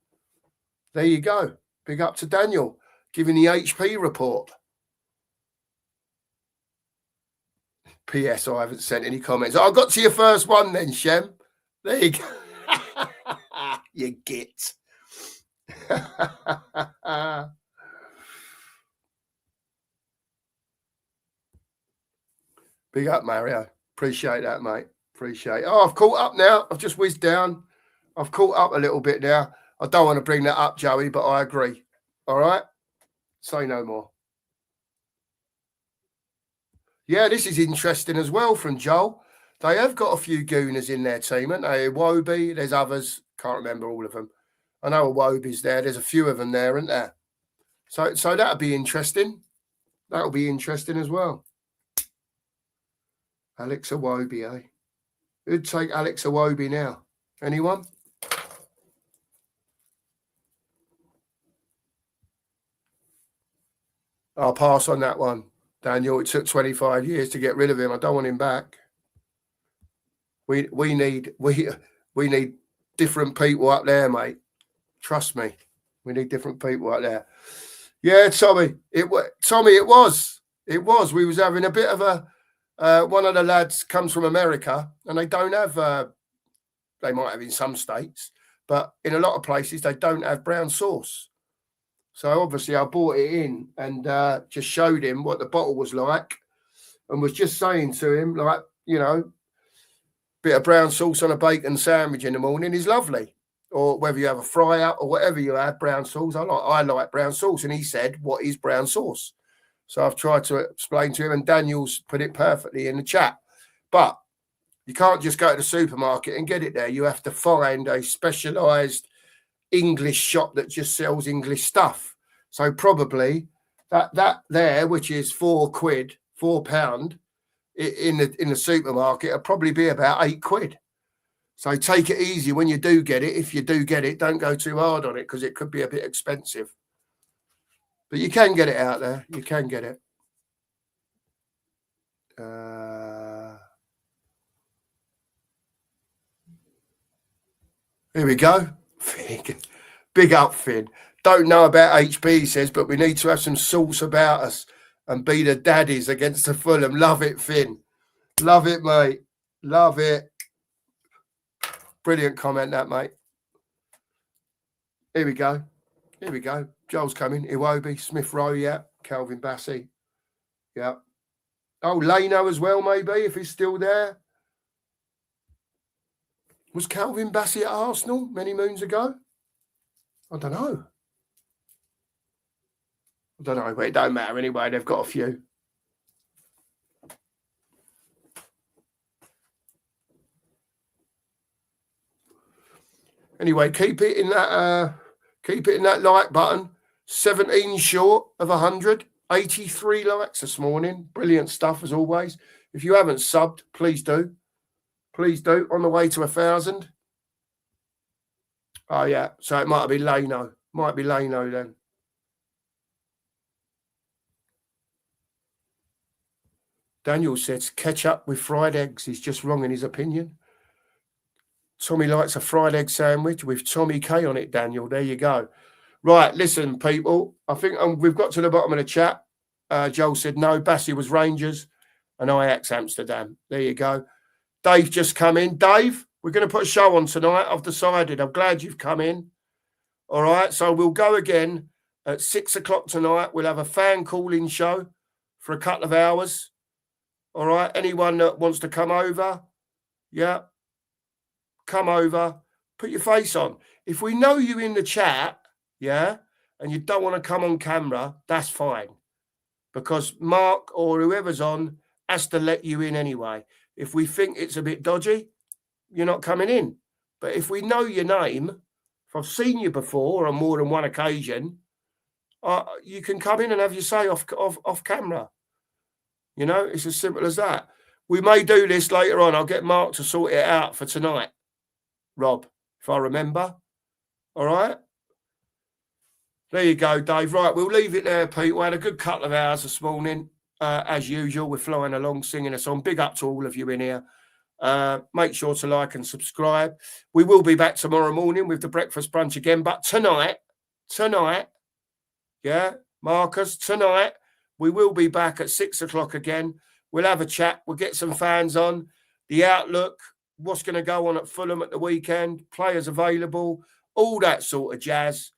There you go. Big up to Daniel, giving the HP report. P.S. I haven't sent any comments. I got to your first one then, Shem. There you go. You git. Big up, Mario. Appreciate that, mate. Appreciate it. Oh, I've caught up now. I've just whizzed down. I've caught up a little bit now. I don't want to bring that up, Joey, but I agree. All right? Say no more. Yeah, this is interesting as well from Joel. They have got a few gooners in their team, haven't they? Iwobi, there's others. Can't remember all of them. I know Iwobi's there. There's a few of them there, isn't there? So that'll be interesting. That'll be interesting as well. Alex Iwobi, eh? Who'd take Alex Iwobi now? Anyone? I'll pass on that one, Daniel. It took 25 years to get rid of him. I don't want him back. We need different people up there, mate. Trust me, we need different people up there. Yeah, Tommy. It was. We was having a bit of a. One of the lads comes from America, and they don't have. They might have in some states, but in a lot of places they don't have brown sauce. So obviously I bought it in and just showed him what the bottle was like, and was just saying to him, like, you know, bit of brown sauce on a bacon sandwich in the morning is lovely. Or whether you have a fry up or whatever you have, brown sauce. I like brown sauce. And he said, what is brown sauce? So I've tried to explain to him, and Daniel's put it perfectly in the chat. But you can't just go to the supermarket and get it there. You have to find a specialised English shop that just sells English stuff. So probably that there, which is £4 in the supermarket, it'll probably be about £8. So take it easy when you do get it. If you do get it, don't go too hard on it because it could be a bit expensive. But you can get it out there. You can get it. Here we go. Big up, Finn. Don't know about HP, he says, but we need to have some sauce about us and be the daddies against the Fulham. Love it, Finn. Love it, mate. Love it. Brilliant comment, that, mate. Here we go. Here we go. Joel's coming. Iwobi, Smith Rowe, yeah. Calvin Bassey. Yeah. Oh, Leno as well, maybe, if he's still there. Was Calvin Bassey at Arsenal many moons ago? I don't know. But it don't matter anyway. They've got a few. Anyway, keep it in that like button. 17 short of 100. 83 likes this morning. Brilliant stuff as always. If you haven't subbed, please do. Please do. On the way to 1,000. Oh yeah. So it might be Leno. Might be Leno then. Daniel says ketchup with fried eggs. He's just wrong in his opinion. Tommy likes a fried egg sandwich with Tommy K on it, Daniel. There you go. Right, listen, people. I think we've got to the bottom of the chat. Joel said, no, Bassey was Rangers and Ajax Amsterdam. There you go. Dave just come in. Dave, we're going to put a show on tonight. I've decided. I'm glad you've come in. All right, so we'll go again at 6 o'clock tonight. We'll have a fan calling show for a couple of hours. All right, anyone that wants to come over, yeah, come over, put your face on. If we know you in the chat, yeah, and you don't want to come on camera, that's fine. Because Mark or whoever's on has to let you in anyway. If we think it's a bit dodgy, you're not coming in. But if we know your name, if I've seen you before on more than one occasion, you can come in and have your say off camera. You know, it's as simple as that. We may do this later on. I'll get Mark to sort it out for tonight, Rob, if I remember. All right? There you go, Dave. Right, we'll leave it there, Pete. We had a good couple of hours this morning. As usual, we're flying along, singing a song. Big up to all of you in here. Make sure to like and subscribe. We will be back tomorrow morning with the breakfast brunch again. But tonight, yeah, Marcus, tonight, we will be back at 6 o'clock again. We'll have a chat. We'll get some fans on. The outlook, what's going to go on at Fulham at the weekend, players available, all that sort of jazz.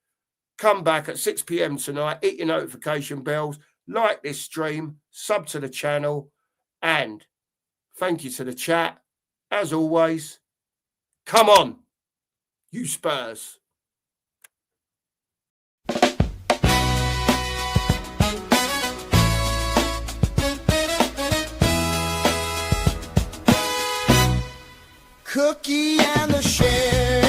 Come back at 6 p.m. tonight. Hit your notification bells. Like this stream. Sub to the channel. And thank you to the chat. As always, come on, you Spurs. Cookie and the share.